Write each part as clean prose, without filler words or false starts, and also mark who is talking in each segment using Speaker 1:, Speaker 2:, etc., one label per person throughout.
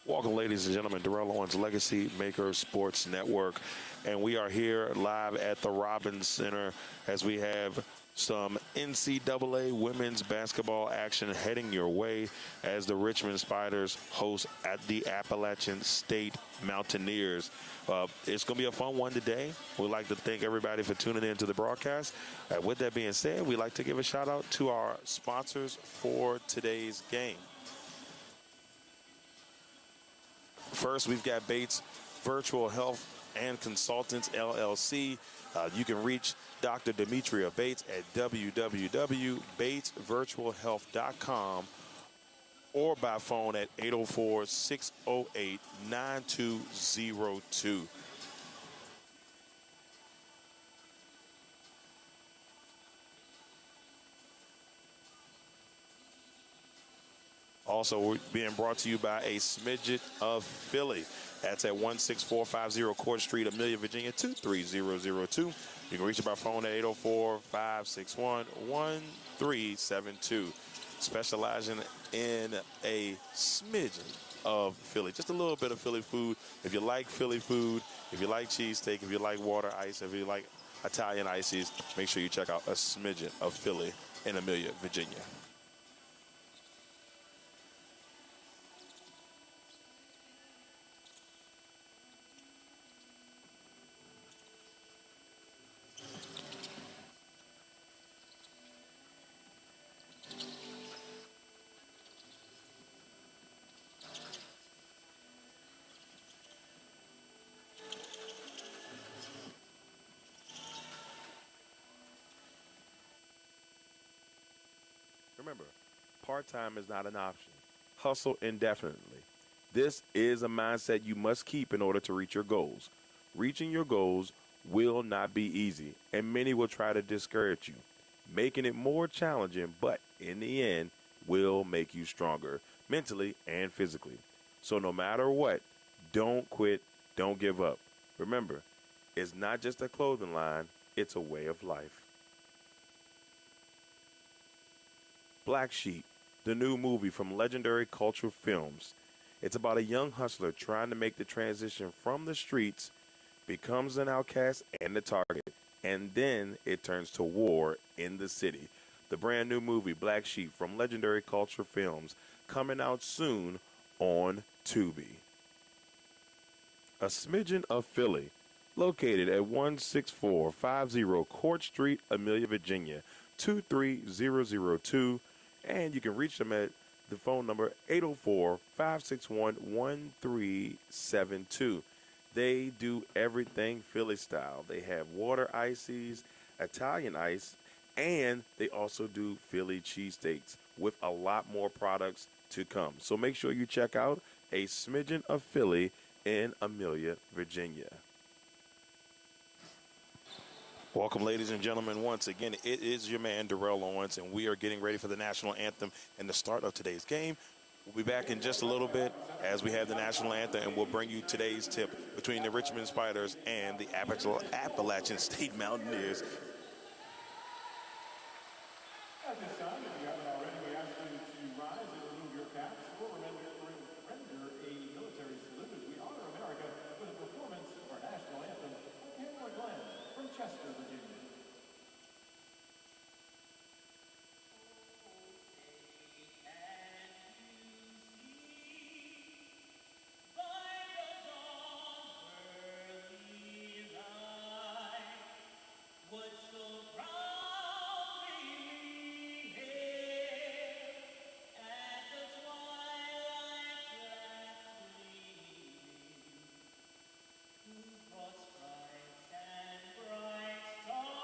Speaker 1: Welcome, ladies and gentlemen. Darrell Owens, LegacyMaker Sports Network. And we are here live at the Robins Center as we have some NCAA women's basketball action heading your way as the Richmond Spiders host at the Appalachian State Mountaineers. It's going to be a fun one today. We'd like to thank everybody for tuning in to the broadcast. With that being said, we'd like to give a shout out to our sponsors for today's game. First, we've got Bates Virtual Health and Consultants, LLC. You can reach Dr. Demetria Bates at www.batesvirtualhealth.com or by phone at 804-608-9202. Also, we're being brought to you by a smidget of Philly. That's at 16450 Court Street, Amelia, Virginia, 23002. You can reach it by phone at 804-561-1372. Specializing in a smidgen of Philly. Just a little bit of Philly food. If you like Philly food, if you like cheesesteak, if you like water ice, if you like Italian ices, make sure you check out a smidgen of Philly in Amelia, Virginia. Remember, part-time is not an option. Hustle indefinitely. This is a mindset you must keep in order to reach your goals. Reaching your goals will not be easy, and many will try to discourage you, making it more challenging, but in the end, will make you stronger, mentally and physically. So no matter what, don't quit, don't give up. Remember, it's not just a clothing line, it's a way of life. Black Sheep, the new movie from Legendary Cultural Films. It's about a young hustler trying to make the transition from the streets, becomes an outcast and the target, and then it turns to war in the city. The brand new movie Black Sheep from Legendary Cultural Films, coming out soon on Tubi. A smidgen of Philly, located at 16450 Court Street, Amelia, Virginia, 23002. And you can reach them at the phone number 804-561-1372. They do everything Philly style. They have water ices, Italian ice, and they also do Philly cheesesteaks with a lot more products to come. So make sure you check out a smidgen of Philly in Amelia, Virginia. Welcome, ladies and gentlemen. Once again, it is your man, Darrell Owens, and we are getting ready for the national anthem and the start of today's game. We'll be back in just a little bit as we have the national anthem, and we'll bring you today's tip between the Richmond Spiders and the Appalachian State Mountaineers.
Speaker 2: At this time, if you haven't already, we ask you to rise and remove your caps or render a military salute as we honor America with a performance of our national anthem by Pamela Glenn from Chester, Virginia.
Speaker 3: Who brought stripes and bright stars?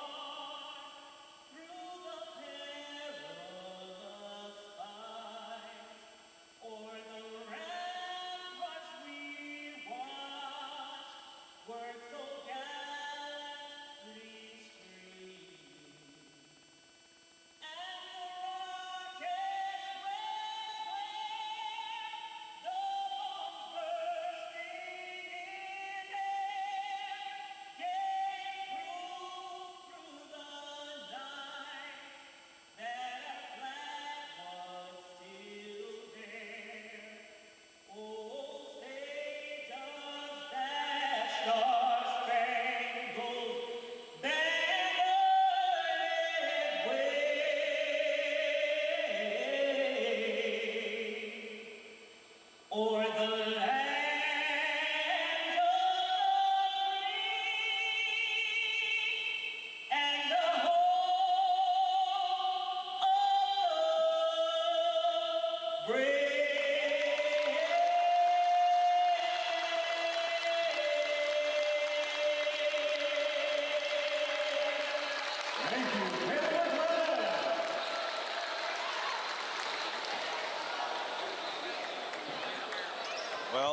Speaker 1: Well,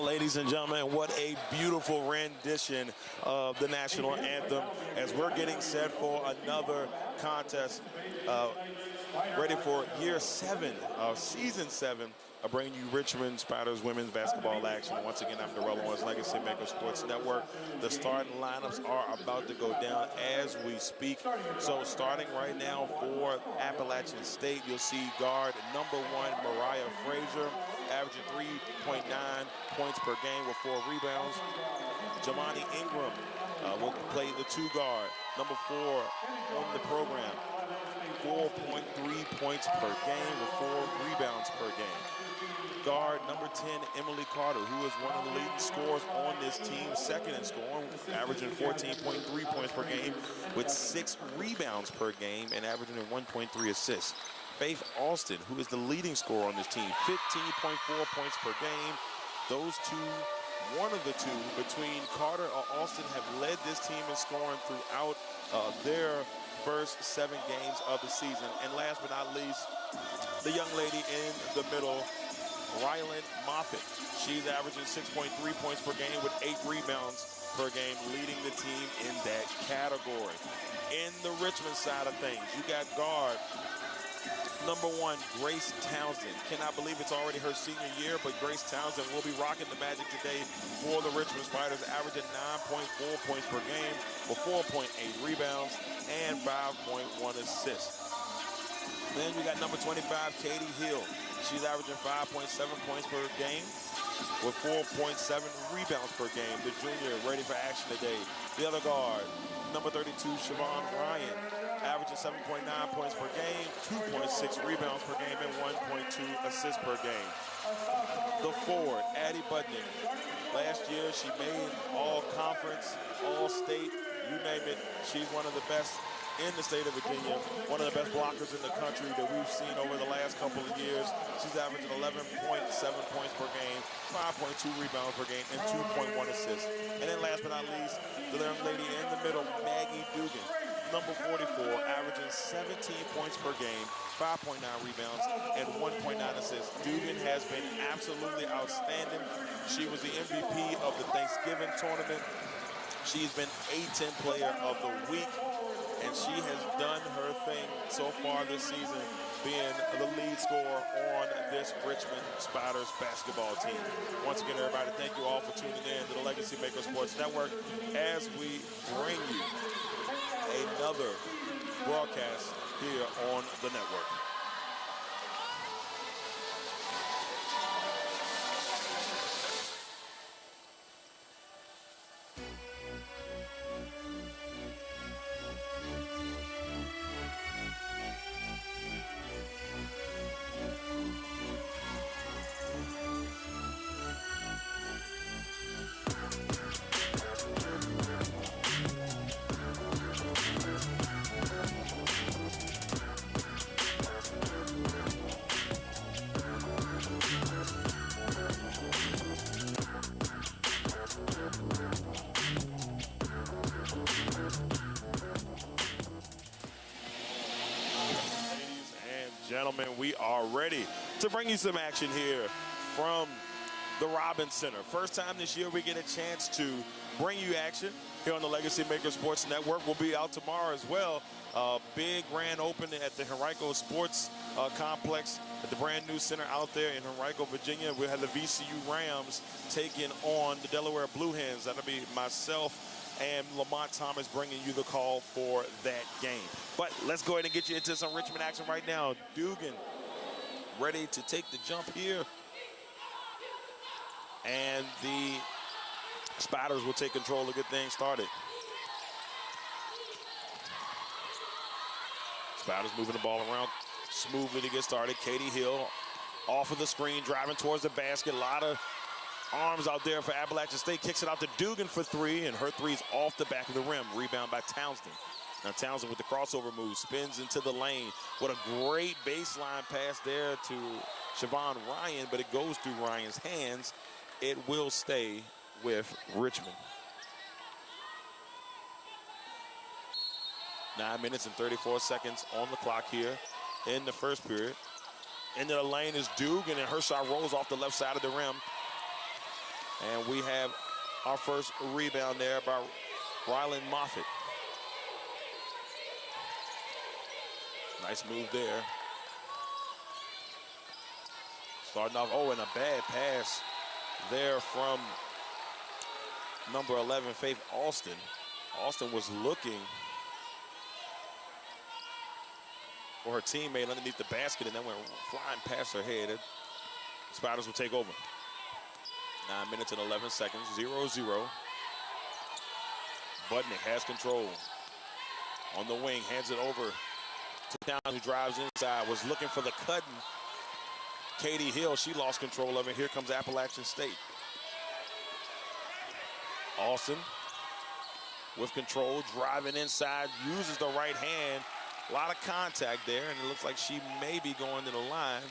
Speaker 1: ladies and gentlemen, what a beautiful rendition of the national anthem as we're getting set for another contest, ready for year 7 of season 7 of bringing you Richmond Spiders women's basketball action. Once again, I'm Darrell on LegacyMaker Sports Network. The starting lineups are about to go down as we speak. So starting right now for Appalachian State, you'll see guard number 1, Mariah Frazier, averaging 3.9 points per game with 4 rebounds. Jamani Ingram will play the 2 guard, number 4 on the program, 4.3 points per game with 4 rebounds per game. Guard number 10, Emily Carter, who is one of the leading scorers on this team, second in scoring, averaging 14.3 points per game with 6 rebounds per game and averaging 1.3 assists. Faith Alston, who is the leading scorer on this team, 15.4 points per game. Those two, one of the two between Carter or Alston, have led this team in scoring throughout their first 7 games of the season. And last but not least, the young lady in the middle, Rylan Moffitt. She's averaging 6.3 points per game with 8 rebounds per game, leading the team in that category. In the Richmond side of things, you got guard number 1, Grace Townsend. Cannot believe it's already her senior year, but Grace Townsend will be rocking the Magic today for the Richmond Spiders, averaging 9.4 points per game with 4.8 rebounds and 5.1 assists. Then you got number 25, Katie Hill. She's averaging 5.7 points per game with 4.7 rebounds per game. The junior ready for action today. The other guard, number 32, Siobhan Ryan, averaging 7.9 points per game, 2.6 rebounds per game, and 1.2 assists per game. The forward, Addie Budnick. Last year, she made all-conference, all-state, you name it. She's one of the best in the state of Virginia, one of the best blockers in the country that we've seen over the last couple of years. She's averaging 11.7 points per game, 5.2 rebounds per game, and 2.1 assists. And then last but not least, the young lady in the middle, Maggie Dugan, number 44, averaging 17 points per game, 5.9 rebounds, and 1.9 assists. Dugan has been absolutely outstanding. She was the MVP of the Thanksgiving tournament. She's been A-10 player of the week, and she has done her thing so far this season, being the lead scorer on this Richmond Spiders basketball team. Once again, everybody, thank you all for tuning in to the LegacyMaker Sports Network as we bring you another broadcast here on the network. Gentlemen, we are ready to bring you some action here from the Robins Center. First time this year we get a chance to bring you action here on the LegacyMaker Sports Network. We'll be out tomorrow as well. Big grand opening at the Henrico Sports Complex at the brand new center out there in Henrico, Virginia. We'll have the VCU Rams taking on the Delaware Blue Hens. That'll be myself and Lamont Thomas bringing you the call for that game. But let's go ahead and get you into some Richmond action right now. Dugan ready to take the jump here. And the Spiders will take control to get things started. Spiders moving the ball around smoothly to get started. Katie Hill off of the screen, driving towards the basket. A lot of arms out there for Appalachian State. Kicks it out to Dugan for 3, and her 3's off the back of the rim. Rebound by Townsend. Now Townsend with the crossover move, spins into the lane. What a great baseline pass there to Siobhan Ryan, but it goes through Ryan's hands. It will stay with Richmond. 9 minutes and 34 seconds on the clock here in the first period. Into the lane is Dugan, and her shot rolls off the left side of the rim. And we have our first rebound there by Rylan Moffitt. Nice move there. Starting off, and a bad pass there from number 11, Faith Alston. Alston was looking for her teammate underneath the basket, and then went flying past her head. Spiders will take over. 9 minutes and 11 seconds, 0-0. Budnick has control. On the wing, hands it over to Down, who drives inside, was looking for the cut. Katie Hill, she lost control of it. Here comes Appalachian State. Austin with control, driving inside, uses the right hand. A lot of contact there, and it looks like she may be going to the line.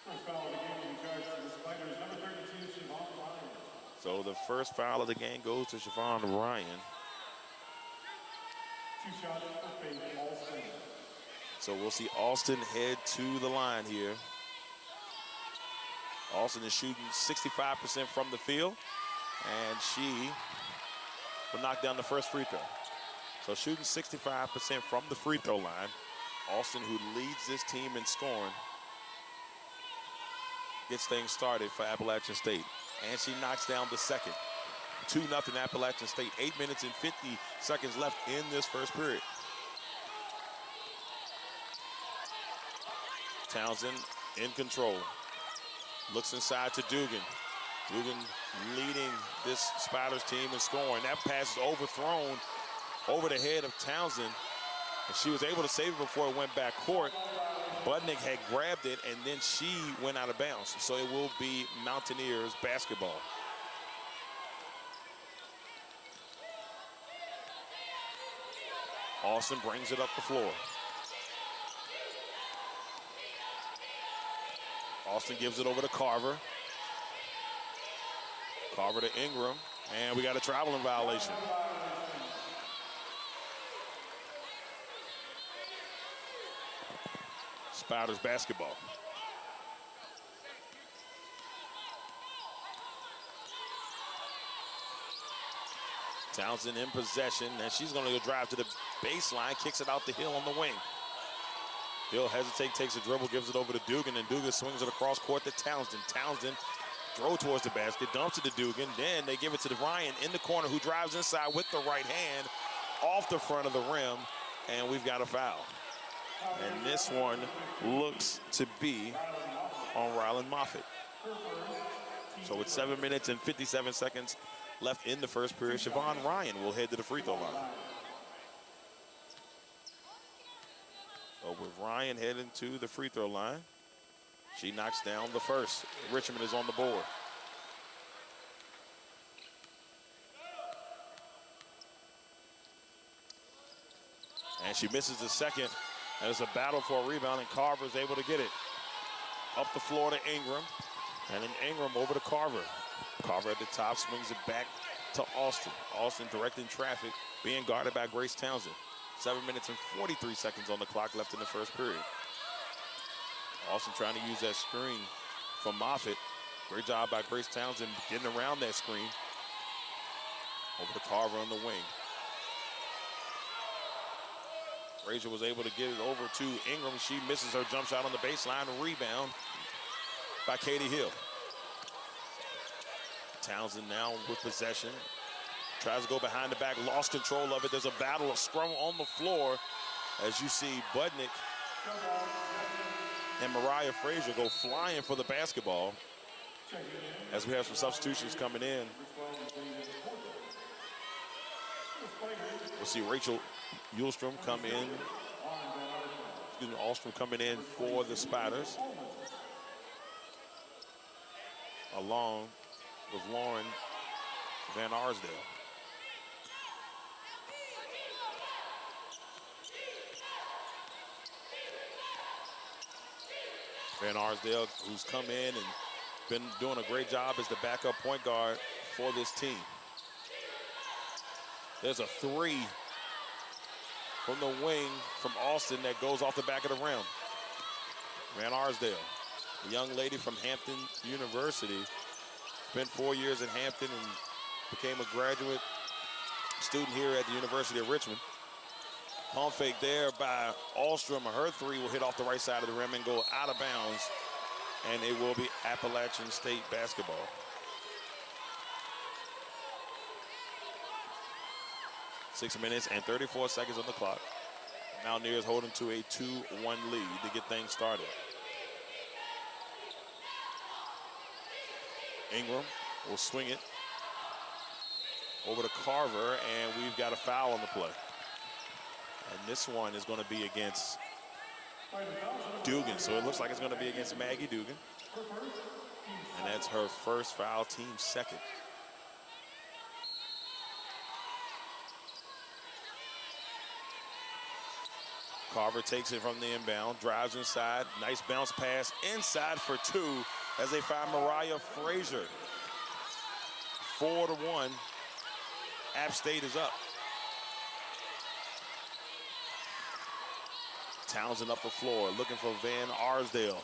Speaker 2: First foul of the game will be charged to the Spiders, number 32, Siobhan Ryan.
Speaker 1: So the first foul of the game goes to Siobhan Ryan.
Speaker 2: 2 shots for Faith Alston.
Speaker 1: So we'll see Alston head to the line here. Alston is shooting 65% from the field, and she will knock down the first free throw. So shooting 65% from the free throw line. Alston, who leads this team in scoring, gets things started for Appalachian State. And she knocks down the second. 2-0 Appalachian State. 8 minutes and 50 seconds left in this first period. Townsend in control. Looks inside to Dugan. Dugan leading this Spiders team in scoring. That pass is overthrown over the head of Townsend. And she was able to save it before it went back court. Budnick had grabbed it, and then she went out of bounds. So it will be Mountaineers basketball. Austin brings it up the floor. Austin gives it over to Carver. Carver to Ingram, and we got a traveling violation. Spiders basketball. Townsend in possession, and she's going to go drive to the baseline, kicks it out the Hill on the wing. Hill hesitates, takes a dribble, gives it over to Dugan, and Dugan swings it across court to Townsend. Townsend throw towards the basket, dumps it to Dugan, then they give it to Ryan in the corner, who drives inside with the right hand off the front of the rim, and we've got a foul. And this one looks to be on Rylan Moffitt. So with 7 minutes and 57 seconds left in the first period, Siobhan Ryan will head to the free throw line. So with Ryan heading to the free throw line, she knocks down the first. Richmond is on the board. And she misses the second. And it's a battle for a rebound, and Carver is able to get it. Up the floor to Ingram. And then Ingram over to Carver. Carver at the top, swings it back to Austin. Austin directing traffic, being guarded by Grace Townsend. 7 minutes and 43 seconds on the clock left in the first period. Austin trying to use that screen from Moffitt. Great job by Grace Townsend getting around that screen. Over to Carver on the wing. Frazier was able to get it over to Ingram. She misses her jump shot on the baseline. A rebound by Katie Hill. Townsend now with possession. Tries to go behind the back, lost control of it. There's a battle of scrum on the floor as you see Budnick and Mariah Frazier go flying for the basketball as we have some substitutions coming in. We'll see Rachel Ulstrom come in. Ulstrom coming in for the Spiders, along with Lauren Van Arsdale. Van Arsdale, who's come in and been doing a great job as the backup point guard for this team. There's a three from the wing from Austin that goes off the back of the rim. Van Arsdale, a young lady from Hampton University, spent 4 years in Hampton and became a graduate student here at the University of Richmond. Pump fake there by Ahlstrom. Her three will hit off the right side of the rim and go out of bounds, and it will be Appalachian State basketball. Six minutes and 34 seconds on the clock. Mountaineers holding to a 2-1 lead to get things started. Ingram will swing it over to Carver, and we've got a foul on the play. And this one is going to be against Dugan. So it looks like it's going to be against Maggie Dugan. And that's her first foul, team second. Carver takes it from the inbound, drives inside. Nice bounce pass inside for two as they find Mariah Frazier. 4-1. App State is up. Townsend up the floor, looking for Van Arsdale.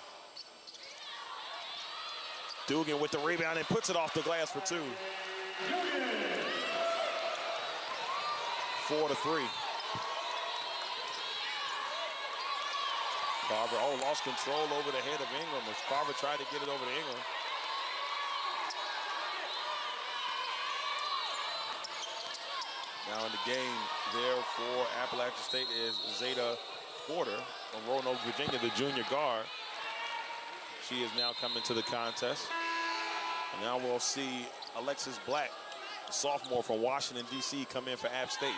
Speaker 1: Dugan with the rebound and puts it off the glass for two. 4-3. Carver, lost control over the head of Ingram as Carver tried to get it over to Ingram. Now in the game there for Appalachian State is Zeta Porter from Roanoke, Virginia, the junior guard. She is now coming to the contest. And now we'll see Alexis Black, a sophomore from Washington, D.C., come in for App State.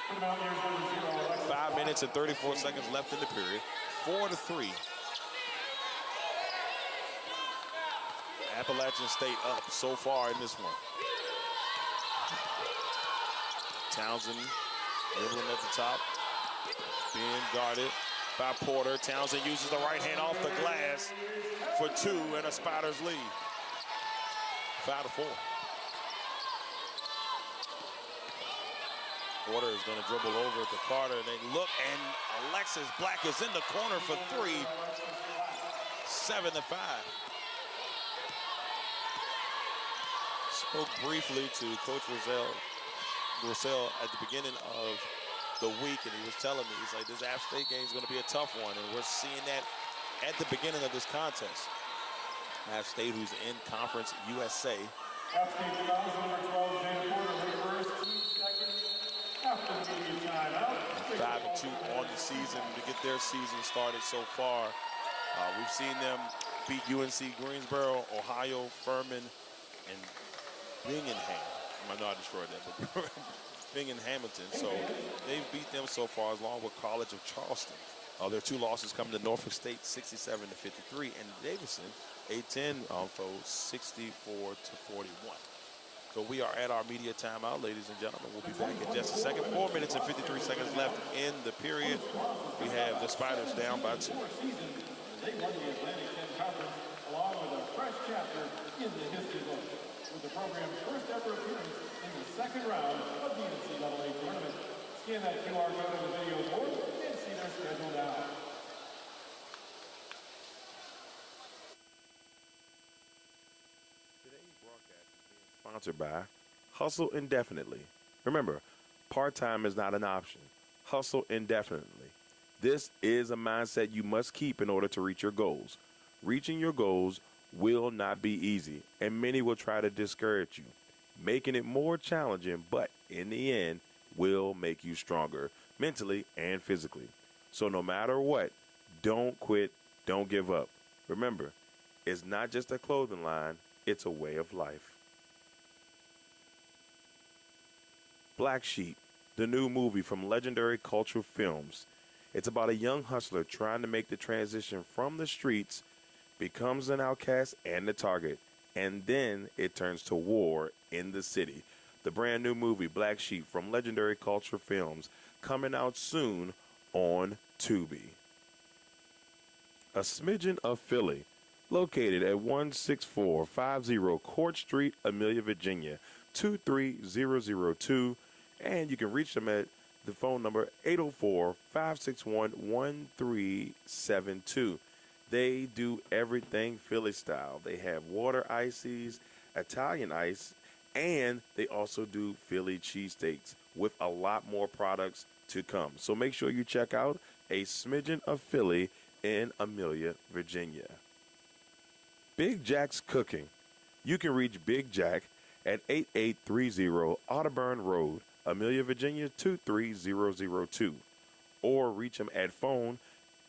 Speaker 1: 5 minutes and 34 seconds left in the period. 4-3. Appalachian State up so far in this one. Townsend, dribbling at the top, being guarded by Porter. Townsend uses the right hand off the glass for two and a Spiders lead. 5-4. Porter is going to dribble over to Carter. They look, and Alexis Black is in the corner for three. 7-5. Spoke briefly to Coach Rossell at the beginning of the week, and he was telling me, he's like, this App State game is going to be a tough one, and we're seeing that at the beginning of this contest. App State, who's in Conference USA.
Speaker 2: App State fouls number 12, Zeta Porter, her first, team second, after the media timeout.
Speaker 1: 5-2 on the season to get their season started so far. We've seen them beat UNC Greensboro, Ohio, Furman, and Binghamton. I know I destroyed that, but Binghamton Hamilton. So they've beat them so far, along with College of Charleston. Their two losses coming to Norfolk State, 67-53, and Davidson, A-10 for 64-41. So we are at our media timeout, ladies and gentlemen. We'll be back in just a second. 4 minutes and 53 seconds left in the period. We have the Spiders down by 2.
Speaker 2: They won the Atlantic 10 Conference along with a fresh chapter in the history book, with the program's first ever appearance in the second round of the NCAA tournament. Scan that QR code on the video board and see their schedule now.
Speaker 1: Today's broadcast is being sponsored by Hustle Indefinitely. Remember, part-time is not an option. Hustle indefinitely. This is a mindset you must keep in order to reach your goals. Reaching your goals will not be easy, and many will try to discourage you, making it more challenging, but in the end, will make you stronger mentally and physically. So no matter what, don't quit, don't give up. Remember, it's not just a clothing line, it's a way of life. Black Sheep, the new movie from Legendary Cultural Films. It's about a young hustler trying to make the transition from the streets, becomes an outcast and the target, and then it turns to war in the city. The brand new movie, Black Sheep, from Legendary Culture Films, coming out soon on Tubi. A smidgen of Philly, located at 16450 Court Street, Amelia, Virginia, 23002. And you can reach them at the phone number 804-561-1372. They do everything Philly style. They have water ices, Italian ice, and they also do Philly cheesesteaks with a lot more products to come. So make sure you check out A Smidgen of Philly in Amelia, Virginia. Big Jack's Cooking. You can reach Big Jack at 8830 Audubon Road, Amelia, Virginia, 23002. Or reach him at phone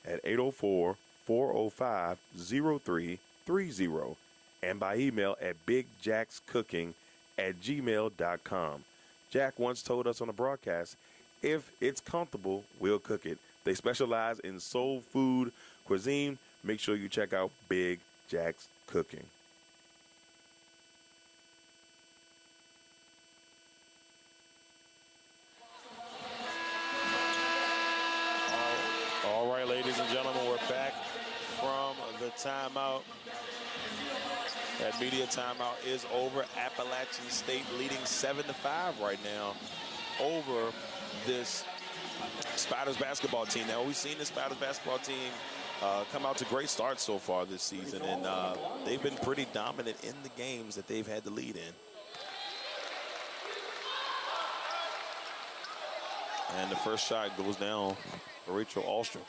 Speaker 1: at 804-405-0330 and by email at bigjackscooking@gmail.com. Jack once told us on the broadcast, if it's comfortable, we'll cook it. They specialize in soul food cuisine. Make sure you check out Big Jack's Cooking. All right, ladies and gentlemen, we're back from the timeout. That media timeout is over. Appalachian State leading 7-5 right now over this Spiders basketball team. Now, we've seen the Spiders basketball team come out to great starts so far this season, and they've been pretty dominant in the games that they've had the lead in. And the first shot goes down for Rachel Alstrom.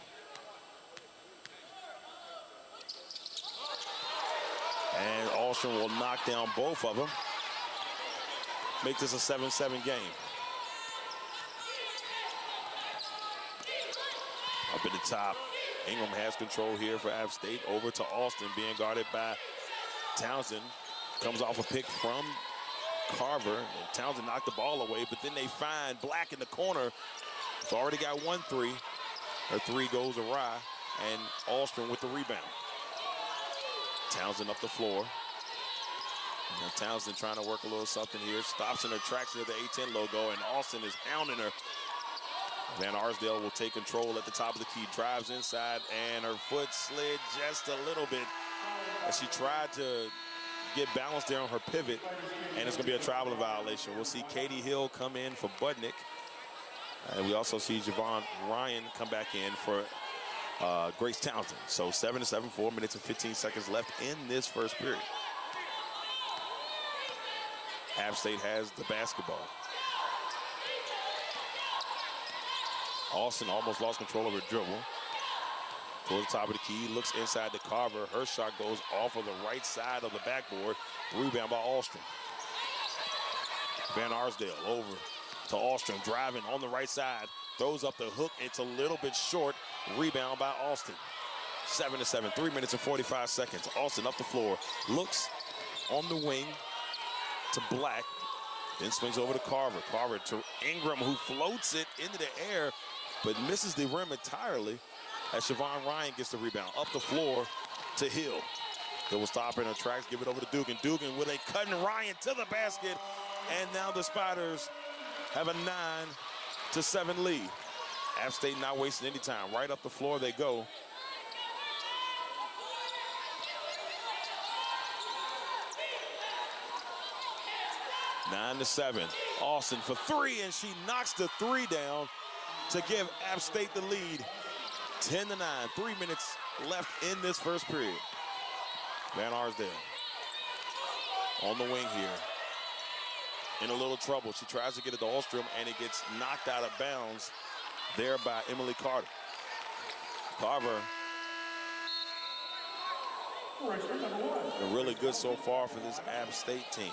Speaker 1: And Alstrom will knock down both of them. Make this a 7-7 game. Up at the top, Ingram has control here for App State. Over to Alston, being guarded by Townsend. Comes off a pick from Carver. Townsend knocked the ball away, but then they find Black in the corner. It's already got 1-3. Her three goes awry, and Alstrom with the rebound. Townsend up the floor. Now Townsend trying to work a little something here. Stops in her tracks near the A-10 logo, and Alston is pounding her. Van Arsdale will take control at the top of the key. Drives inside, and her foot slid just a little bit as she tried to get balanced there on her pivot, and it's going to be a traveling violation. We'll see Katie Hill come in for Budnick, and we also see Javon Ryan come back in for Grace Townsend. So 7-7, 4 minutes and 15 seconds left in this first period. App State has the basketball. Alston almost lost control of her dribble. Towards the top of the key, looks inside to Carver. Her shot goes off of the right side of the backboard. Rebound by Alstrom. Van Arsdale over to Alstrom, driving on the right side. Throws up the hook. It's a little bit short. Rebound by Alston. 7-7, 3 minutes and 45 seconds. Alston up the floor. Looks on the wing to Black. Then swings over to Carver. Carver to Ingram, who floats it into the air, but misses the rim entirely as Siobhan Ryan gets the rebound. Up the floor to Hill. Hill will stop in her tracks, give it over to Dugan. Dugan with a cutting Ryan to the basket. And now the Spiders have a 9-7 lead. App State not wasting any time. Right up the floor they go. Nine to 7. Alston for three, and she knocks the three down to give App State the lead. 10-9. 3 minutes left in this first period. Van Arsdale on the wing here. In a little trouble. She tries to get it to Alstrom, and it gets knocked out of bounds there by Emily Carter. Carver been really good so far for this App State team.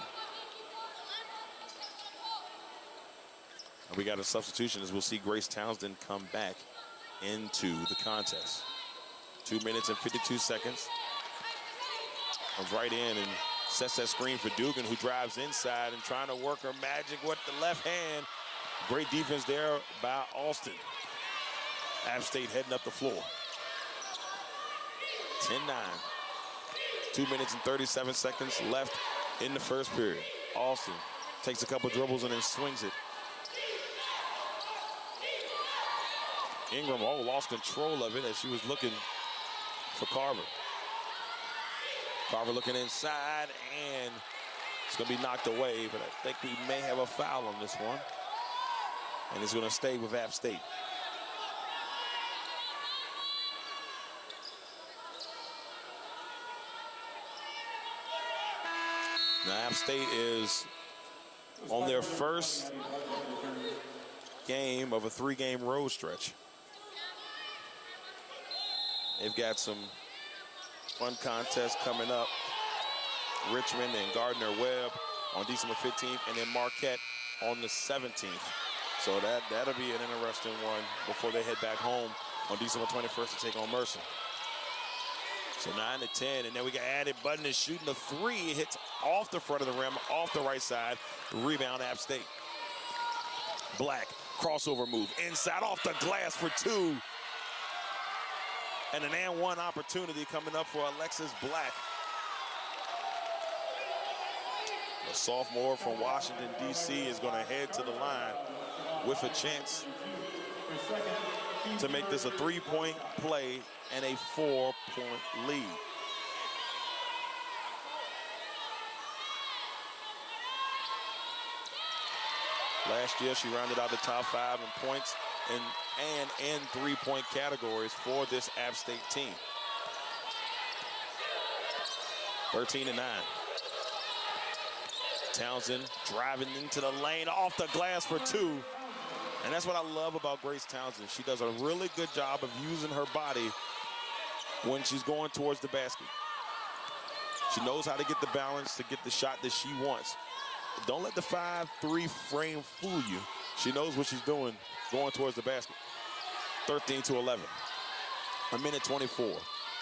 Speaker 1: And we got a substitution as we'll see Grace Townsend come back into the contest. 2 minutes and 52 seconds. Comes right in and sets that screen for Dugan, who drives inside and trying to work her magic with the left hand. Great defense there by Alston. App State heading up the floor. 10-9. 2 minutes and 37 seconds left in the first period. Alston takes a couple dribbles and then swings it. Ingram lost control of it as she was looking for Carver. Carver looking inside, and it's going to be knocked away, but I think we may have a foul on this one. And it's going to stay with App State. Now, App State is on their first game of a 3-game road stretch. They've got some fun contests coming up. Richmond and Gardner-Webb on December 15th, and then Marquette on the 17th. So that'll be an interesting one before they head back home on December 21st to take on Mercer. So 9-10, and then we got Addie Button is shooting a 3. Hits off the front of the rim, off the right side. Rebound, App State. Black, crossover move. Inside, off the glass for 2. And an and 1 opportunity coming up for Alexis Black. The sophomore from Washington, D.C. is going to head to the line with a chance to make this a 3-point play and a 4-point lead. Last year, she rounded out the top 5 in points and in 3-point categories for this App State team. 13-9. Townsend driving into the lane, off the glass for 2. And that's what I love about Grace Townsend. She does a really good job of using her body when she's going towards the basket. She knows how to get the balance to get the shot that she wants. Don't let the 5-3 frame fool you. She knows what she's doing going towards the basket. 13-11. A minute 24.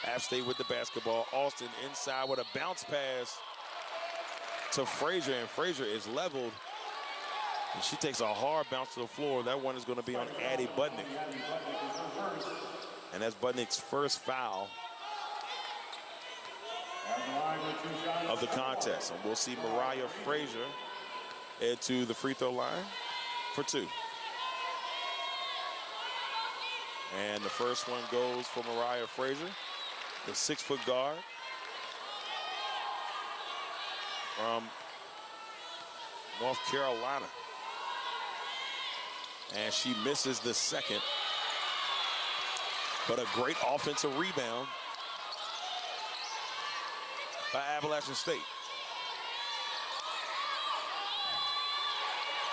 Speaker 1: App State with the basketball. Austin inside with a bounce pass to Frazier, and Frazier is leveled. And she takes a hard bounce to the floor. That one is going to be on Addie Budnick. And that's Budnick's first foul of the contest. And we'll see Mariah Frazier head to the free throw line for 2. And the first one goes for Mariah Frazier, the 6-foot guard from North Carolina. And she misses the second. But a great offensive rebound by Appalachian State.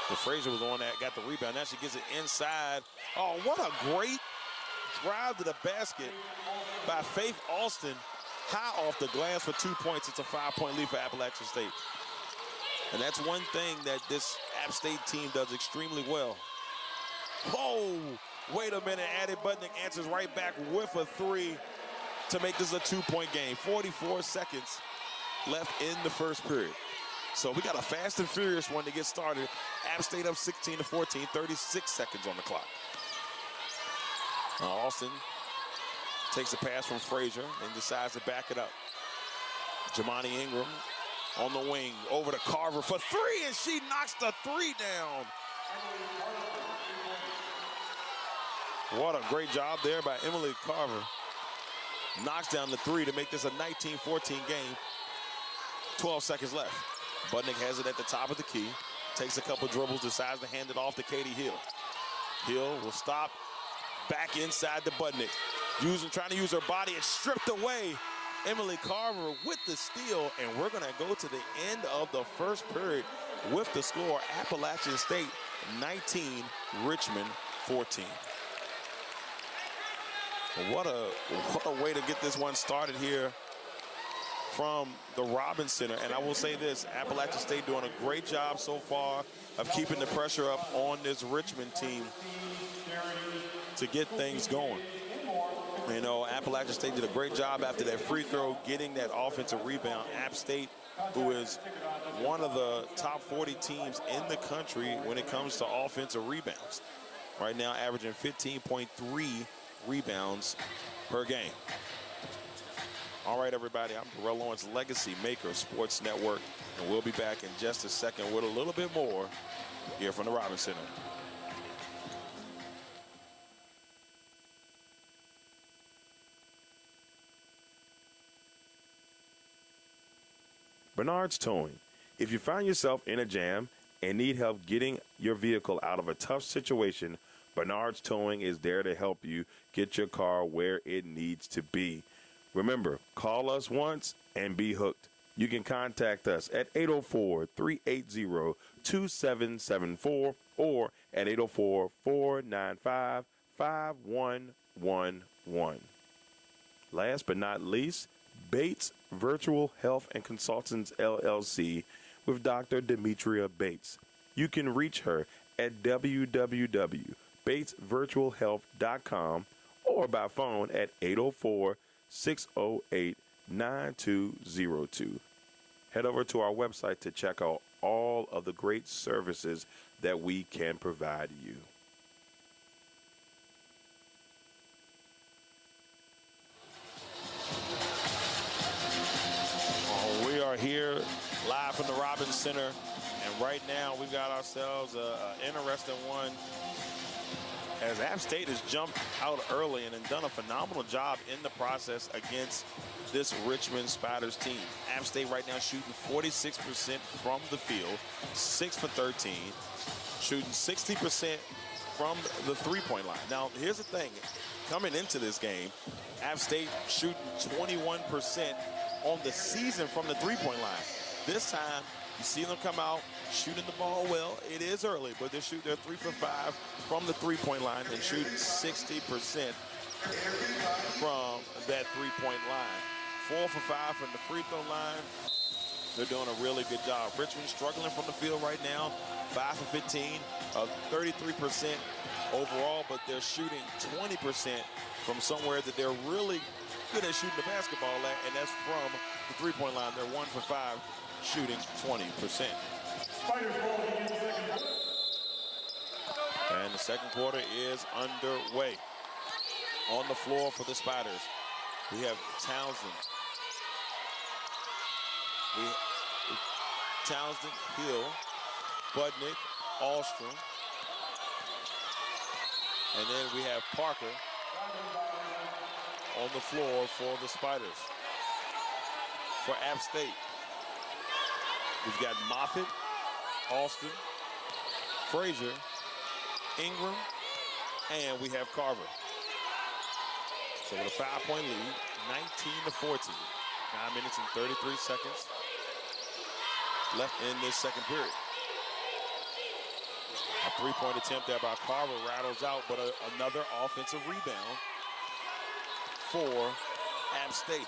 Speaker 1: The Frazier was the one that got the rebound. Now she gets it inside. Oh, what a great drive to the basket by Faith Alston. High off the glass for 2 points. It's a 5-point lead for Appalachian State. And that's one thing that this App State team does extremely well. Oh, wait a minute. Addie Budnick answers right back with a 3 to make this a 2-point game. 44 seconds left in the first period. So we got a fast and furious one to get started. App State up 16-14, 36 seconds on the clock. Now Austin takes a pass from Frazier and decides to back it up. Jamani Ingram on the wing, over to Carver for 3, and she knocks the 3 down. What a great job there by Emily Carver. Knocks down the 3 to make this a 19-14 game. 12 seconds left. Budnick has it at the top of the key. Takes a couple dribbles, decides to hand it off to Katie Hill. Hill will stop. Back inside to Budnick. Trying to use her body. It's stripped away. Emily Carver with the steal. And we're going to go to the end of the first period with the score. Appalachian State 19, Richmond 14. What a way to get this one started here from the Robins Center. And I will say this, Appalachian State doing a great job so far of keeping the pressure up on this Richmond team to get things going. You know, Appalachian State did a great job after that free throw, getting that offensive rebound. App State, who is one of the top 40 teams in the country when it comes to offensive rebounds. Right now averaging 15.3 rebounds per game. All right, everybody, I'm Darrell Owens, LegacyMaker Sports Network, and we'll be back in just a second with a little bit more here from the Robins Center. Bernard's Towing. If you find yourself in a jam and need help getting your vehicle out of a tough situation, Bernard's Towing is there to help you get your car where it needs to be. Remember, call us once and be hooked. You can contact us at 804-380-2774 or at 804-495-5111. Last but not least, Bates Virtual Health and Consultants, LLC, with Dr. Demetria Bates. You can reach her at www.batesvirtualhealth.com or by phone at 804-608-9202. Head over to our website to check out all of the great services that we can provide you. We are here live from the Robbins Center, and right now we've got ourselves an interesting one, as App State has jumped out early and done a phenomenal job in the process against this Richmond Spiders team. App State right now shooting 46% from the field, 6 for 13, shooting 60% from the three-point line. Now, here's the thing. Coming into this game, App State shooting 21% on the season from the three-point line. This time, you see them come out shooting the ball well. It is early, but they're 3 for 5 from the three-point line and shooting 60% from that three-point line. 4 for 5 from the free throw line. They're doing a really good job. Richmond struggling from the field right now. 5 for 15, 33% overall, but they're shooting 20% from somewhere that they're really good at shooting the basketball at, and that's from the three-point line. They're 1 for 5, shooting 20%. And the second quarter is underway. On the floor for the Spiders, we have Townsend. Townsend, Hill, Budnick, Alstrom. And then we have Parker on the floor for the Spiders. For App State, we've got Moffitt, Austin, Frazier, Ingram, and we have Carver. So with a 5-point lead, 19-14. 9 minutes and 33 seconds left in this second period. A three-point attempt there by Carver rattles out, but another offensive rebound for App State.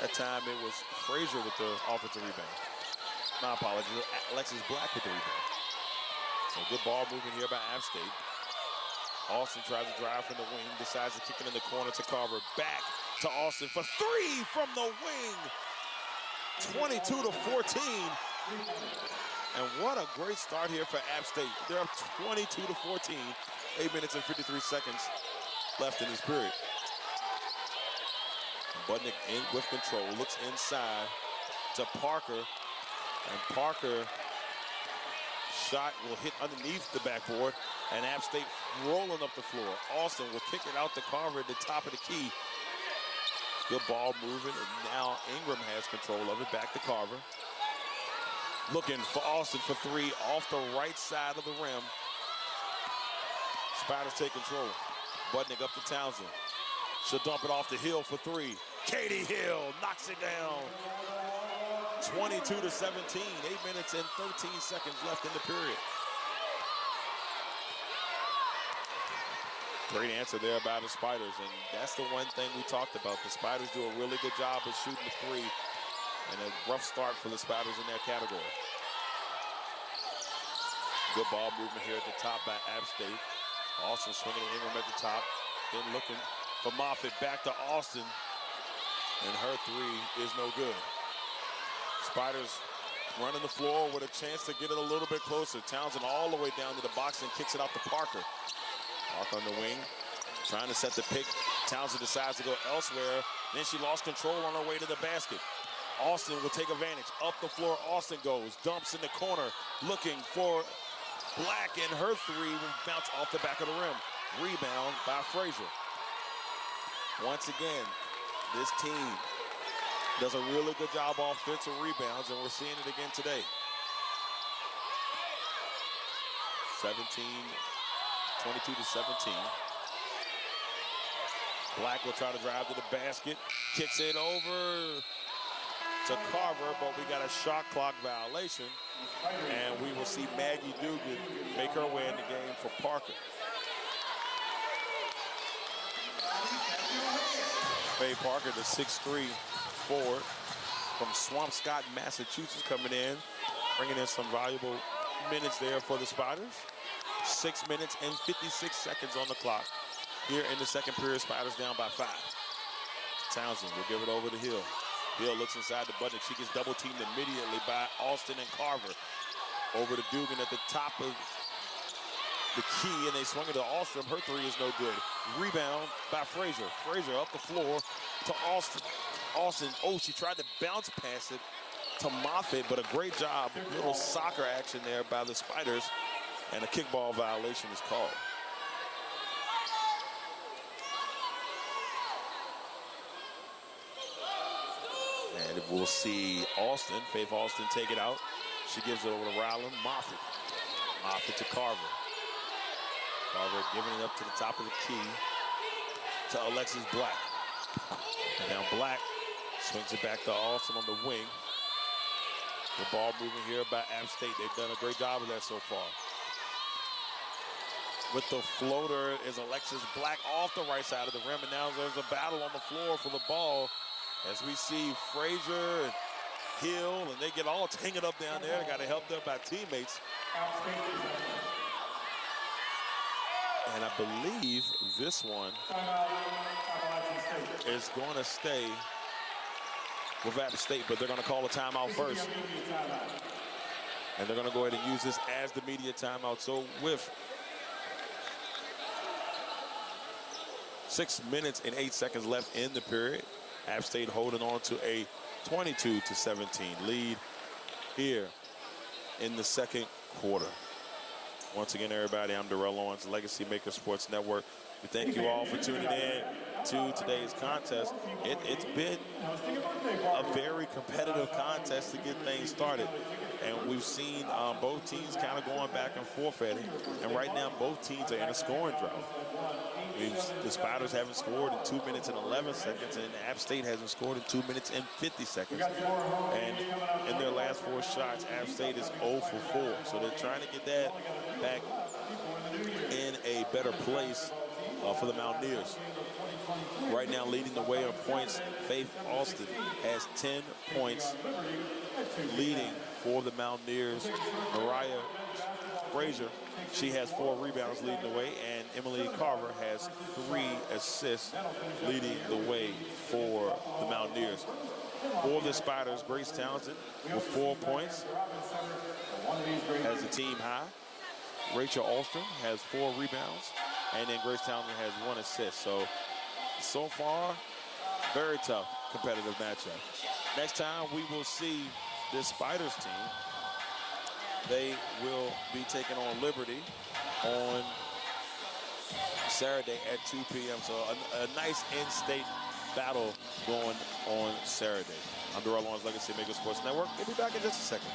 Speaker 1: That time it was Frazier with the offensive rebound. My apologies, Alexis Black with the rebound. So good ball movement here by App State. Austin tries to drive from the wing, decides to kick it in the corner to Carver. Back to Austin for 3 from the wing. 22-14. And what a great start here for App State. They're up 22-14. 8 minutes and 53 seconds left in this period. Budnick in with control, looks inside to Parker. And Parker shot will hit underneath the backboard. And App State rolling up the floor. Austin will kick it out to Carver at the top of the key. Good ball moving, and now Ingram has control of it. Back to Carver. Looking for Austin for 3 off the right side of the rim. Spiders take control. Budnick up to Townsend. She'll dump it off the Hill for 3. Katie Hill knocks it down. 22-17. 8 minutes and 13 seconds left in the period. Great answer there by the Spiders, and that's the one thing we talked about. The Spiders do a really good job of shooting the 3, and a rough start for the Spiders in that category. Good ball movement here at the top by App State. Austin swinging to Ingram at the top, then looking for Moffitt. Back to Austin, and her 3 is no good. Spiders running the floor with a chance to get it a little bit closer. Townsend all the way down to the box and kicks it out to Parker. Parker on the wing, trying to set the pick. Townsend decides to go elsewhere. Then she lost control on her way to the basket. Austin will take advantage. Up the floor, Austin goes. Dumps in the corner, looking for Black, and her 3 will bounce off the back of the rim. Rebound by Frazier. Once again, this team Does a really good job on offensive rebounds, and we're seeing it again today. 22 to 17. Black will try to drive to the basket. Kicks it over to Carver, but we got a shot clock violation. And we will see Maggie Dugan make her way in the game for Parker. Faye Parker, the 6'3" forward from Swampscott, Massachusetts, coming in, bringing in some valuable minutes there for the Spiders. 6 minutes and 56 seconds on the clock here in the second period. Spiders down by 5. Townsend will give it over to Hill. Hill looks inside the button. She gets double teamed immediately by Austin and Carver. Over to Dugan at the top of the key, and they swung it to Austin. Her three is no good. Rebound by Frazier. Frazier up the floor to Austin. Austin, oh, she tried to bounce pass it to Moffitt, but a great job. Little soccer action there by the Spiders, and a kickball violation is called. And we'll see Austin, Faith Austin, take it out. She gives it over to Ryland. Moffitt. Moffitt to Carver. Carver giving it up to the top of the key to Alexis Black. And now Black swings it back to Austin on the wing. The ball moving here by App State. They've done a great job of that so far. With the floater is Alexis Black off the right side of the rim. And now there's a battle on the floor for the ball. As we see Frazier and Hill, and they get all tangled up down there. They got to help them by teammates. And I believe this one is going to stay with App State, but they're going to call a timeout first. And they're going to go ahead and use this as the media timeout. So with 6 minutes and 8 seconds left in the period, App State holding on to a 22-17 lead here in the second quarter. Once again, everybody, I'm Darrell Owens, LegacyMaker Sports Network. We thank you all for tuning in to today's contest. It's been a very competitive contest to get things started. And we've seen both teams kind of going back and forth at it. And right now, both teams are in a scoring drought. The Spiders haven't scored in 2 minutes and 11 seconds, and App State hasn't scored in 2 minutes and 50 seconds. And in their last 4 shots, App State is 0 for 4. So they're trying to get that back in a better place for the Mountaineers. Right now, leading the way on points, Faith Austin has 10 points, leading for the Mountaineers. Mariah Frazier, she has 4 rebounds leading the way, and Emily Carver has 3 assists leading the way for the Mountaineers. For the Spiders, Grace Townsend with 4 points has the team high. Rachel Alstrom has 4 rebounds, and then Grace Townsend has 1 assist. So far, very tough competitive matchup. Next time we will see this Spiders team. They will be taking on Liberty on Saturday at 2 p.m. So a nice in-state battle going on Saturday. I'm Darrell Owens, LegacyMaker Sports Network. We'll be back in just a second.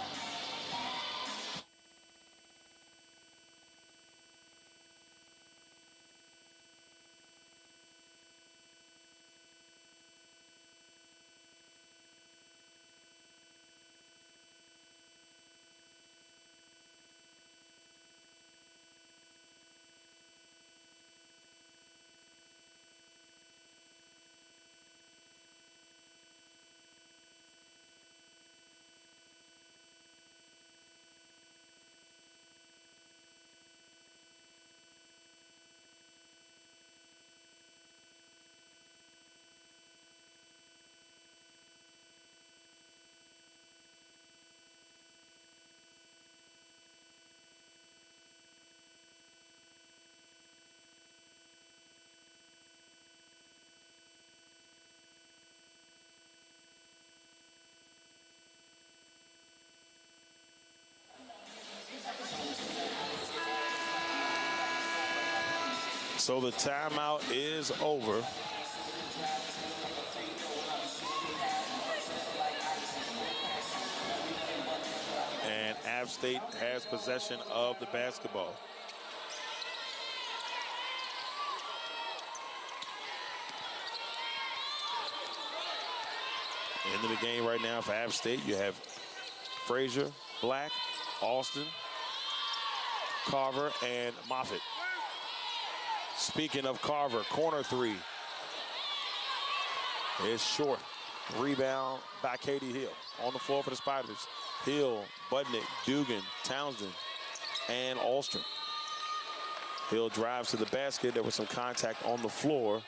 Speaker 1: So the timeout is over. App State has possession of the basketball. Into the game right now for App State, you have Frazier, Black, Alston, Carver, and Moffitt. Speaking of Carver, corner three is short. Rebound by Katie Hill. On the floor for the Spiders. Hill, Budnick, Dugan, Townsend, and Alston. Hill drives to the basket. There was some contact on the floor.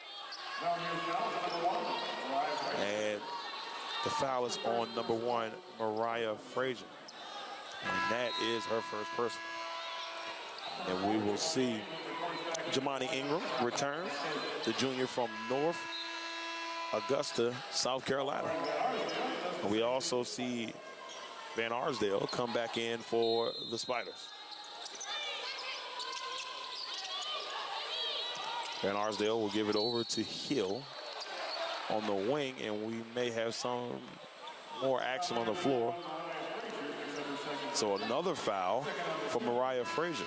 Speaker 1: And the foul is on number 1, Mariah Frazier. And that is her first person. And we will see Jamani Ingram return, the junior from North Augusta, South Carolina. And we also see Van Arsdale come back in for the Spiders. Van Arsdale will give it over to Hill on the wing, and we may have some more action on the floor. So another foul for Mariah Frazier.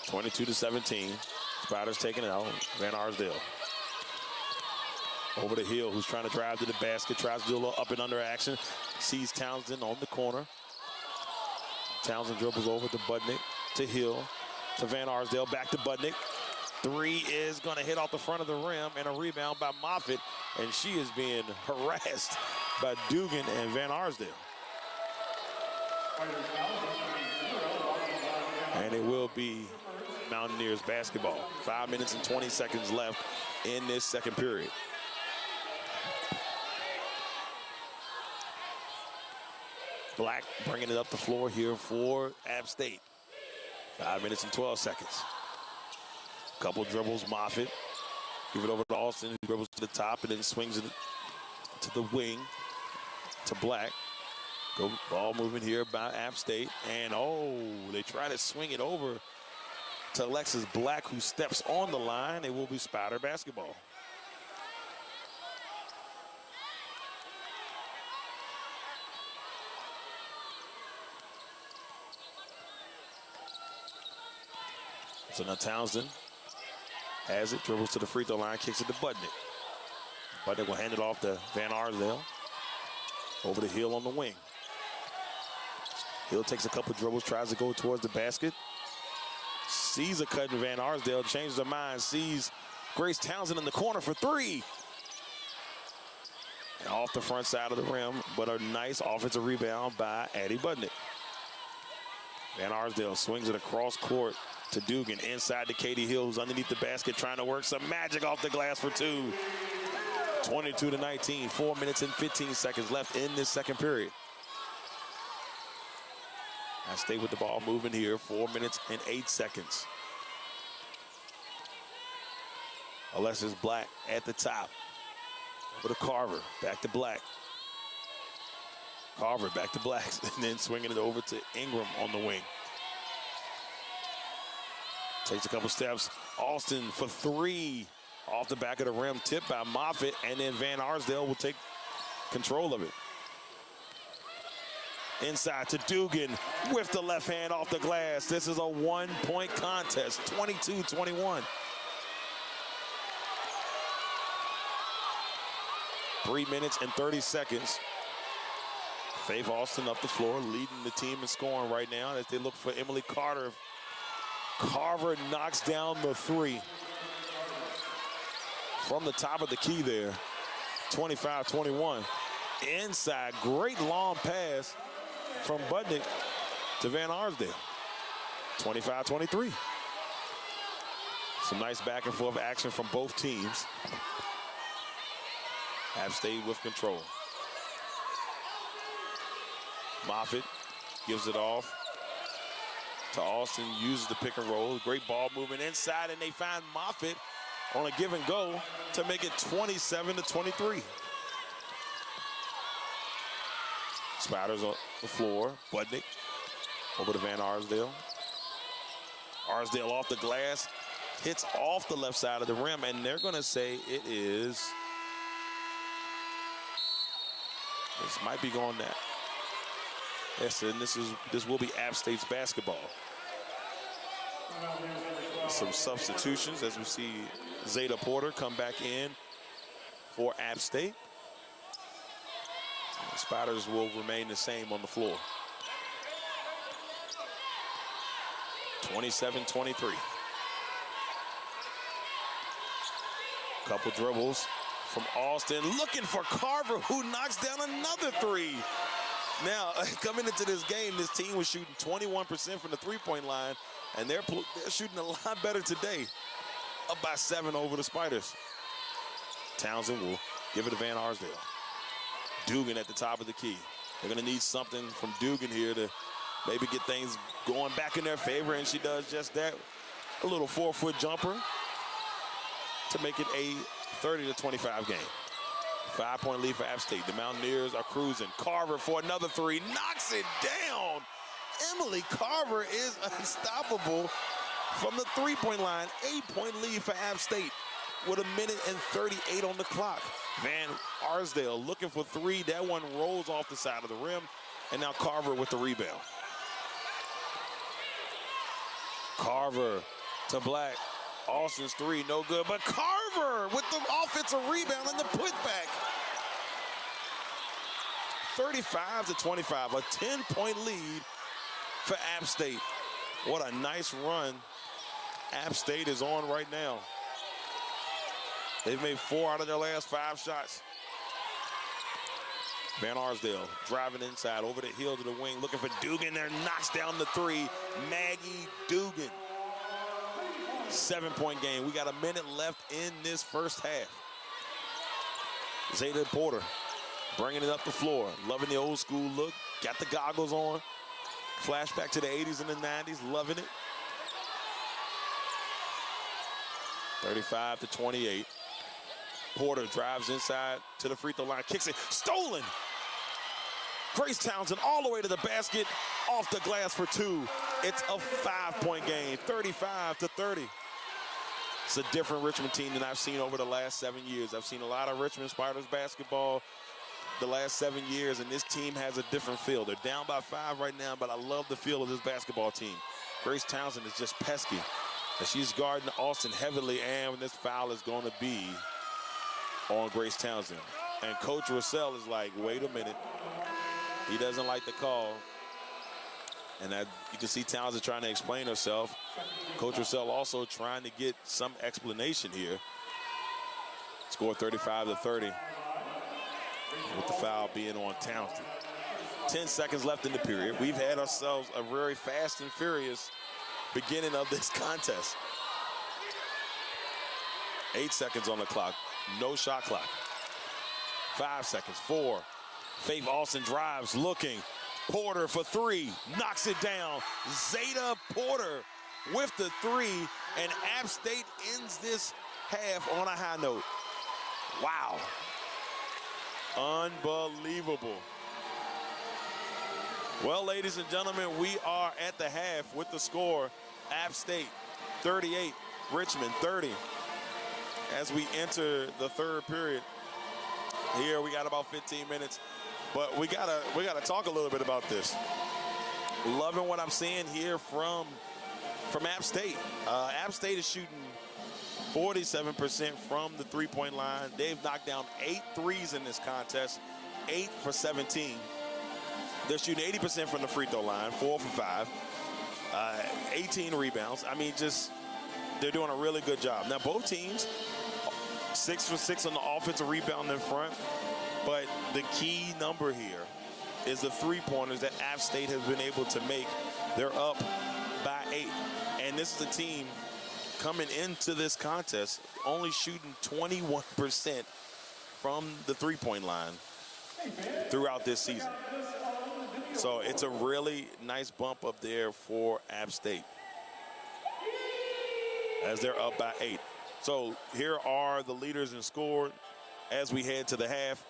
Speaker 1: (22-17). Spiders taking it out. Van Arsdale. Over to Hill, who's trying to drive to the basket. Tries to do a little up and under action. Sees Townsend on the corner. Townsend dribbles over to Budnick, to Hill, to Van Arsdale, back to Budnick. Three is going to hit off the front of the rim, and a rebound by Moffitt, and she is being harassed by Dugan and Van Arsdale. And it will be Mountaineers basketball. 5 minutes and 20 seconds left in this second period. Black bringing it up the floor here for App State. 5 minutes and 12 seconds. Couple dribbles, Moffitt. Give it over to Alston, who dribbles to the top and then swings it to the wing to Black. Go ball movement here by App State. And oh, they try to swing it over to Alexis Black, who steps on the line. It will be Spider basketball. So now Townsend has it, dribbles to the free throw line, kicks it to Budnick. Budnick will hand it off to Van Arsdale. Over to Hill on the wing. Hill takes a couple dribbles, tries to go towards the basket. Sees a cut in Van Arsdale, changes her mind, sees Grace Townsend in the corner for three. And off the front side of the rim, but a nice offensive rebound by Addie Budnick. Van Arsdale swings it across court to Dugan, inside to Katie Hill, who's underneath the basket, trying to work some magic off the glass for two. 22-19, 4 minutes and 15 seconds left in this second period. I stay with the ball moving here, 4 minutes and 8 seconds. Alexis Black at the top. Over to Carver, back to Black. Carver back to Black, and then swinging it over to Ingram on the wing. Takes a couple steps. Alston for three. Off the back of the rim, tipped by Moffitt, and then Van Arsdale will take control of it. Inside to Dugan with the left hand off the glass. This is a one-point contest, 22-21. 3 minutes and 30 seconds. Faith Alston up the floor, leading the team in scoring right now as they look for Emily Carter. Carver knocks down the three from the top of the key there. 25-21. Inside, great long pass from Budnick to Van Arsdale. 25-23. Some nice back and forth action from both teams. App State with control. Moffitt gives it off to Alston, uses the pick and roll. Great ball movement inside, and they find Moffitt on a give and go to make it 27-23. Spiders on the floor. Budnick over to Van Arsdale. Arsdale off the glass, hits off the left side of the rim, and they're going to say it is. This might be going that. Yes, and this will be App State's basketball. Some substitutions as we see Zeta Porter come back in for App State. The Spiders will remain the same on the floor. 27-23. Couple dribbles from Austin, looking for Carver, who knocks down another three. Now, coming into this game, this team was shooting 21% from the three-point line, and they're shooting a lot better today. Up by 7 over the Spiders. Townsend will give it to Van Arsdale. Dugan at the top of the key. They're going to need something from Dugan here to maybe get things going back in their favor, and she does just that. A little 4-foot jumper to make it a 30-25 game. 5-point lead for App State. The Mountaineers are cruising. Carver for another three, knocks it down. Emily Carver is unstoppable from the three-point line. 8-point lead for App State with 1:38 on the clock. Van Arsdale looking for three. That one rolls off the side of the rim, and now Carver with the rebound. Carver to Black. Austin's three, no good, but Carver with the offensive rebound and the putback. 35-25, a 10-point lead for App State. What a nice run App State is on right now. They've made 4 out of their last 5 shots. Van Arsdale driving inside, over the heel to the wing, looking for Dugan there, knocks down the three. Maggie Dugan. 7-point game. We got a minute left in this first half. Zeta Porter bringing it up the floor. Loving the old school look. Got the goggles on. Flashback to the 80s and the 90s. Loving it. 35-28. Porter drives inside to the free throw line. Kicks it. Stolen. Grace Townsend all the way to the basket. Off the glass for 2. It's a 5-point game. 35-30. It's a different Richmond team than I've seen over the last 7 years. I've seen a lot of Richmond Spiders basketball the last 7 years, and this team has a different feel. They're down by 5 right now, but I love the feel of this basketball team. Grace Townsend is just pesky. And she's guarding Austin heavily, and this foul is going to be on Grace Townsend. And Coach Russell is like, wait a minute. He doesn't like the call. And you can see Townsend trying to explain herself. Coach Russell also trying to get some explanation here. Score 35-30 with the foul being on Townsend. 10 seconds left in the period. We've had ourselves a very fast and furious beginning of this contest. 8 seconds on the clock. No shot clock. 5 seconds. 4. Faith Austin drives, looking. Porter for 3, knocks it down. Zeta Porter with the 3, and App State ends this half on a high note. Wow. Unbelievable. Well, ladies and gentlemen, we are at the half with the score. App State 38, Richmond 30. As we enter the third period, here we got about 15 minutes. But we gotta talk a little bit about this. Loving what I'm seeing here from App State. App State is shooting 47% from the three-point line. They've knocked down 8 threes in this contest, 8 for 17. They're shooting 80% from the free throw line, 4 for 5, 18 rebounds. I mean, they're doing a really good job. Now, both teams, 6 for 6 on the offensive rebound in front. But the key number here is the three-pointers that App State has been able to make. They're up by 8. And this is a team coming into this contest only shooting 21% from the three-point line throughout this season. So it's a really nice bump up there for App State as they're up by 8. So here are the leaders in score as we head to the half.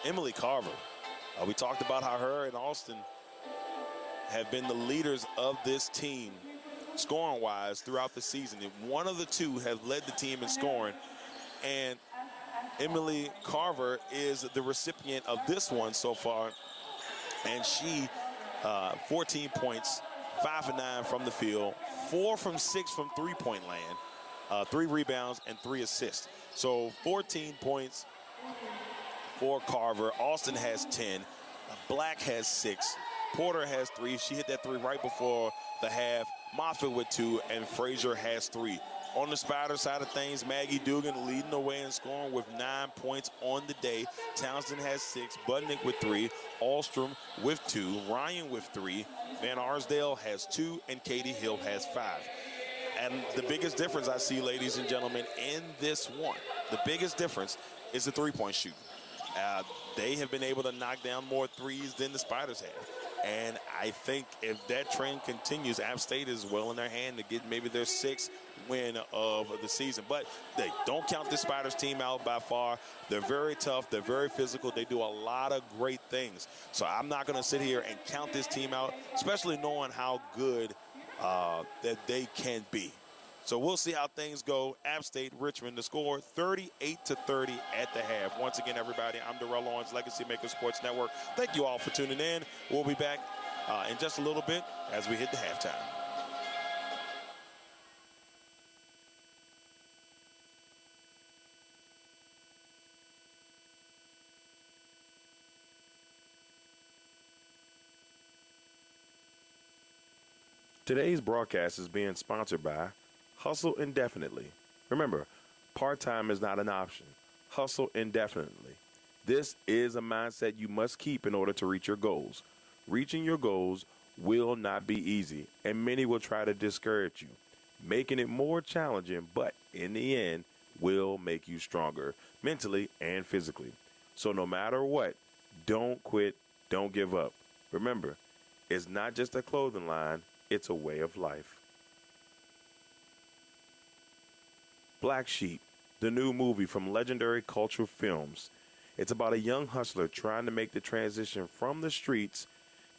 Speaker 1: Emily Carver. We talked about how her and Austin have been the leaders of this team scoring-wise throughout the season. One of the two have led the team in scoring, and Emily Carver is the recipient of this one so far, and she 14 points, 5 of 9 from the field, 4 from 6 from three-point land, 3 rebounds and 3 assists. So 14 points for Carver. Austin has 10. Black has 6. Porter has 3. She hit that 3 right before the half. Moffitt with 2, and Frazier has 3. On the Spider side of things, Maggie Dugan leading the way in scoring with 9 points on the day. Townsend has 6, Budnick with 3, Alstrom with 2, Ryan with 3, Van Arsdale has 2, and Katie Hill has 5. And the biggest difference I see, ladies and gentlemen, in this one, the biggest difference is the three-point shooting. They have been able to knock down more threes than the Spiders have. And I think if that trend continues, App State is well in their hand to get maybe their 6th win of the season. But they don't count the Spiders team out by far. They're very tough. They're very physical. They do a lot of great things. So I'm not going to sit here and count this team out, especially knowing how good that they can be. So we'll see how things go. App State, Richmond, the score 38-30 at the half. Once again, everybody, I'm Darrell Owens, LegacyMaker Sports Network. Thank you all for tuning in. We'll be back in just a little bit as we hit the halftime. Today's broadcast is being sponsored by Hustle Indefinitely. Remember, part-time is not an option. Hustle indefinitely. This is a mindset you must keep in order to reach your goals. Reaching your goals will not be easy, and many will try to discourage you, making it more challenging, but in the end, will make you stronger, mentally and physically. So no matter what, don't quit, don't give up. Remember, it's not just a clothing line, it's a way of life. Black Sheep, the new movie from Legendary Cultural Films. It's about a young hustler trying to make the transition from the streets,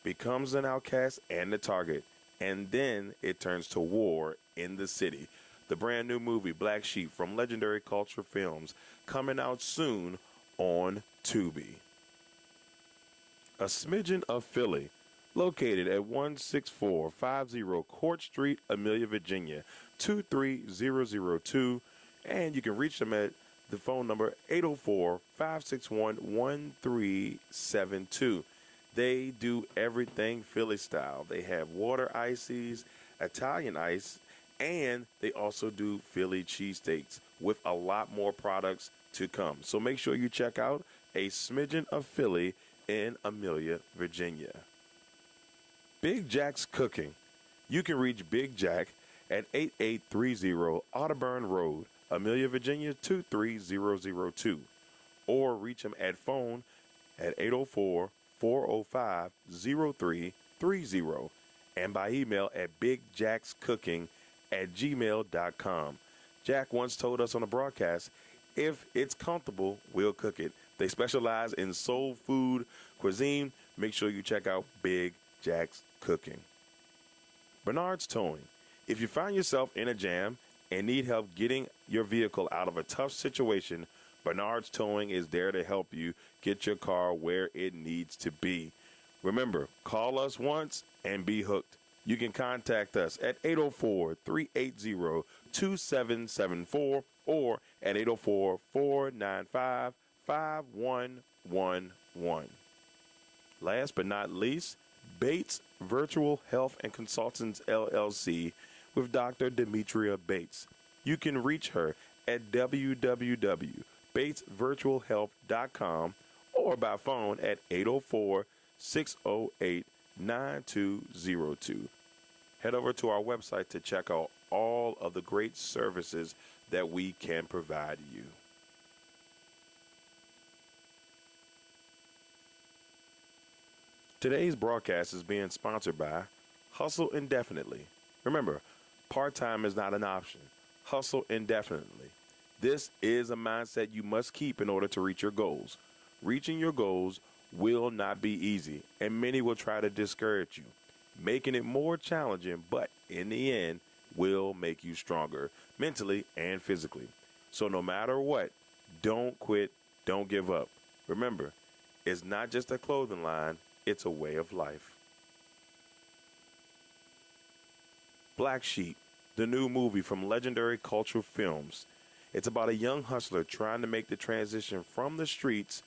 Speaker 1: becomes an outcast and the target, and then it turns to war in the city. The brand new movie, Black Sheep, from Legendary Cultural Films, coming out soon on Tubi. A Smidgen of Philly, located at 16450 Court Street, Amelia, Virginia, 23002, and you can reach them at the phone number 804-561-1372. They do everything Philly style. They have water ices, Italian ice, and they also do Philly cheesesteaks with a lot more products to come. So make sure you check out A Smidgen of Philly in Amelia, Virginia. Big Jack's Cooking. You can reach Big Jack at 8830 Audubon Road, Amelia, Virginia, 23002. Or reach him at phone at 804-405-0330 and by email at bigjackscooking@gmail.com. Jack once told us on the broadcast, if it's comfortable, we'll cook it. They specialize in soul food cuisine. Make sure you check out Big Jack's Cooking. Bernard's Towing. If you find yourself in a jam and need help getting your vehicle out of a tough situation, Bernard's Towing is there to help you get your car where it needs to be. Remember, call us once and be hooked. You can contact us at 804-380-2774 or at 804-495-5111. Last but not least, Bates Virtual Health and Consultants, LLC, with Dr. Demetria Bates. You can reach her at www.batesvirtualhealth.com or by phone at 804-608-9202. Head over to our website to check out all of the great services that we can provide you. Today's broadcast is being sponsored by Hustle Indefinitely. Remember, part-time is not an option. Hustle indefinitely. This is a mindset you must keep in order to reach your goals. Reaching your goals will not be easy, and many will try to discourage you, making it more challenging, but in the end, will make you stronger mentally and physically. So no matter what, don't quit, don't give up. Remember, it's not just a clothing line, it's a way of life. Black Sheep, the new movie from Legendary Cultural Films. It's about a young hustler trying to make the transition from the streets,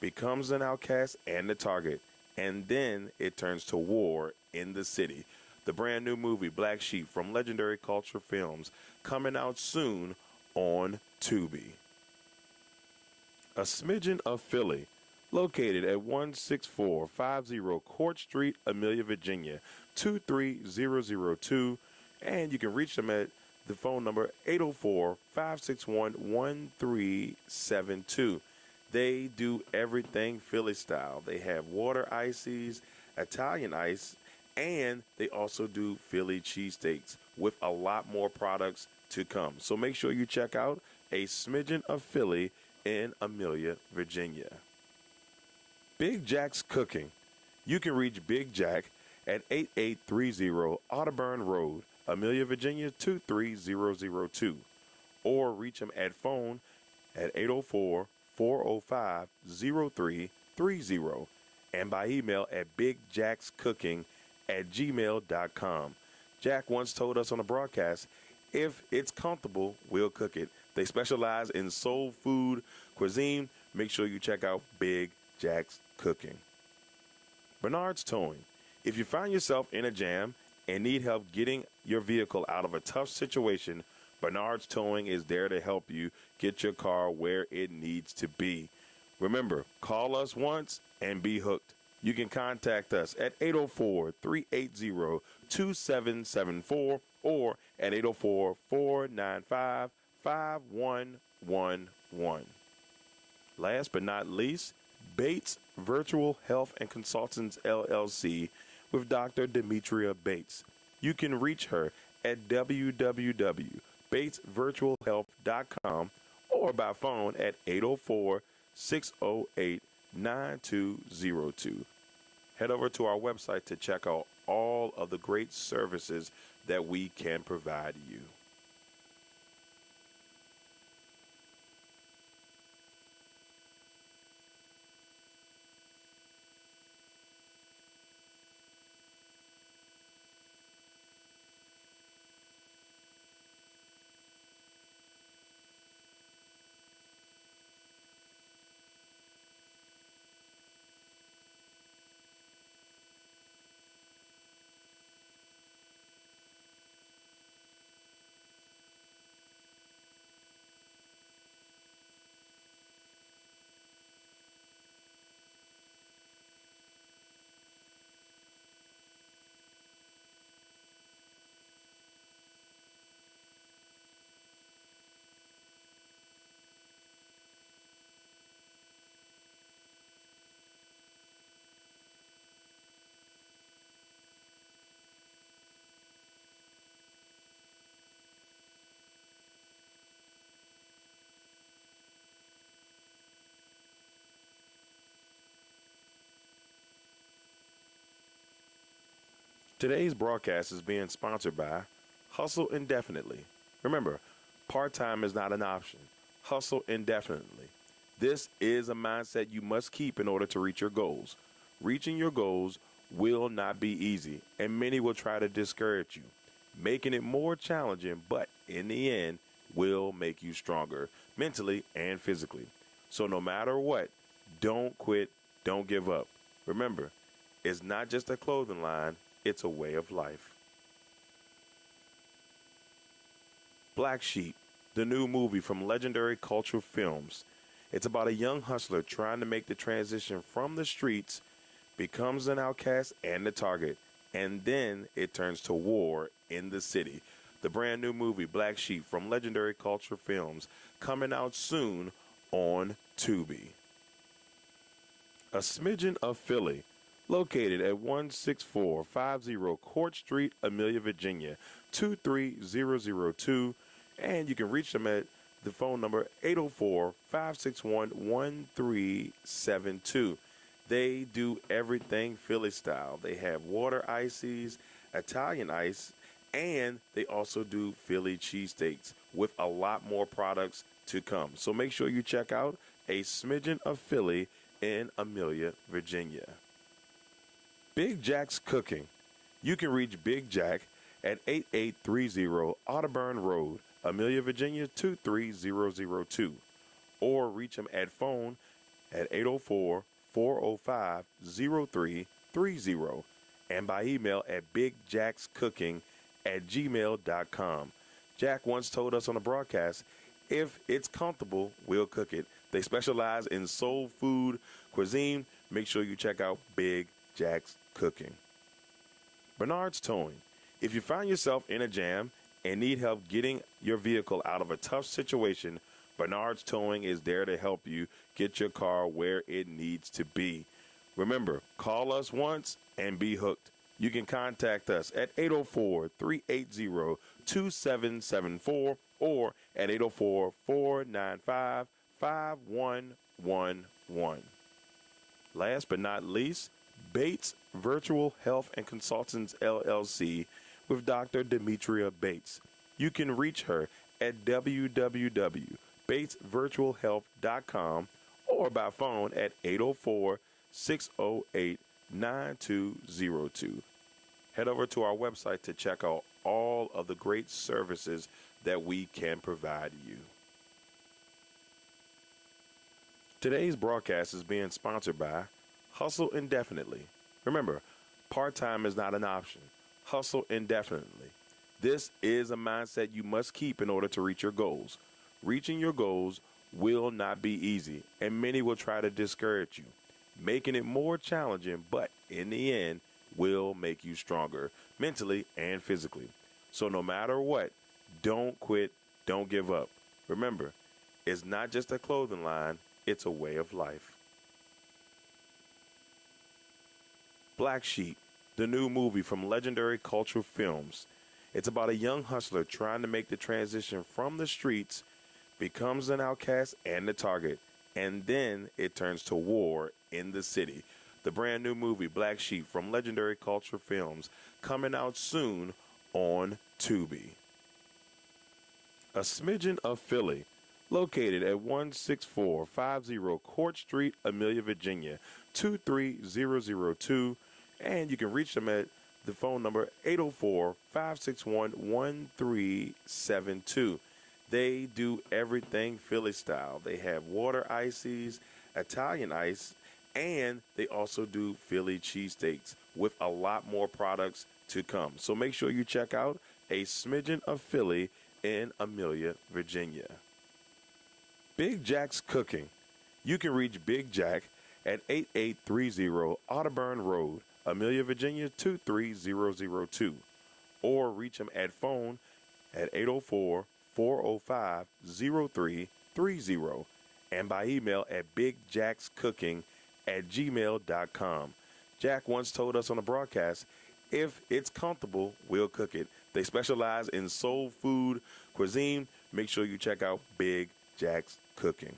Speaker 1: becomes an outcast and the target, and then it turns to war in the city. The brand new movie Black Sheep from Legendary Cultural Films, coming out soon on Tubi. A smidgen of Philly, located at 16450 Court Street, Amelia, Virginia, 23002, and you can reach them at the phone number 804-561-1372. They do everything Philly style. They have water ices, Italian ice, and they also do Philly cheesesteaks with a lot more products to come. So make sure you check out A Smidgen of Philly in Amelia, Virginia. Big Jack's Cooking. You can reach Big Jack at 8830 Otterburn Road, Amelia, Virginia 23002, or reach him at phone at 804-405-0330 and by email at bigjackscooking@gmail.com. Jack once told us on a broadcast, if it's comfortable, we'll cook it. They specialize in soul food cuisine. Make sure you check out Big Jack's Cooking. Bernard's Towing. If you find yourself in a jam and need help getting your vehicle out of a tough situation, Bernard's Towing is there to help you get your car where it needs to be. Remember, call us once and be hooked. You can contact us at 804-380-2774 or at 804-495-5111. Last but not least, Bates Virtual Health and Consultants LLC with Dr. Demetria Bates. You can reach her at www.batesvirtualhealth.com or by phone at 804-608-9202. Head over to our website to check out all of the great services that we can provide you. Today's broadcast is being sponsored by Hustle Indefinitely. Remember, part-time is not an option. Hustle indefinitely. This is a mindset you must keep in order to reach your goals. Reaching your goals will not be easy, and many will try to discourage you, making it more challenging, but in the end, will make you stronger mentally and physically. So no matter what, don't quit, don't give up. Remember, it's not just a clothing line, it's a way of life. Black Sheep, the new movie from Legendary Cultural Films. It's about a young hustler trying to make the transition from the streets, becomes an outcast and the target, and then it turns to war in the city. The brand new movie Black Sheep from Legendary Cultural Films, coming out soon on Tubi. A Smidgen of Philly, located at 16450 Court Street, Amelia, Virginia, 23002, and you can reach them at the phone number 804-561-1372. They do everything Philly style. They have water ices, Italian ice, And they also do Philly cheesesteaks with a lot more products to come. So make sure you check out A Smidgen of Philly in Amelia, Virginia. Big Jack's Cooking. You can reach Big Jack at 8830 Audubon Road, Amelia, Virginia 23002. Or reach him at phone at 804-405-0330 and by email at bigjackscooking@gmail.com. Jack once told us on the broadcast, if it's comfortable, we'll cook it. They specialize in soul food cuisine. Make sure you check out Big Jack's Cooking. Bernard's Towing. If you find yourself in a jam and need help getting your vehicle out of a tough situation, Bernard's Towing is there to help you get your car where it needs to be. Remember, call us once and be hooked. You can contact us at 804-380-2774 or at 804-495-5111. Last but not least, Bates Virtual Health and Consultants LLC with Dr. Demetria Bates. You can reach her at www.batesvirtualhealth.com or by phone at 804-608-9202. Head over to our website to check out all of the great services that we can provide you. Today's broadcast is being sponsored by Hustle Indefinitely. Remember, part-time is not an option. Hustle indefinitely. This is a mindset you must keep in order to reach your goals. Reaching your goals will not be easy, and many will try to discourage you, making it more challenging, but in the end, will make you stronger mentally and physically. So no matter what, don't quit, don't give up. Remember, it's not just a clothing line, it's a way of life. Black Sheep, the new movie from Legendary Cultural Films. It's about a young hustler trying to make the transition from the streets, becomes an outcast and the target, and then it turns to war in the city. The brand new movie Black Sheep from Legendary Cultural Films, coming out soon on Tubi. A Smidgen of Philly, located at 16450 Court Street, Amelia, Virginia 23002, and you can reach them at the phone number 804-561-1372. They do everything Philly style. They have water ices, Italian ice, and they also do Philly cheesesteaks with a lot more products to come. So make sure you check out A Smidgen of Philly in Amelia, Virginia. Big Jack's Cooking. You can reach Big Jack at 8830 Audubon Road, Amelia, Virginia 23002. Or reach him at phone at 804-405-0330 and by email at bigjackscooking@gmail.com. Jack once told us on the broadcast, if it's comfortable, we'll cook it. They specialize in soul food cuisine. Make sure you check out Big Jack's Cooking.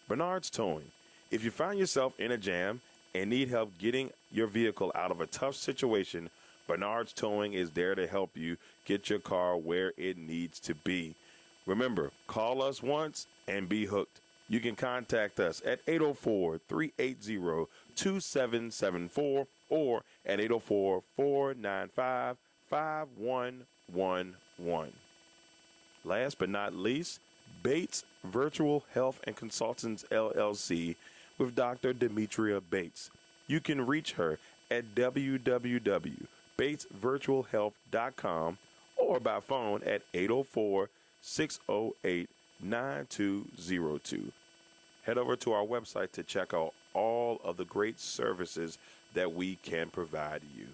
Speaker 1: Bernard's Towing. If you find yourself in a jam and need help getting your vehicle out of a tough situation, Bernard's Towing is there to help you get your car where it needs to be. Remember, call us once and be hooked. You can contact us at 804-380-2774 or at 804-495-5111. Last but not least, Bates Virtual Health and Consultants LLC with Dr. Demetria Bates. You can reach her at www.batesvirtualhealth.com or by phone at 804-608-9202. Head over to our website to check out all of the great services that we can provide you.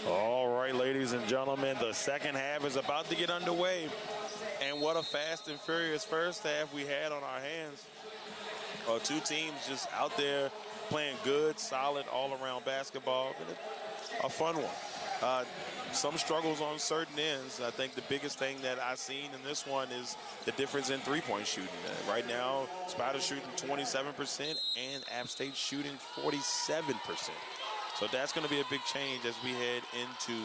Speaker 1: All right, ladies and gentlemen, the second half is about to get underway. And what a fast and furious first half we had on our hands. Two teams just out there playing good, solid, all-around basketball. a fun one. Some struggles on certain ends. I think the biggest thing that I've seen in this one is the difference in three-point shooting. Right now, Spiders shooting 27% and App State shooting 47%. So that's going to be a big change as we head into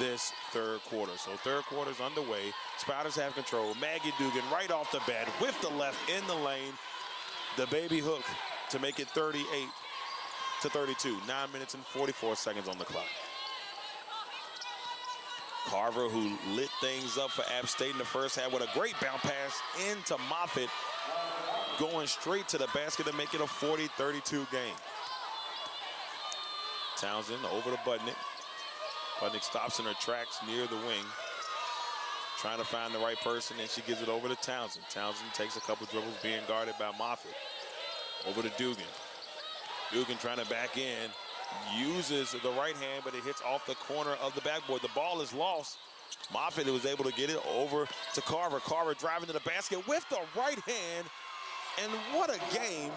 Speaker 1: this third quarter. So third quarter's underway. Spiders have control. Maggie Dugan right off the bat with the left in the lane. The baby hook to make it 38-32. 9 minutes and 44 seconds on the clock. Carver, who lit things up for App State in the first half with a great bounce pass into Moffitt, going straight to the basket to make it a 40-32 game. Townsend over to Budnick. Budnick stops in her tracks near the wing, trying to find the right person, and she gives it over to Townsend. Townsend takes a couple dribbles, being guarded by Moffitt. Over to Dugan. Dugan trying to back in. Uses the right hand, but it hits off the corner of the backboard. The ball is lost. Moffitt was able to get it over to Carver. Carver driving to the basket with the right hand. And what a game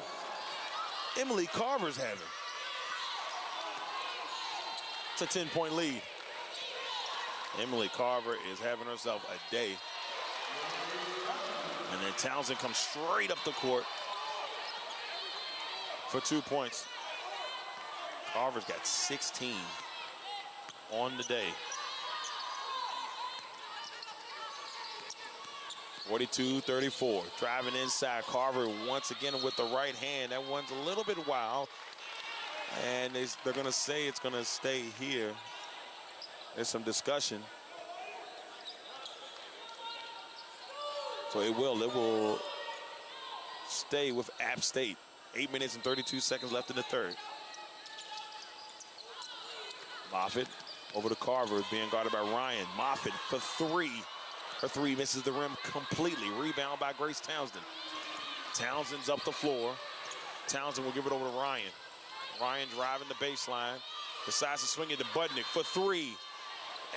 Speaker 1: Emily Carver's having. It's a 10-point lead. Emily Carver is having herself a day. And then Townsend comes straight up the court for 2 points. Carver's got 16 on the day. 42-34, driving inside. Carver once again with the right hand. That one's a little bit wild. And they're going to say it's going to stay here. There's some discussion. So it will stay with App State. 8 minutes and 32 seconds left in the third. Moffitt over to Carver, being guarded by Ryan. Moffitt for three. Her three misses the rim completely. Rebound by Grace Townsend. Townsend's up the floor. Townsend will give it over to Ryan. Ryan driving the baseline. Decides to swing it to Budnick for three.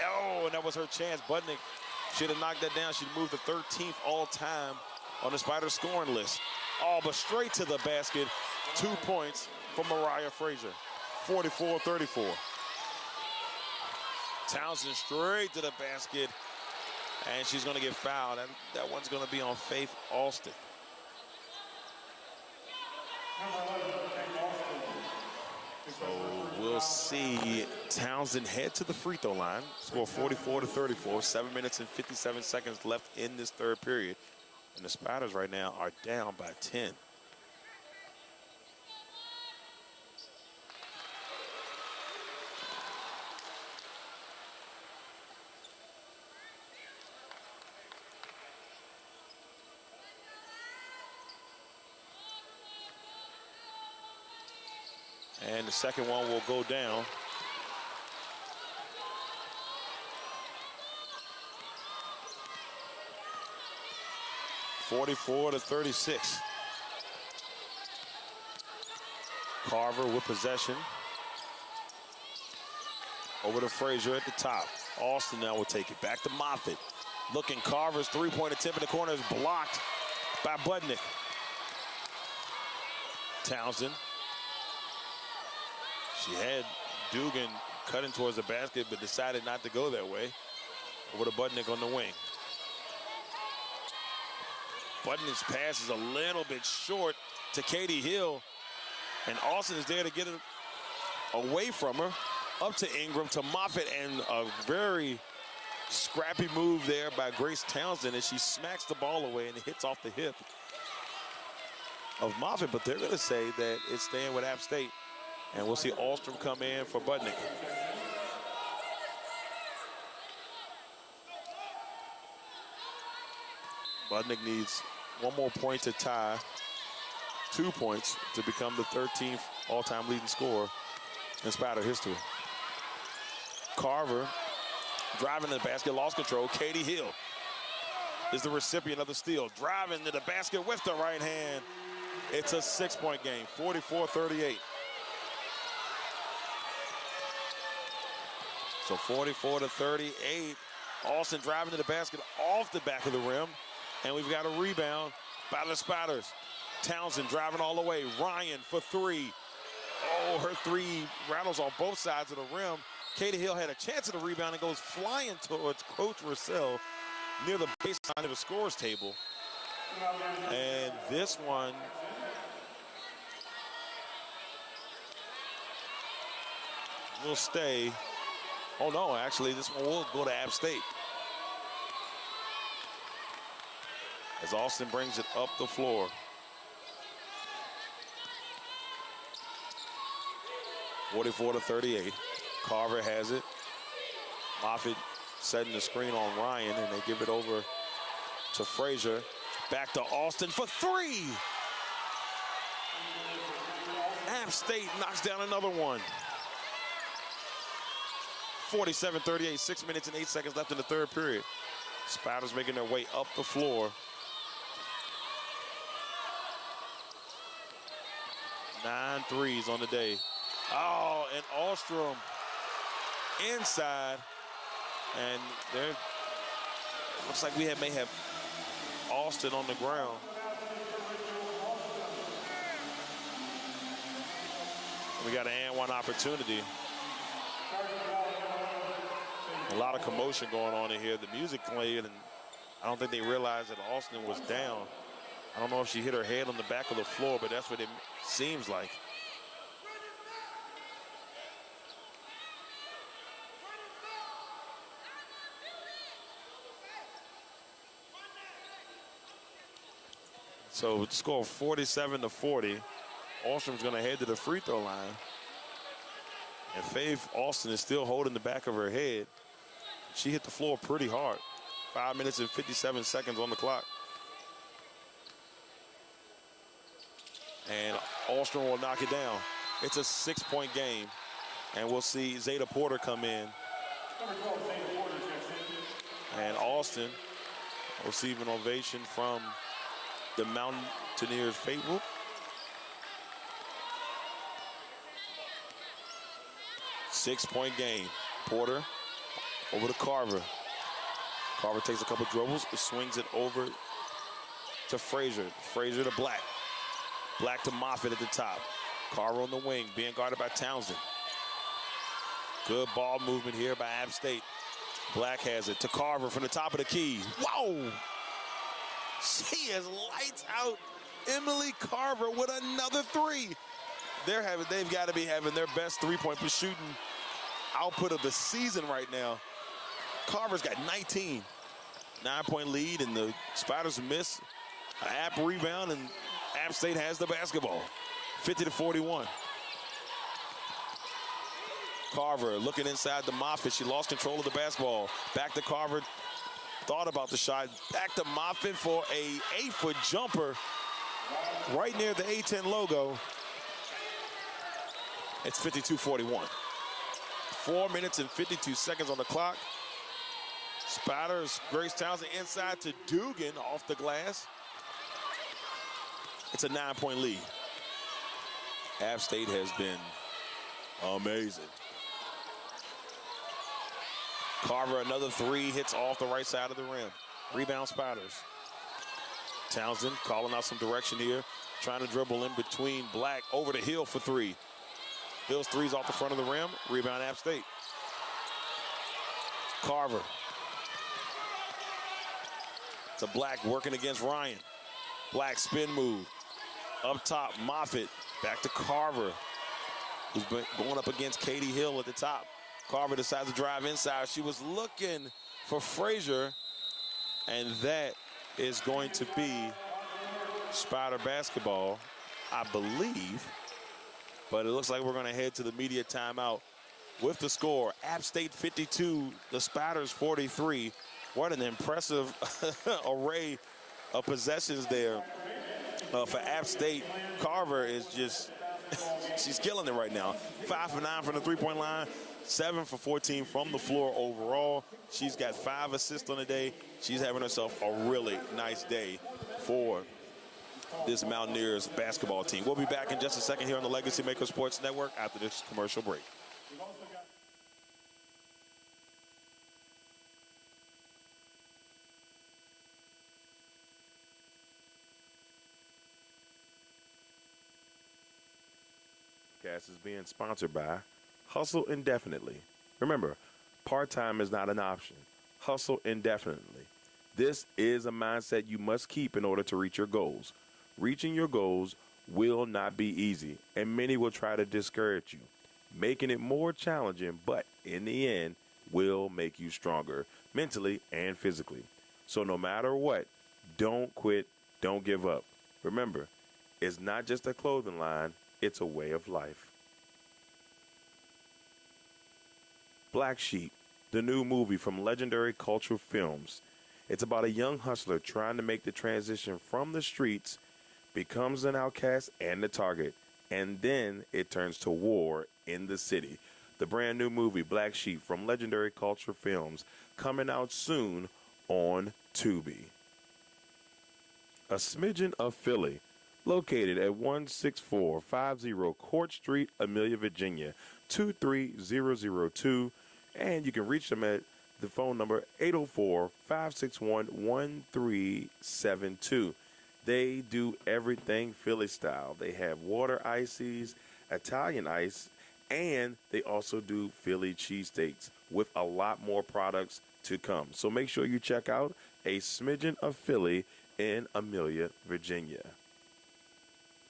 Speaker 1: Oh, and that was her chance. Budnick should have knocked that down. She'd moved the 13th all-time on the Spiders scoring list. Oh, but straight to the basket. 2 points for Mariah Frazier. 44-34. Townsend straight to the basket, and she's going to get fouled. And that one's going to be on Faith Alston. So we'll see Townsend head to the free throw line. Score 44-34. 7 minutes and 57 seconds left in this third period. And the Spiders right now are down by 10. And the second one will go down. (44-36). Carver with possession. Over to Frazier at the top. Alston now will take it. Back to Moffitt. Looking, Carver's three-point attempt in the corner is blocked by Budnick. Townsend. She had Dugan cutting towards the basket, but decided not to go that way. Over to Budnick on the wing. Budnick's pass is a little bit short to Katie Hill, and Austin is there to get it away from her. Up to Ingram, to Moffitt, and a very scrappy move there by Grace Townsend as she smacks the ball away and it hits off the hip of Moffitt, but they're going to say that it's staying with App State. And we'll see Alstrom come in for Budnick. Budnick needs one more point to tie. 2 points to become the 13th all-time leading scorer in Spider history. Carver driving to the basket, lost control. Katie Hill is the recipient of the steal. Driving to the basket with the right hand. It's a 6-point game, 44-38. So 44-38. Austin driving to the basket off the back of the rim. And we've got a rebound by the Spiders. Townsend driving all the way. Ryan for three. Oh, her three rattles on both sides of the rim. Katie Hill had a chance at the rebound and goes flying towards Coach Russell near the baseline of the scores table. And this one will stay. Oh no, actually this one will go to App State. As Austin brings it up the floor. 44-38. Carver has it. Moffitt setting the screen on Ryan, and they give it over to Frazier. Back to Austin for three. App State knocks down another one. 47-38, 6 minutes and 8 seconds left in the third period. Spiders making their way up the floor. 9 threes on the day. Oh, and Ostrom inside. And there looks like we may have Austin on the ground. We got an and one opportunity. A lot of commotion going on in here. The music played, and I don't think they realized that Austin was down. I don't know if she hit her head on the back of the floor, but that's what it seems like. So score 47-40. Ostrom's going to head to the free throw line. And Faith Austin is still holding the back of her head. She hit the floor pretty hard. 5 minutes and 57 seconds on the clock. And Ostrom will knock it down. It's a 6-point game. And we'll see Zeta Porter come in. And Austin receive an ovation from the Mountaineers faithful. Six-point game. Porter over to Carver. Carver takes a couple dribbles, swings it over to Frazier. Frazier to Black. Black to Moffitt at the top. Carver on the wing, being guarded by Townsend. Good ball movement here by App State. Black has it to Carver from the top of the key. Wow! She is lights out. Emily Carver with another three. They've got to be having their best three-point shooting output of the season right now. Carver's got 19. 9-point lead, and the Spiders miss an App rebound, and App State has the basketball. 50-41. Carver looking inside the Moffitt. She lost control of the basketball. Back to Carver. Thought about the shot. Back to Moffitt for a 8-foot jumper right near the A10 logo. It's 52-41. 4 minutes and 52 seconds on the clock. Spiders, Grace Townsend inside to Dugan off the glass. It's a 9-point lead. App State has been amazing. Carver, another three, hits off the right side of the rim. Rebound Spiders. Townsend calling out some direction here. Trying to dribble in between Black over to Hill for three. Hill's three's off the front of the rim. Rebound App State. Carver. To Black working against Ryan. Black spin move. Up top, Moffitt. Back to Carver, who's been going up against Katie Hill at the top. Carver decides to drive inside. She was looking for Frazier, and that is going to be Spider basketball, I believe. But it looks like we're going to head to the media timeout with the score. App State 52, the Spiders 43. What an impressive array of possessions there for App State. Carver is just, she's killing it right now. 5 for 9 from the three-point line, 7 for 14 from the floor overall. She's got 5 assists on the day. She's having herself a really nice day for this Mountaineers basketball team. We'll be back in just a second here on the LegacyMaker Sports Network after this commercial break. Podcast is being sponsored by Hustle Indefinitely. Remember, part-time is not an option. Hustle indefinitely. This is a mindset you must keep in order to reach your goals. Reaching your goals will not be easy, and many will try to discourage you, making it more challenging, but in the end, will make you stronger mentally and physically. So no matter what, don't quit, don't give up. Remember, it's not just a clothing line, it's a way of life. Black Sheep, the new movie from Legendary Cultural Films. It's about a young hustler trying to make the transition from the streets, becomes an outcast and the target, and then it turns to war in the city. The brand new movie Black Sheep from Legendary Cultural Films, coming out soon on Tubi. A Smidgen of Philly, located at 16450 Court Street, Amelia, Virginia, 23002, and you can reach them at the phone number 804-561-1372. They do everything Philly style. They have water ices, Italian ice, and they also do Philly cheesesteaks with a lot more products to come. So make sure you check out A Smidgen of Philly in Amelia, Virginia.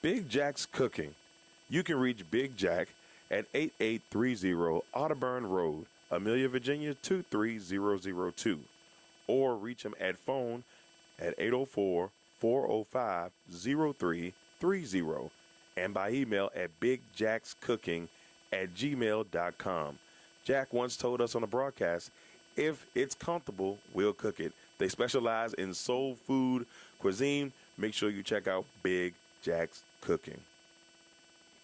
Speaker 1: Big Jack's Cooking. You can reach Big Jack at 8830 Otterburn Road, Amelia, Virginia 23002, or reach him at phone at 804-405-0330 and by email at bigjackscooking@gmail.com. Jack once told us on the broadcast, if it's comfortable, we'll cook it. They specialize in soul food cuisine. Make sure you check out Big Jack's Cooking.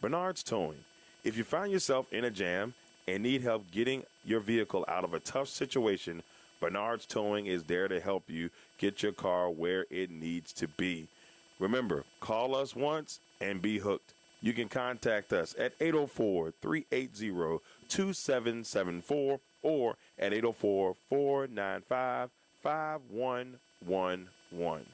Speaker 1: Bernard's Towing. If you find yourself in a jam and need help getting your vehicle out of a tough situation, Bernard's Towing is there to help you get your car where it needs to be. Remember, call us once and be hooked. You can contact us at 804-380-2774 or at 804-495-5111.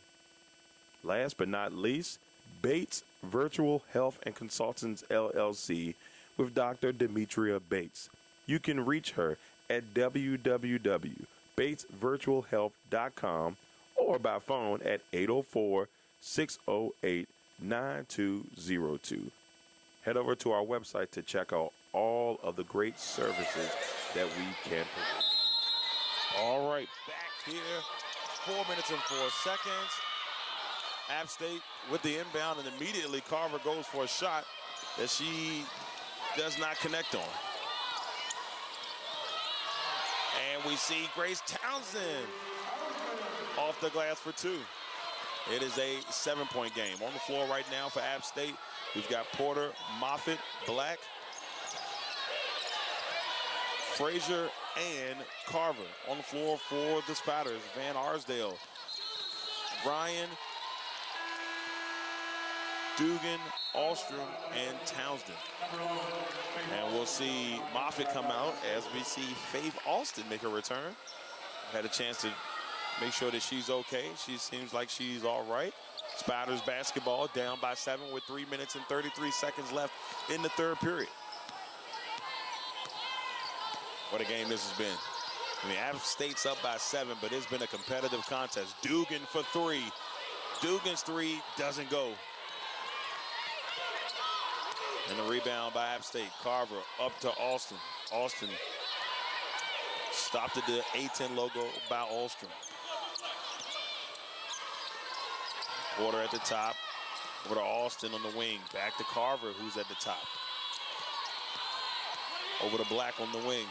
Speaker 1: Last but not least, Bates Virtual Health and Consultants LLC with Dr. Demetria Bates. You can reach her at www.batesvirtualhealth.com or by phone at 804-608-9202. Head over to our website to check out all of the great services that we can provide.
Speaker 3: All right, back here, 4 minutes and 4 seconds. App State with the inbound, and immediately Carver goes for a shot that she does not connect on. And we see Grace Townsend off the glass for two. It is a 7-point game. On the floor right now for App State, we've got Porter, Moffitt, Black, Frazier, and Carver. On the floor for the Spatters, Van Arsdale, Ryan, Dugan, Alstrom, and Townsend. And we'll see Moffitt come out as we see Faith Alston make a return. Had a chance to make sure that she's okay. She seems like she's all right. Spatters basketball down by 7 with 3 minutes and 33 seconds left in the third period. What a game this has been. I mean, App State's up by 7, but it's been a competitive contest. Dugan for three. Dugan's three doesn't go. And the rebound by App State. Carver up to Alston. Alston stopped at the A-10 logo by Alstrom. Porter at the top. Over to Alston on the wing. Back to Carver, who's at the top. Over to Black on the wing.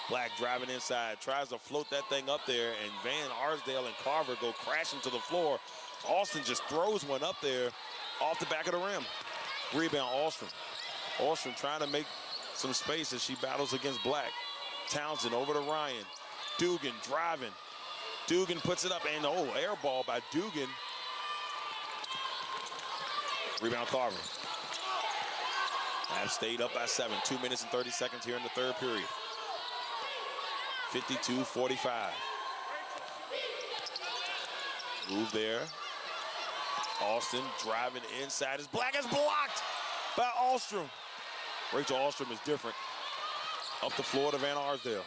Speaker 3: Black driving inside. Tries to float that thing up there, and Van Arsdale and Carver go crashing to the floor. Alston just throws one up there off the back of the rim. Rebound, Alstrom. Alstrom trying to make some space as she battles against Black. Townsend over to Ryan. Dugan driving. Dugan puts it up, and air ball by Dugan. Rebound, Carver. App State up by 7. 2 minutes and 30 seconds here in the third period. 52-45. Move there. Alston driving inside. As Black is blocked by Alstrom. Rachel Alstrom is different. Up the floor to Van Arsdale.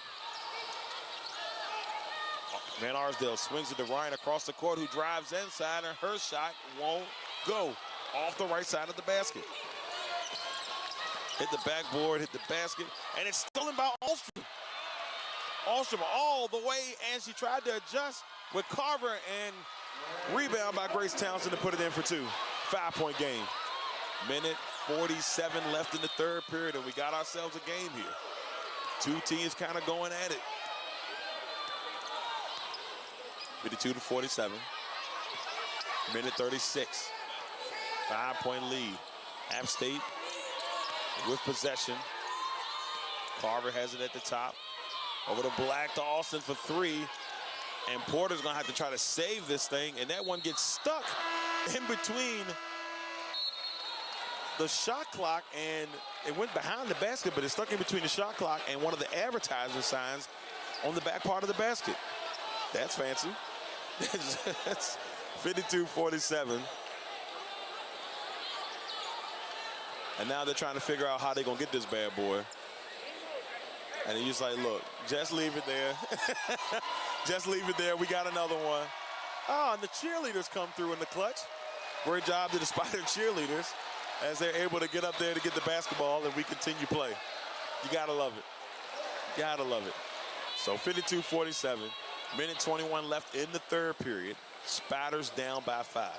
Speaker 3: Van Arsdale swings it to Ryan across the court, who drives inside, and her shot won't go. Off the right side of the basket. Hit the backboard, hit the basket, and it's stolen by Ahlstrom. Ahlstrom all the way, and she tried to adjust with Carver, and rebound by Grace Townsend to put it in for two. 5-point game. Minute 47 left in the third period, and we got ourselves a game here. Two teams kind of going at it. 52-47. Minute 36. 5-point lead. App State with possession. Carver has it at the top. Over to Black to Austin for three. And Porter's going to have to try to save this thing. And that one gets stuck in between the shot clock, and it went behind the basket, but it's stuck in between the shot clock and one of the advertiser signs on the back part of the basket. That's fancy. That's 52-47. And now they're trying to figure out how they're going to get this bad boy. And he's like, look, just leave it there. Just leave it there. We got another one. Oh, and the cheerleaders come through in the clutch. Great job to the Spider cheerleaders as they're able to get up there to get the basketball, and we continue play. You got to love it. Got to love it. So 52-47. Minute 21 left in the third period. Spiders down by 5.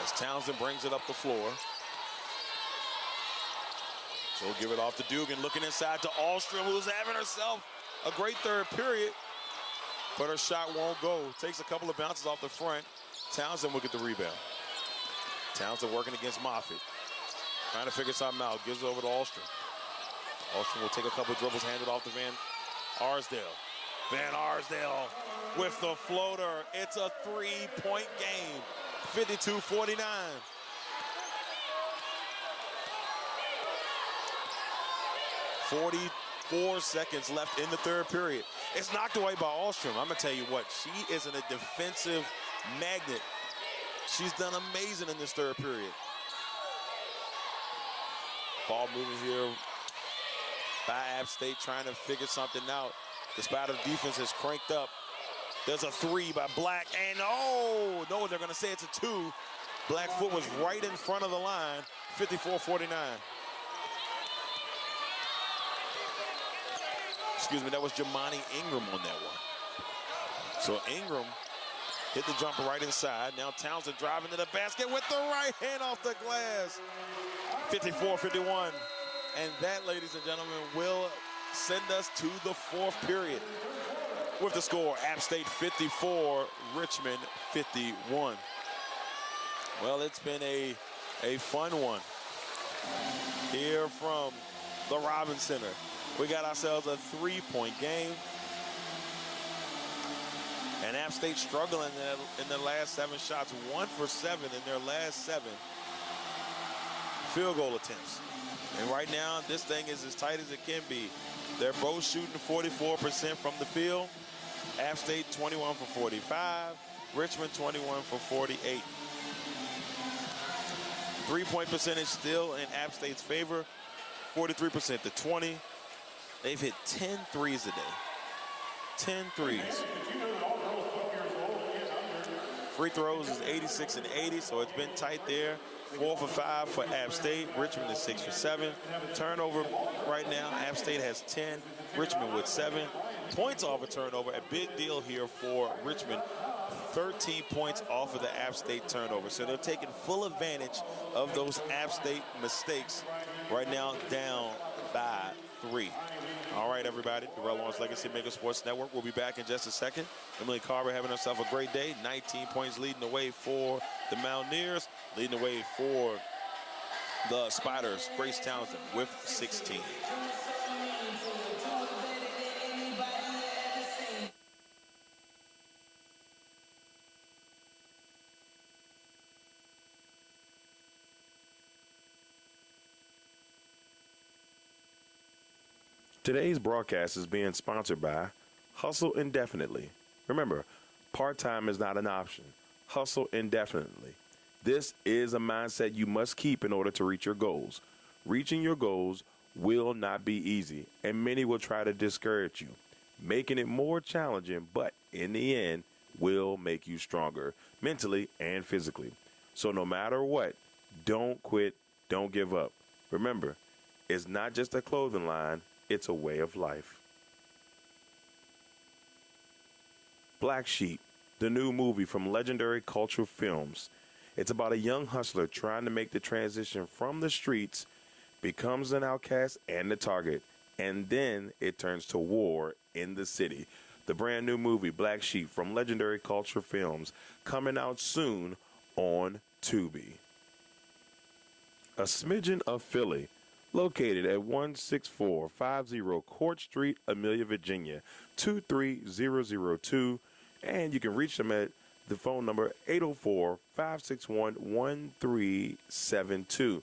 Speaker 3: As Townsend brings it up the floor. She'll give it off to Dugan, looking inside to Ahlstrom, who's having herself a great third period, but her shot won't go. Takes a couple of bounces off the front. Townsend will get the rebound. Townsend working against Moffitt. Trying to figure something out. Gives it over to Ahlstrom. Ahlstrom will take a couple dribbles, hand it off to Van Arsdale. Van Arsdale with the floater. It's a 3-point game. 52-49. 44 seconds left in the third period. It's knocked away by Ahlstrom. I'm going to tell you what, she is in a defensive magnet. She's done amazing in this third period. Ball moving here by App State, trying to figure something out. The Spider defense is cranked up. There's a three by Black, and oh, no, they're going to say it's a two. Blackfoot was right in front of the line, 54-49. Excuse me, that was Jamani Ingram on that one. So Ingram hit the jumper right inside. Now Townsend driving to the basket with the right hand off the glass. 54-51. And that, ladies and gentlemen, will send us to the fourth period. With the score, App State 54, Richmond 51. Well, it's been a fun one here from the Robins Center. We got ourselves a 3-point game. And App State struggling in their last 7 shots. 1 for 7 in their last 7 field goal attempts. And right now, this thing is as tight as it can be. They're both shooting 44% from the field. App State 21 for 45. Richmond 21 for 48. 3-point percentage still in App State's favor. 43% to 20. They've hit 10 threes today. 10 threes. Free throws is 86 and 80, so it's been tight there. 4 for 5 for App State. Richmond is 6 for 7. Turnover right now, App State has 10. Richmond with 7. Points off a turnover, a big deal here for Richmond. 13 points off of the App State turnover. So they're taking full advantage of those App State mistakes. Right now, down by 3. All right, everybody. Darrell Owens, LegacyMaker Sports Network. We'll be back in just a second. Emily Carver having herself a great day. 19 points leading the way for the Mountaineers. Leading the way for the Spiders. Grace Townsend with 16.
Speaker 1: Today's broadcast is being sponsored by Hustle Indefinitely. Remember, part-time is not an option. Hustle indefinitely. This is a mindset you must keep in order to reach your goals. Reaching your goals will not be easy, and many will try to discourage you, making it more challenging, but in the end, will make you stronger mentally and physically. So no matter what, don't quit, don't give up. Remember, it's not just a clothing line, it's a way of life. Black Sheep, the new movie from Legendary Cultural Films. It's about a young hustler trying to make the transition from the streets, becomes an outcast and the target, and then it turns to war in the city. The brand new movie Black Sheep from Legendary Cultural Films, coming out soon on Tubi. A Smidgen of Philly, located at 16450 Court Street, Amelia, Virginia, 23002, and you can reach them at the phone number 804-561-1372.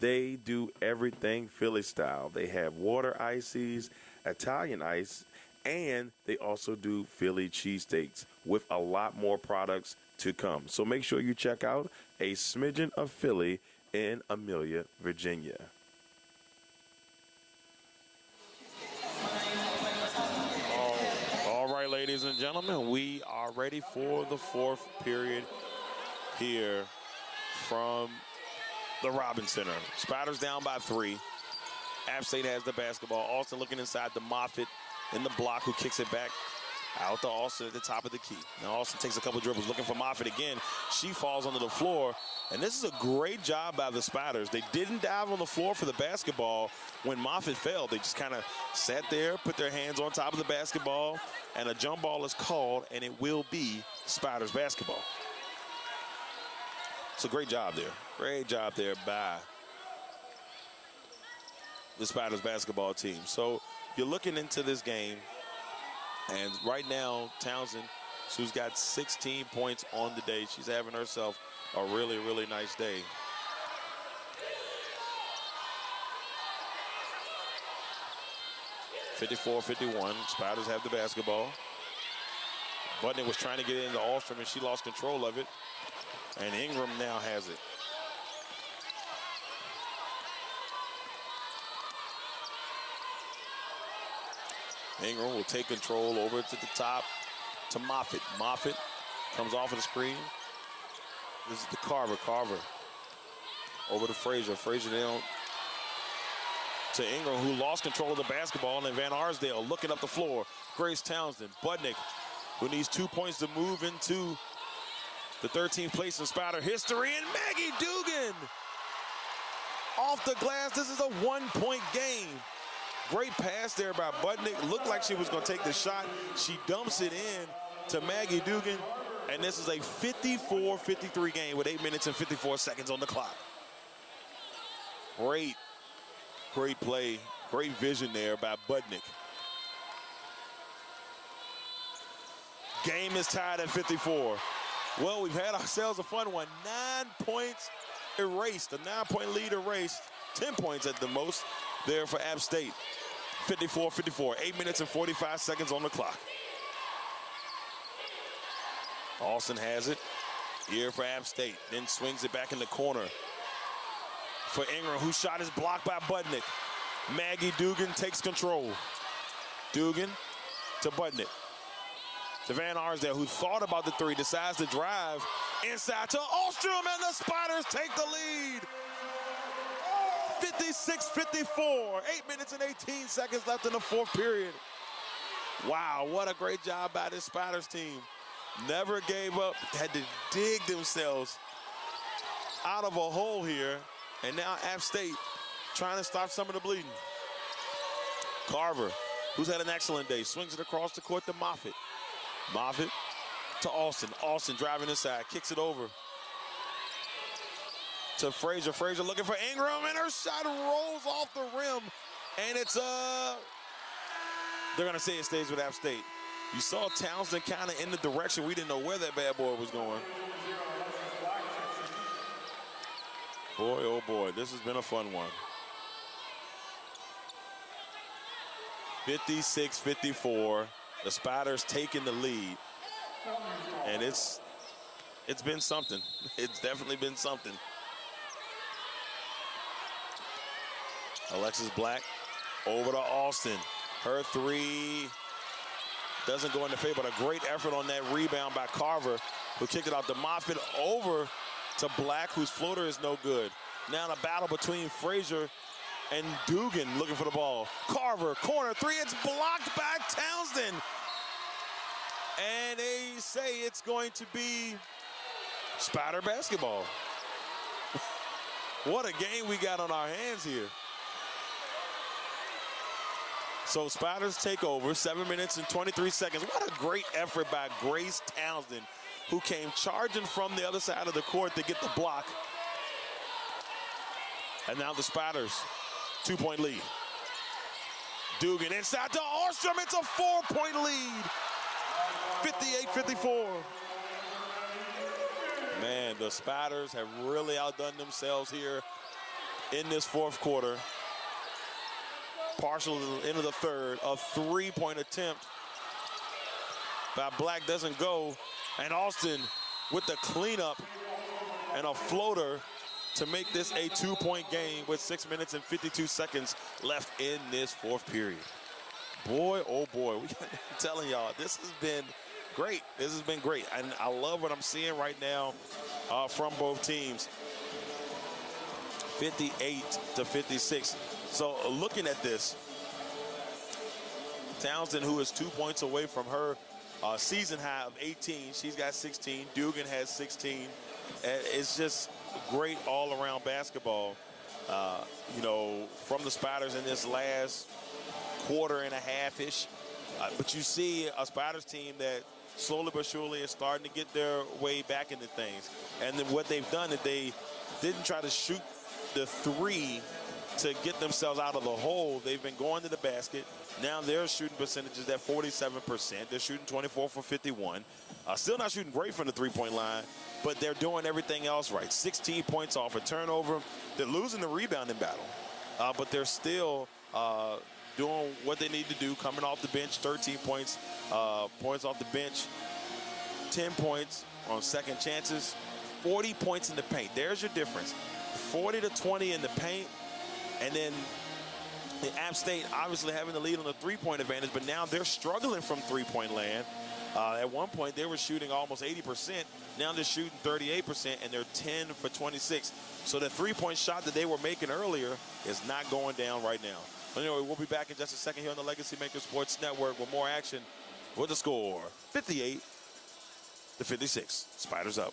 Speaker 1: They do everything Philly style. They have water ices, Italian ice, and they also do Philly cheesesteaks with a lot more products to come. So make sure you check out A Smidgen of Philly in Amelia, Virginia.
Speaker 3: All right, ladies and gentlemen, we are ready for the fourth period here from the Robins Center. Spiders down by 3. App State has the basketball. Austin looking inside to Moffitt in the block, who kicks it back out to Austin at the top of the key. Now Austin takes a couple dribbles looking for Moffitt again. She falls onto the floor, and this is a great job by the Spiders. They didn't dive on the floor for the basketball when Moffitt fell. They just kind of sat there, put their hands on top of the basketball, and a jump ball is called, and it will be Spiders basketball. It's a great job there. Great job there by the Spiders basketball team. So you're looking into this game, and right now, Townsend, who's got 16 points on the day, she's having herself a really, really nice day. (54-51). Spiders have the basketball. Budnick was trying to get it into Alstrom, and she lost control of it. And Ingram now has it. Ingram will take control over to the top to Moffitt. Moffitt comes off of the screen. This is the Carver. Carver over to Frazier. Frazier down to Ingram, who lost control of the basketball. And then Van Arsdale looking up the floor. Grace Townsend. Budnick, who needs 2 points to move into the 13th place in Spider history. And Maggie Dugan off the glass. This is a 1-point game. Great pass there by Budnick. Looked like she was going to take the shot. She dumps it in to Maggie Dugan. And this is a 54-53 game with 8 minutes and 54 seconds on the clock. Great play. Great vision there by Budnick. Game is tied at 54. Well, we've had ourselves a fun one. 9 points erased. A 9-point lead erased. 10 points at the most there for App State. 54-54. 8 minutes and 45 seconds on the clock. Austin has it. Here for App State. Then swings it back in the corner for Ingram, whose shot is blocked by Budnick. Maggie Dugan takes control. Dugan to Budnick. To Van Arsdale, who thought about the three, decides to drive inside to Alstrom, and the Spiders take the lead. 56-54, 8 minutes and 18 seconds left in the fourth period. Wow, what a great job by this Spiders team. Never gave up, had to dig themselves out of a hole here, and now App State trying to stop some of the bleeding. Carver, who's had an excellent day, swings it across the court to Moffitt. Moffitt to Austin. Austin driving inside, kicks it over to Frazier. Frazier looking for Ingram, and her shot rolls off the rim. And it's, they're going to say it stays with App State. You saw Townsend kind of in the direction. We didn't know where that bad boy was going. Boy, oh boy, this has been a fun one. 56-54. The Spiders taking the lead. And it's been something. It's definitely been something. Alexis Black over to Austin. Her three doesn't go into favor, but a great effort on that rebound by Carver, who kicked it out to Moffitt over to Black, whose floater is no good. Now the battle between Frazier and Dugan looking for the ball. Carver, corner three, it's blocked by Townsend. And they say it's going to be Spider basketball. What a game we got on our hands here. So Spiders take over, 7 minutes and 23 seconds. What a great effort by Grace Townsend, who came charging from the other side of the court to get the block. And now the Spiders, 2-point lead. Dugan inside to Orstrom, it's a 4-point lead. 58-54. Man, the Spiders have really outdone themselves here in this fourth quarter. Partial into the third, a 3-point attempt by Black doesn't go, and Austin with the cleanup and a floater to make this a 2-point game with 6 minutes and 52 seconds left in this fourth period. Boy, oh boy, I'm telling y'all, this has been great. This has been great, and I love what I'm seeing right now from both teams. 58-56. So looking at this, Townsend, who is 2 points away from her season high of 18, she's got 16. Dugan has 16. It's just great all-around basketball, you know, from the Spiders in this last quarter and a half-ish. But you see a Spiders team that slowly but surely is starting to get their way back into things. And then what they've done is they didn't try to shoot the three to get themselves out of the hole. They've been going to the basket. Now their shooting percentage is at 47%. They're shooting 24 for 51. Still not shooting great from the three-point line, but they're doing everything else right. 16 points off a turnover. They're losing the rebounding battle, but they're still doing what they need to do, coming off the bench. 13 points, points off the bench, 10 points on second chances, 40 points in the paint. There's your difference. 40 to 20 in the paint, and then the App State obviously having the lead on the three-point advantage, but now they're struggling from three-point land. At one point, they were shooting almost 80%. Now they're shooting 38%, and they're 10 for 26. So the three-point shot that they were making earlier is not going down right now. But anyway, we'll be back in just a second here on the LegacyMaker Sports Network with more action with the score, 58-56. Spiders up.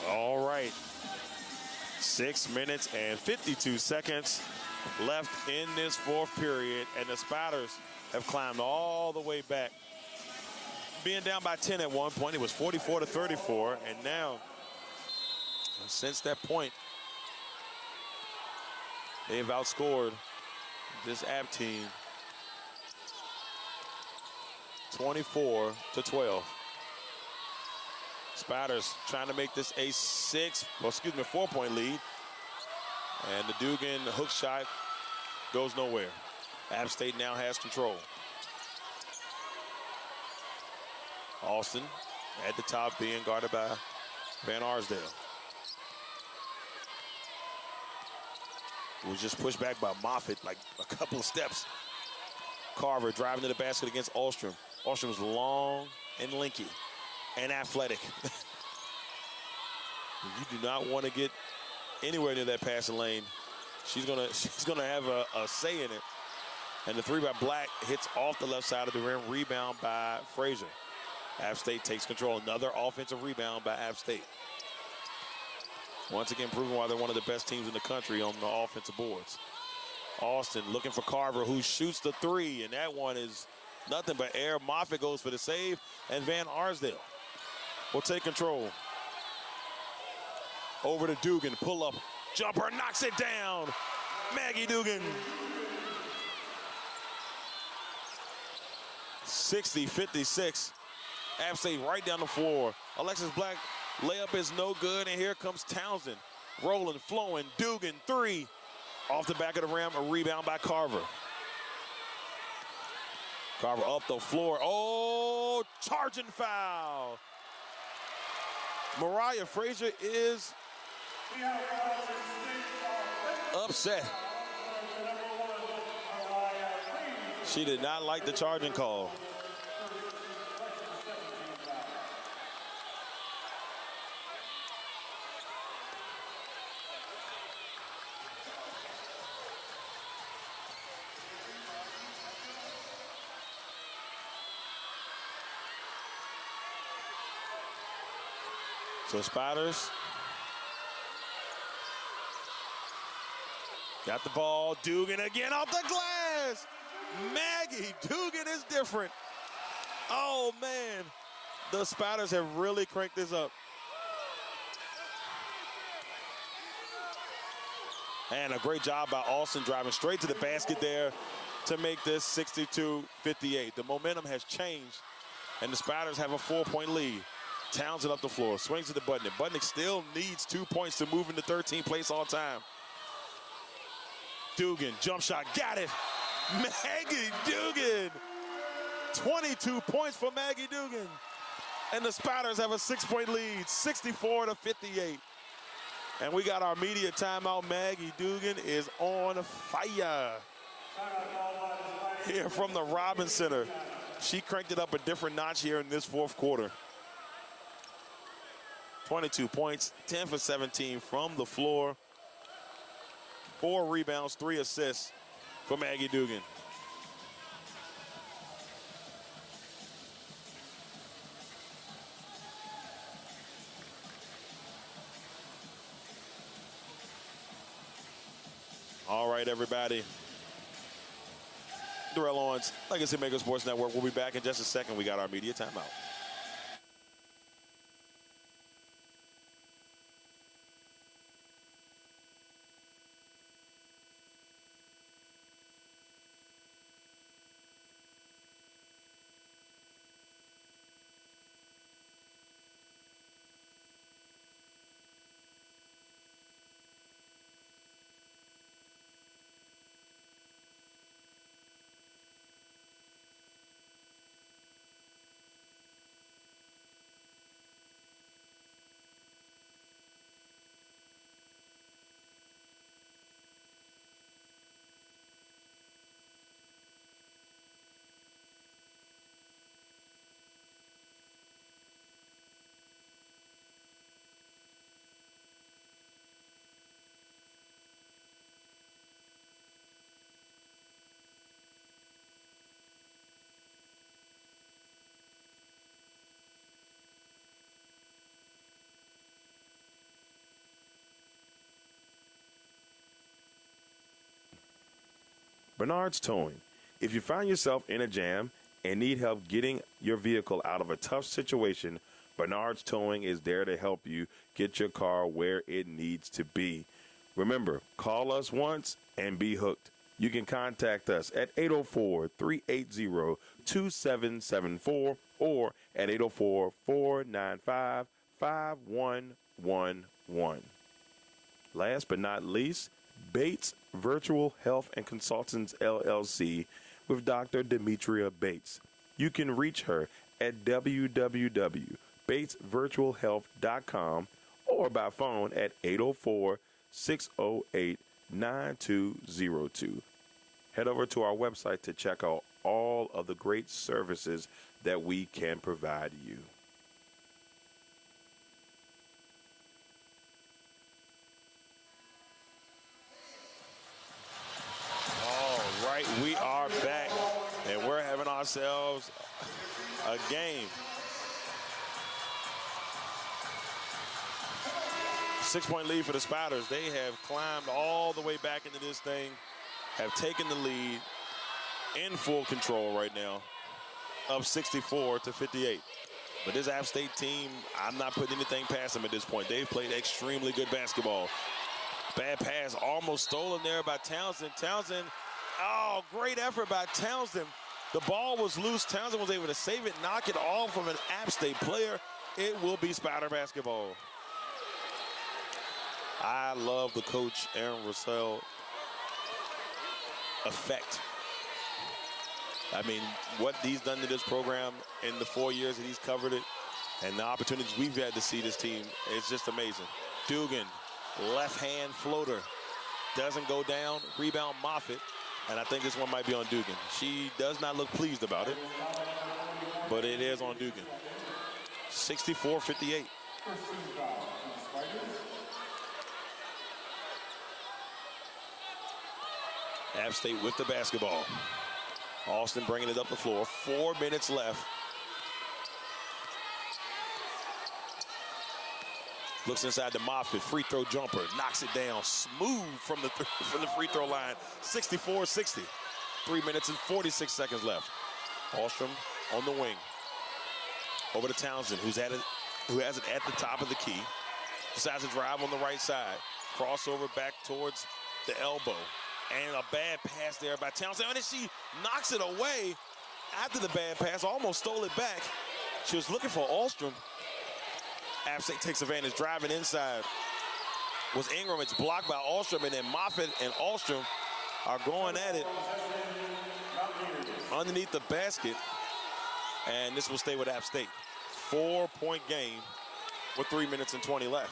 Speaker 3: All right, 6 minutes and 52 seconds left in this fourth period, and the Spiders have climbed all the way back. Being down by 10 at one point, it was 44-34, and now, since that point, they've outscored this App team 24-12. Spiders trying to make this a 4-point lead. And the Dugan hook shot goes nowhere. App State now has control. Austin at the top being guarded by Van Arsdale. Was just pushed back by Moffitt like a couple of steps. Carver driving to the basket against Ahlstrom. Ahlstrom's long and lanky and athletic. You do not want to get anywhere near that passing lane. She's gonna have a say in it. And the three by Black hits off the left side of the rim. Rebound by Frazier. App State takes control. Another offensive rebound by App State. Once again, proving why they're one of the best teams in the country on the offensive boards. Austin looking for Carver, who shoots the three, and that one is nothing but air. Moffitt goes for the save, and Van Arsdale will take control. Over to Dugan, pull up, jumper, knocks it down. Maggie Dugan. 60-56. App State right down the floor. Alexis Black layup is no good, and here comes Townsend. Rolling, flowing, Dugan, three. Off the back of the rim, a rebound by Carver. Carver up the floor. Oh, charging foul. Mariah Frazier is upset. She did not like the charging call. So Spiders got the ball. Dugan again off the glass. Maggie Dugan is different. Oh, man. The Spiders have really cranked this up. And a great job by Austin driving straight to the basket there to make this 62-58. The momentum has changed, and the Spiders have a 4-point lead. Townsend up the floor, swings to the Budnick. Budnick still needs 2 points to move into 13th place all time. Dugan, jump shot, got it. Maggie Dugan. 22 points for Maggie Dugan. And the Spiders have a 6-point lead, 64-58. And we got our media timeout. Maggie Dugan is on fire. Here from the Robins Center. She cranked it up a different notch here in this fourth quarter. 22 points, 10 for 17 from the floor. 4 rebounds, 3 assists for Maggie Dugan. All right, everybody. Darrell Owens, LegacyMaker Sports Network. We'll be back in just a second. We got our media timeout.
Speaker 1: Bernard's Towing. If you find yourself in a jam and need help getting your vehicle out of a tough situation, Bernard's Towing is there to help you get your car where it needs to be. Remember, call us once and be hooked. You can contact us at 804-380-2774 or at 804-495-5111. Last but not least, Bates Virtual Health and Consultants LLC with Dr. Demetria Bates. You can reach her at www.batesvirtualhealth.com or by phone at 804-608-9202. Head over to our website to check out all of the great services that we can provide you.
Speaker 3: All right, we are back, and we're having ourselves a game. 6-point lead for the Spiders. They have climbed all the way back into this thing, have taken the lead in full control right now, up 64-58. But this App State team, I'm not putting anything past them at this point. They've played extremely good basketball. Bad pass, almost stolen there by Townsend. Townsend, oh, great effort by Townsend. The ball was loose. Townsend was able to save it, knock it off from an App State player. It will be Spider basketball. I love the coach, Aaron Russell effect. I mean, what he's done to this program in the 4 years that he's covered it and the opportunities we've had to see this team, it's just amazing. Dugan, left hand floater, doesn't go down. Rebound Moffitt, and I think this one might be on Dugan. She does not look pleased about it, but it is on Dugan. 64-58. App State with the basketball. Austin bringing it up the floor. 4 minutes left. Looks inside to Moffitt. Free throw jumper. Knocks it down. Smooth from the free throw line. 64-60. 3 minutes and 46 seconds left. Ostrom on the wing. Over to Townsend, who has it at the top of the key. Decides to drive on the right side. Crossover back towards the elbow. And a bad pass there by Townsend. And then she knocks it away after the bad pass. Almost stole it back. She was looking for Ostrom. App State takes advantage, driving inside. Was Ingram. It's blocked by Ostrom. And then Moffitt and Ostrom are going at it underneath the basket. And this will stay with App State. 4-point game with 3 minutes and 20 left.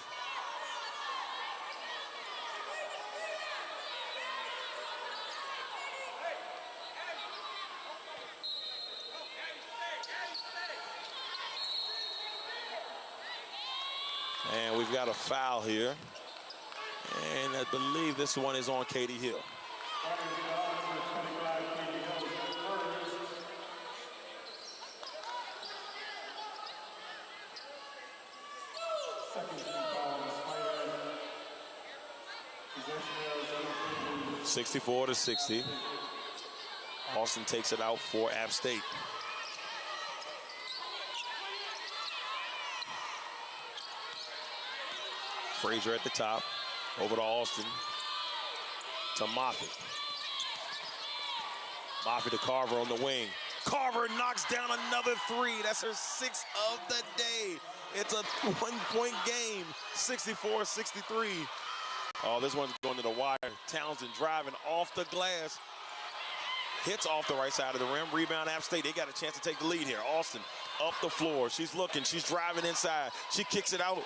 Speaker 3: And we've got a foul here. And I believe this one is on Katie Hill. Second 64-60. Austin takes it out for App State. Frazier at the top, over to Austin, to Moffitt. Moffitt to Carver on the wing. Carver knocks down another three. That's her 6th of the day. It's a 1-point game, 64-63. Oh, this one's going to the wire. Townsend driving off the glass. Hits off the right side of the rim. Rebound App State. They got a chance to take the lead here. Austin up the floor. She's looking. She's driving inside. She kicks it out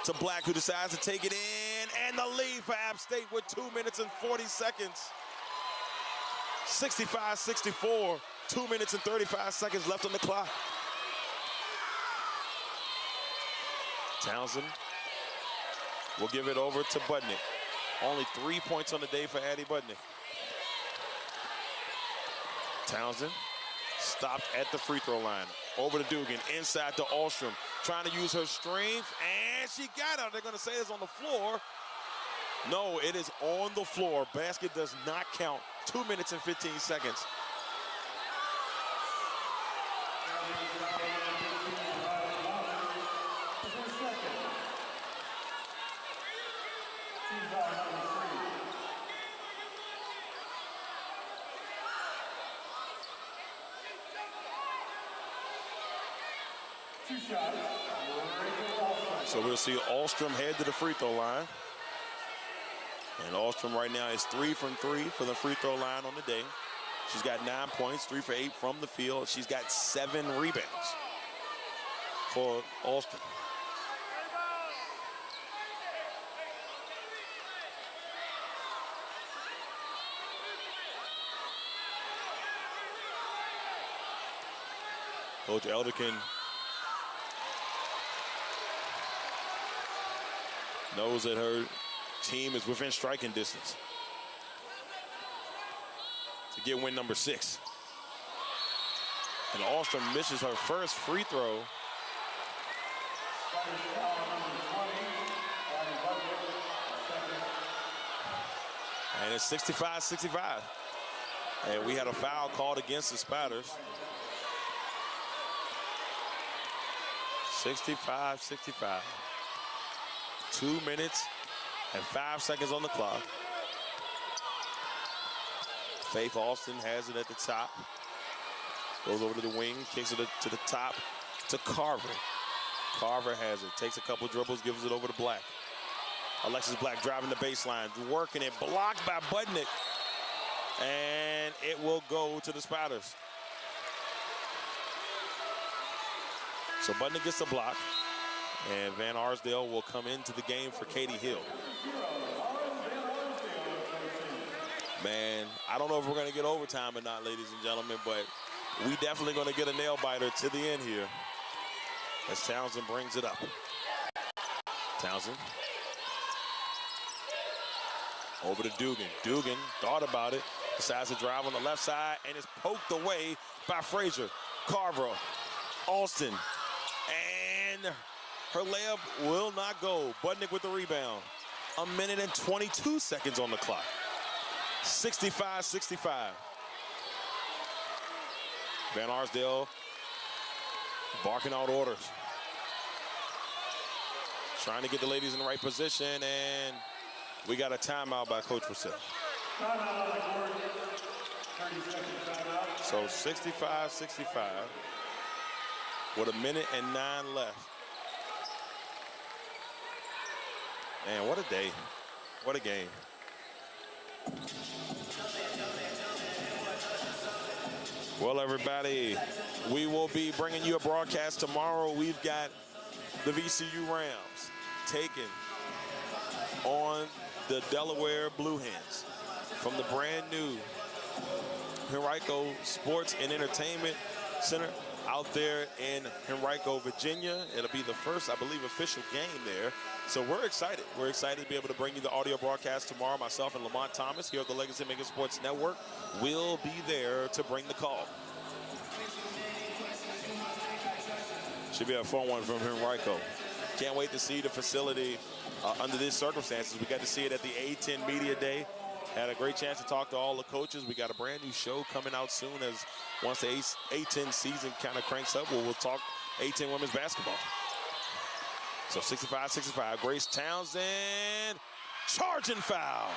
Speaker 3: to Black, who decides to take it in. And the lead for App State with 2 minutes and 40 seconds. 65-64. 2 minutes and 35 seconds left on the clock. Townsend will give it over to Budnick. Only 3 points on the day for Addie Budnick. Townsend stopped at the free throw line. Over to Dugan, inside to Ostrom, trying to use her strength, and she got it. They're going to say it's on the floor. No, it is on the floor. Basket does not count. 2 minutes and 15 seconds. So we'll see Ostrom head to the free throw line. And Ostrom right now is 3 from 3 for the free throw line on the day. She's got 9 points, 3 for 8 from the field. She's got 7 rebounds. for Alston. Coach Elderkin knows that her team is within striking distance to get win number 6. And Alston misses her first free throw. And it's 65-65. And we had a foul called against the Spiders. 65-65. 2 minutes and 5 seconds on the clock. Faith Alston has it at the top. Goes over to the wing, kicks it to the top to Carver. Carver has it, takes a couple dribbles, gives it over to Black. Alexis Black driving the baseline, working it, blocked by Budnick. And it will go to the Spiders. So Budnick gets the block, and Van Arsdale will come into the game for Katie Hill. Man, I don't know if we're going to get overtime or not, ladies and gentlemen, but we definitely going to get a nail-biter to the end here as Townsend brings it up. Townsend. Over to Dugan. Dugan thought about it, decides to drive on the left side, and is poked away by Frazier. Carver, Alston, and her layup will not go. Budnick with the rebound. 1 minute and 22 seconds on the clock. 65-65. Van Arsdale barking out orders. Trying to get the ladies in the right position, and we got a timeout by Coach Purcell. So 65-65 with 1 minute and 9 left. Man, what a day. What a game. Well, everybody, we will be bringing you a broadcast tomorrow. We've got the VCU Rams taking on the Delaware Blue Hens from the brand new Henrico Sports and Entertainment Center out there in Henrico, Virginia. It'll be the first, I believe, official game there. So we're excited. We're excited to be able to bring you the audio broadcast tomorrow. Myself and Lamont Thomas here at the LegacyMaker Sports Network will be there to bring the call. Should be a fun one from Henrico. Can't wait to see the facility under these circumstances. We got to see it at the A10 Media Day. Had a great chance to talk to all the coaches. We got a brand new show coming out soon as once the A10 season kind of cranks up, we'll talk A10 women's basketball. So 65-65, Grace Townsend, charging foul.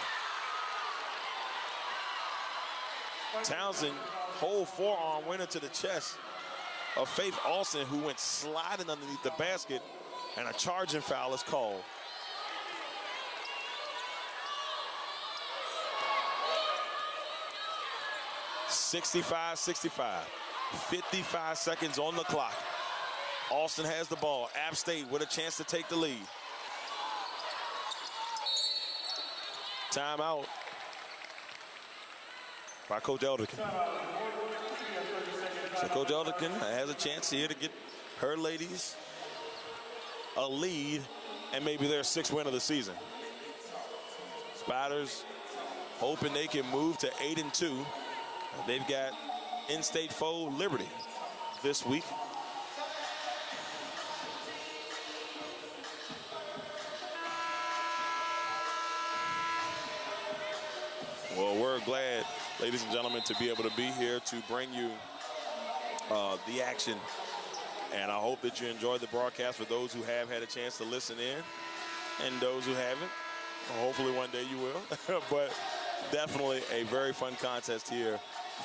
Speaker 3: Townsend, whole forearm went into the chest of Faith Alston, who went sliding underneath the basket, and a charging foul is called. (65-65), 55 seconds on the clock. Alston has the ball. App State with a chance to take the lead. Timeout by Coach Elderkin. So Coach Elderkin has a chance here to get her ladies a lead and maybe their 6th win of the season. Spiders hoping they can move to 8-2. They've got in-state foe Liberty this week. Well, we're glad, ladies and gentlemen, to be able to be here to bring you the action. And I hope that you enjoyed the broadcast for those who have had a chance to listen in and those who haven't. Well, hopefully one day you will. But definitely a very fun contest here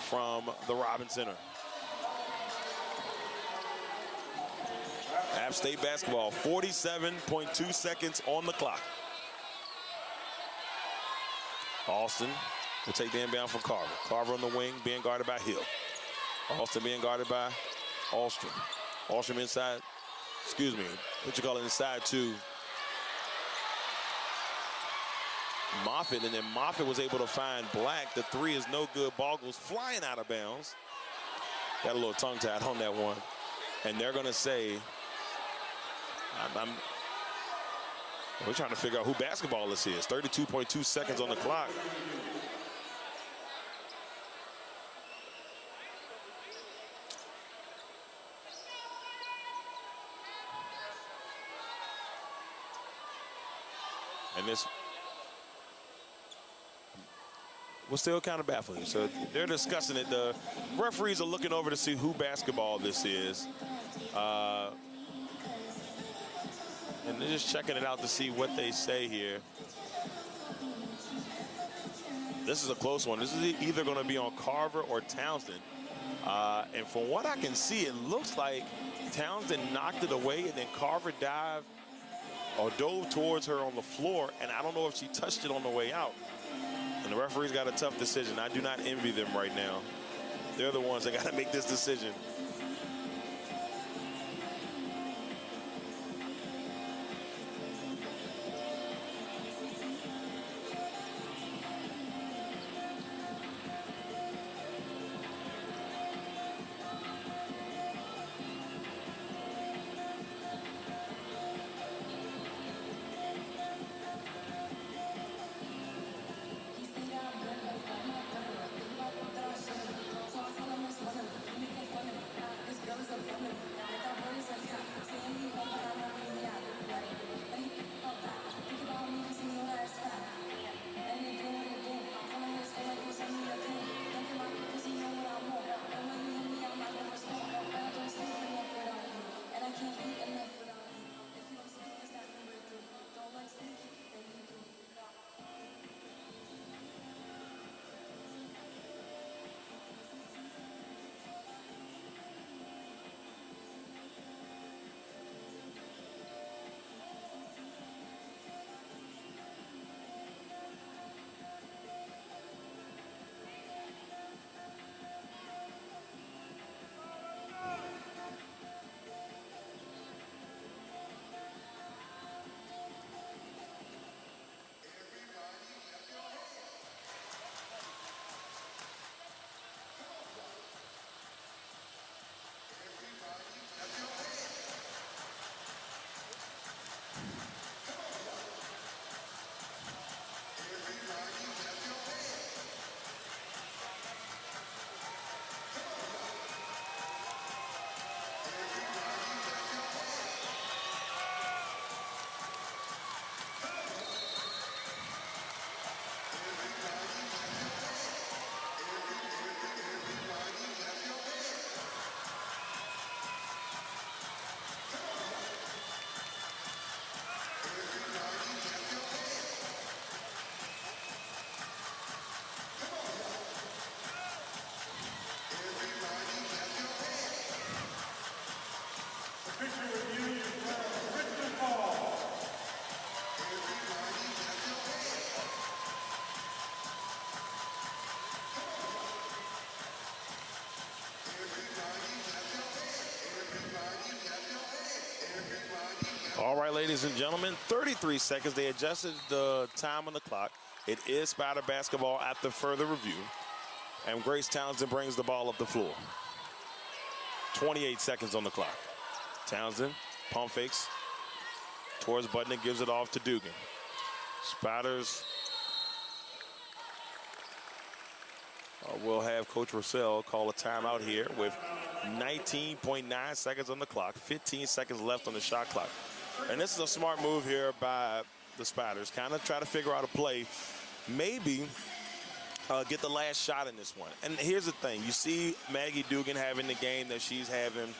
Speaker 3: from the Robins Center. App State basketball, 47.2 seconds on the clock. Alston will take the inbound from Carver. Carver on the wing, being guarded by Hill. Alston being guarded by Alstrom. Alstrom inside excuse me, inside to Moffitt, and then Moffitt was able to find Black. The three is no good. Ball goes flying out of bounds. Got a little tongue-tied on that one. And they're going to say, we're trying to figure out who basketball this is. 32.2 seconds on the clock. And this was still kind of baffling. So they're discussing it. The referees are looking over to see who basketball this is. And they're just checking it out to see what they say here. This is a close one. This is either going to be on Carver or Townsend. And from what I can see, it looks like Townsend knocked it away, and then Carver dived or dove towards her on the floor, and I don't know if she touched it on the way out. And the referee's got a tough decision. I do not envy them right now. They're the ones that got to make this decision. All right, ladies and gentlemen, 33 seconds. They adjusted the time on the clock. It is Spider basketball after further review. And Grace Townsend brings the ball up the floor. 28 seconds on the clock. Townsend, pump fakes towards Button, gives it off to Dugan. Spiders will have Coach Russell call a timeout here with 19.9 seconds on the clock, 15 seconds left on the shot clock. And this is a smart move here by the Spiders. Kind of try to figure out a play, maybe get the last shot in this one. And here's the thing. You see Maggie Dugan having the game that she's having.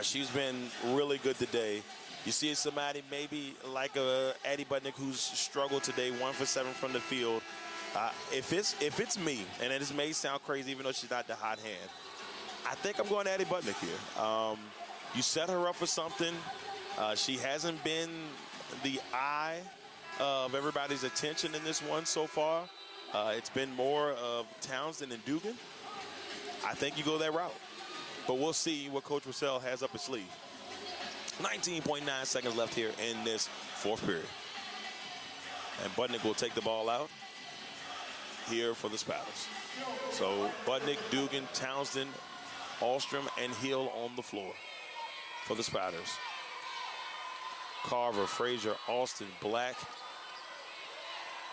Speaker 3: She's been really good today. You see somebody maybe like Addie Budnick who's struggled today, 1 for 7 from the field. If it's me, and it may sound crazy even though she's not the hot hand, I think I'm going to Addie Budnick here. You set her up for something. She hasn't been the eye of everybody's attention in this one so far. It's been more of Townsend and Dugan. I think you go that route. But we'll see what Coach Russell has up his sleeve. 19.9 seconds left here in this fourth period. And Budnick will take the ball out here for the Spiders. So Budnick, Dugan, Townsend, Ahlstrom, and Hill on the floor for the Spiders. Carver, Frazier, Austin, Black,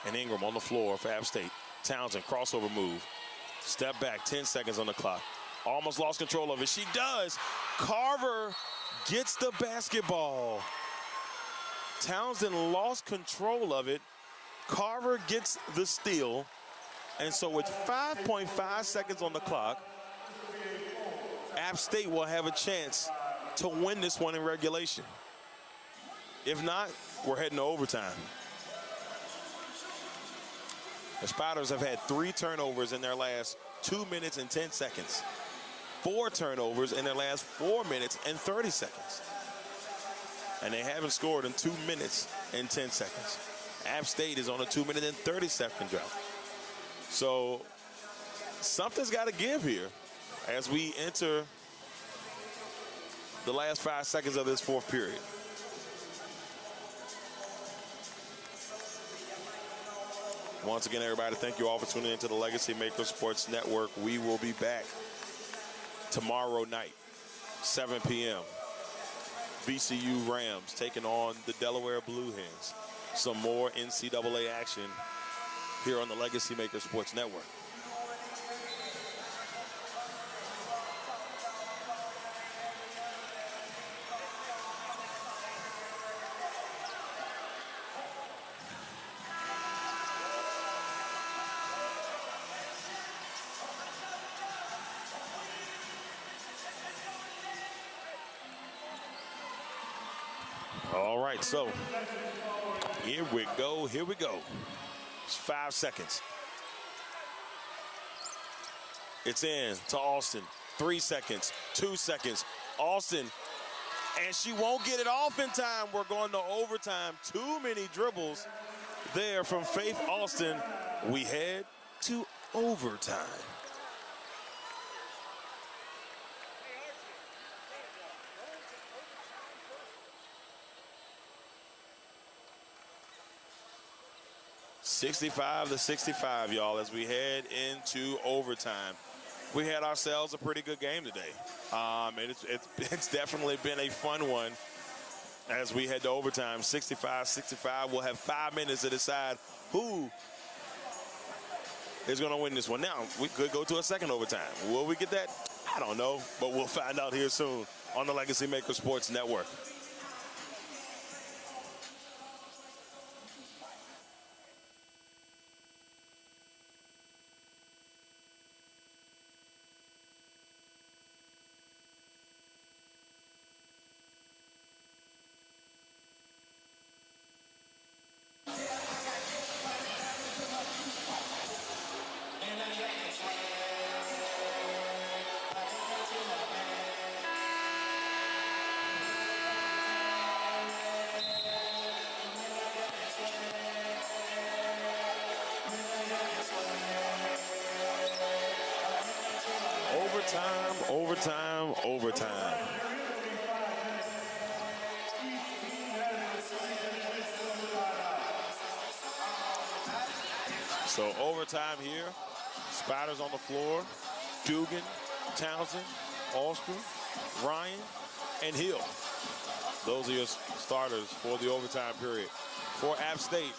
Speaker 3: and Ingram on the floor for App State. Townsend, crossover move. Step back, 10 seconds on the clock. Almost lost control of it. She does. Carver gets the basketball. Townsend lost control of it. Carver gets the steal. And so with 5.5 seconds on the clock, App State will have a chance to win this one in regulation. If not, we're heading to overtime. The Spiders have had 3 turnovers in their last 2 minutes and 10 seconds. 4 turnovers in their last 4 minutes and 30 seconds. And they haven't scored in 2 minutes and 10 seconds. App State is on a 2-minute and 30-second drought. So something's got to give here as we enter the last 5 seconds of this fourth period. Once again, everybody, thank you all for tuning into the LegacyMaker Sports Network. We will be back tomorrow night, 7 p.m. VCU Rams taking on the Delaware Blue Hens. Some more NCAA action here on the LegacyMaker Sports Network. All right, so here we go. It's 5 seconds. It's in to Austin. 3 seconds, 2 seconds. Austin, and she won't get it off in time. We're going to overtime. Too many dribbles there from Faith Austin. We head to overtime. (65-65), y'all, as we head into overtime. We had ourselves a pretty good game today. It's definitely been a fun one as we head to overtime. 65-65. We'll have 5 minutes to decide who is going to win this one. Now, we could go to a second overtime. Will we get that? I don't know, but we'll find out here soon on the LegacyMaker Sports Network. Overtime. So overtime here. Spiders on the floor. Dugan, Townsend, Ahlstrom, Ryan, and Hill. Those are your starters for the overtime period. For App State,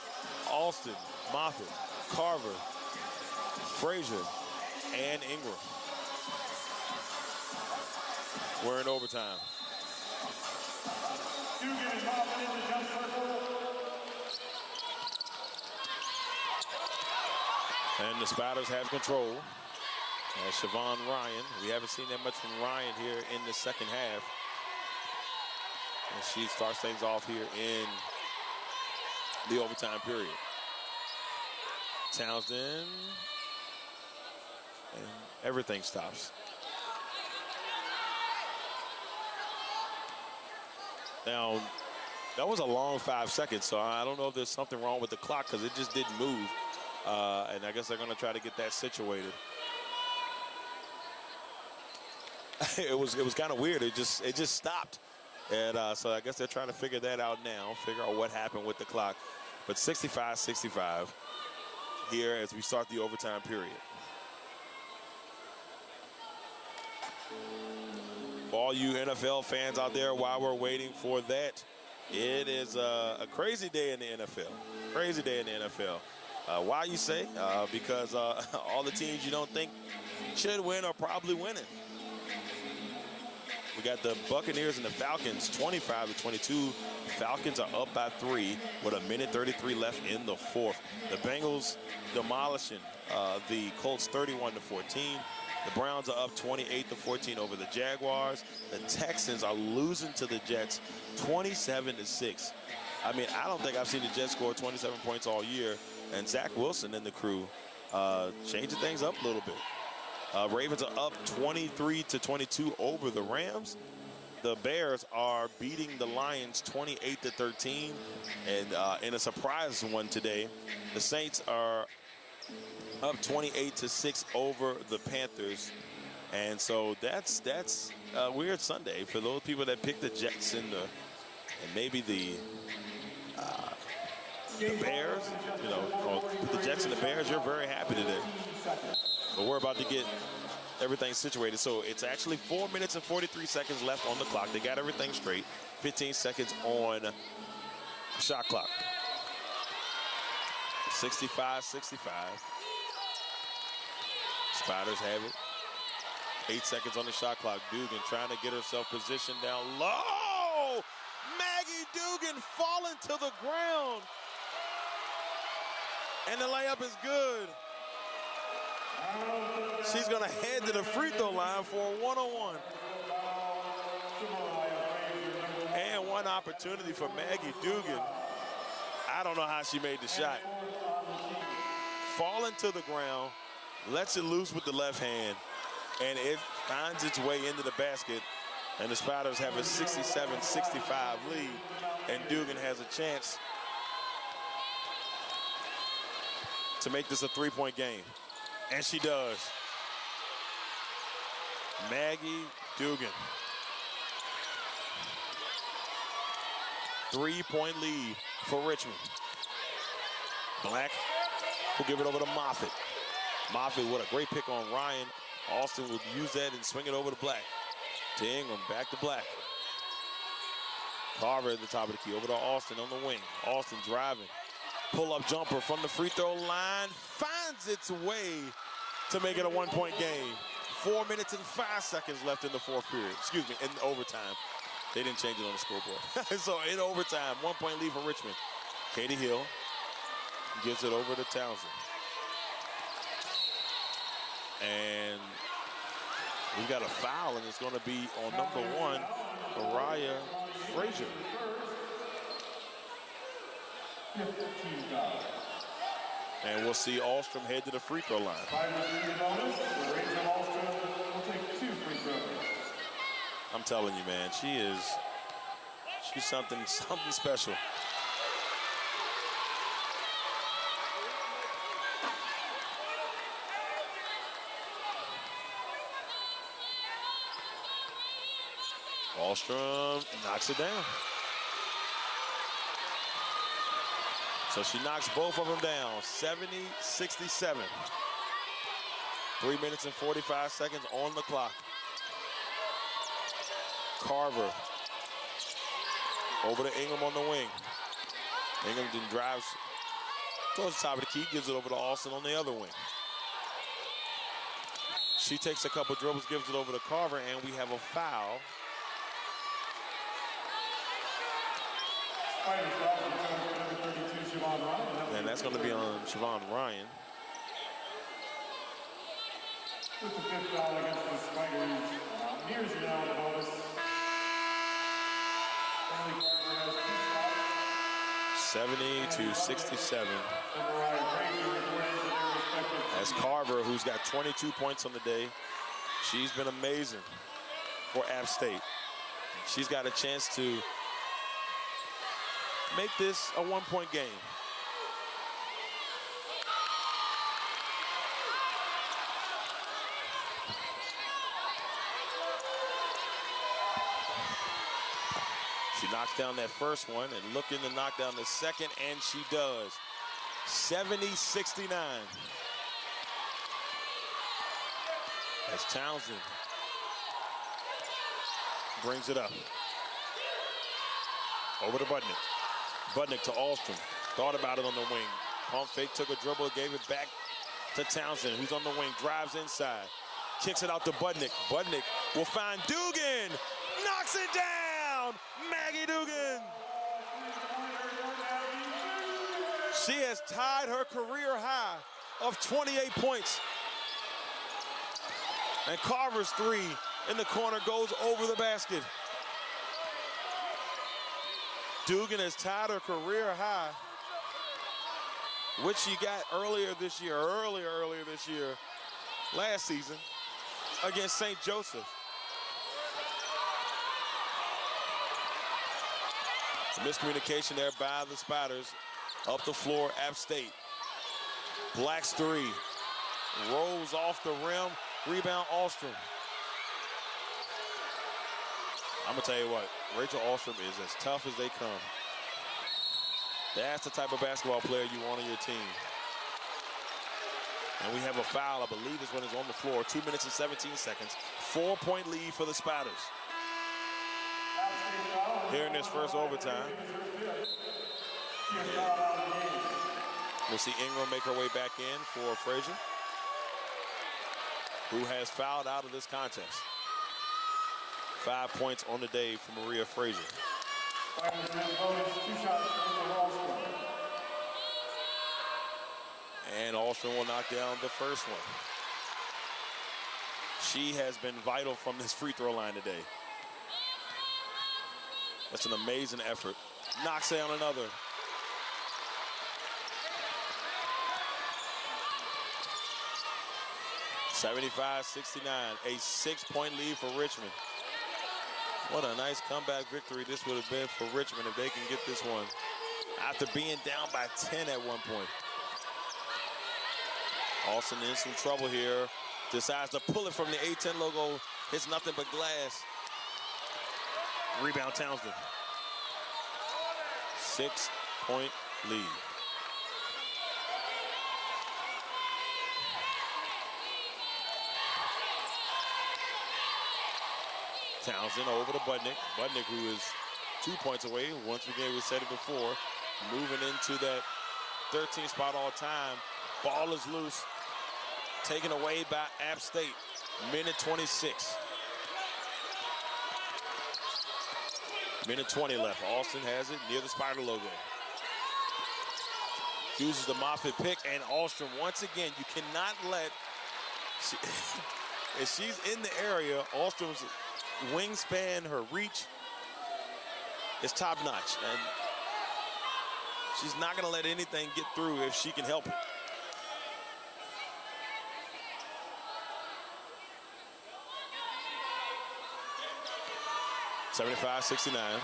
Speaker 3: Austin, Moffitt, Carver, Frazier, and Ingram. We're in overtime. And the Spiders have control. As Siobhan Ryan, we haven't seen that much from Ryan here in the second half. And she starts things off here in the overtime period. Townsend. And everything stops. Now, that was a long 5 seconds, so I don't know if there's something wrong with the clock because it just didn't move. And I guess they're going to try to get that situated. It was kind of weird. It just stopped And so I guess they're trying to figure that out now, figure out what happened with the clock. But 65-65 here as we start the overtime period. For all you NFL fans out there, while we're waiting for that, it is a crazy day in the NFL. Crazy day in the NFL. Why, you say? Because all the teams you don't think should win are probably winning. We got the Buccaneers and the Falcons 25-22. Falcons are up by 3 with 1:33 left in the fourth. The Bengals demolishing the Colts 31-14. The Browns are up 28-14 over the Jaguars. The Texans are losing to the Jets 27-6. I mean, I don't think I've seen the Jets score 27 points all year. And Zach Wilson and the crew changing things up a little bit. Ravens are up 23-22 over the Rams. The Bears are beating the Lions 28-13. And in a surprise one today, the Saints are up 28-6 over the Panthers. And so that's a weird Sunday for those people that picked the Jets and maybe the Bears, you know, the Jets and the Bears. You're very happy today. But we're about to get everything situated. So it's actually 4 minutes and 43 seconds left on the clock. They got everything straight. 15 seconds on shot clock. 65-65. Spiders have it. 8 seconds on the shot clock. Dugan trying to get herself positioned down low. Maggie Dugan falling to the ground. And the layup is good. She's going to head to the free throw line for a one-on-one. And one opportunity for Maggie Dugan. I don't know how she made the shot. Falling to the ground, lets it loose with the left hand, and it finds its way into the basket. And the Spiders have a 67-65 lead, and Dugan has a chance to make this a three-point game. And she does. Maggie Dugan. 3-point lead for Richmond. Black will give it over to Moffitt. Moffitt with a great pick on Ryan. Austin will use that and swing it over to Black. To Ingram, back to Black. Carver at the top of the key, over to Austin on the wing. Austin driving. Pull-up jumper from the free throw line. Finds its way to make it a one-point game. 4 minutes and 5 seconds left in the fourth period. Excuse me, in overtime. They didn't change it on the scoreboard. So in overtime, 1-point lead for Richmond. Katie Hill gives it over to Townsend. And we've got a foul, and it's going to be on number 1, Mariah Frazier. And we'll see Alstrom head to the free throw line. I'm telling you, man, she's something special. Alstrom knocks it down. So she knocks both of them down, 70-67. 3 minutes and 45 seconds on the clock. Carver over to Ingram on the wing. Ingram then drives towards the top of the key, gives it over to Austin on the other wing. She takes a couple dribbles, gives it over to Carver, and we have a foul. And that's going to be on Siobhan Ryan.
Speaker 2: With the fifth foul against the Spiders, Mountaineers are now in the bonus. Stanley Carver has 2 shots.
Speaker 3: 70-67. As Carver, who's got 22 points on the day, she's been amazing for App State. She's got a chance to make this a one-point game. She knocks down that first one and looking to knock down the second, and she does. 70-69. As Townsend brings it up. Over to Budnick. Budnick to Alstrom. Thought about it on the wing. Pump fake, took a dribble, gave it back to Townsend, who's on the wing, drives inside. Kicks it out to Budnick. Budnick will find Dugan. Knocks it down! Maggie Dugan! She has tied her career high of 28 points. And Carver's three in the corner goes over the basket. Dugan has tied her career high, which she got earlier this year, last season, against St. Joseph. Miscommunication there by the Spiders. Up the floor, App State. Black's three. Rolls off the rim. Rebound, Alstrom. I'm going to tell you what, Rachel Alstrom is as tough as they come. That's the type of basketball player you want on your team. And we have a foul, I believe this one is on the floor. 2 minutes and 17 seconds. 4-point lead for the Spiders. Here in this first overtime. We'll see Ingram make her way back in for Frazier, who has fouled out of this contest. 5 points on the day for Maria Frazier. And Alstrom will knock down the first one. She has been vital from this free throw line today. That's an amazing effort. Knocks down another. (75-69), a 6-point lead for Richmond. What a nice comeback victory this would have been for Richmond if they can get this one after being down by 10 at one point. Austin in some trouble here. Decides to pull it from the A10 logo. Hits nothing but glass. Rebound Townsend. 6-point lead. Townsend over to Budnick. Budnick, who is 2 points away. Once again, we said it before, moving into that 13th spot all time. Ball is loose. Taken away by App State. Minute 26. Minute 20 left. Austin has it near the Spider logo. Uses the Moffitt pick, and Alstrom, once again, you cannot let, if she's in the area, Alstrom's wingspan, her reach is top notch, and she's not going to let anything get through if she can help it. (75-69).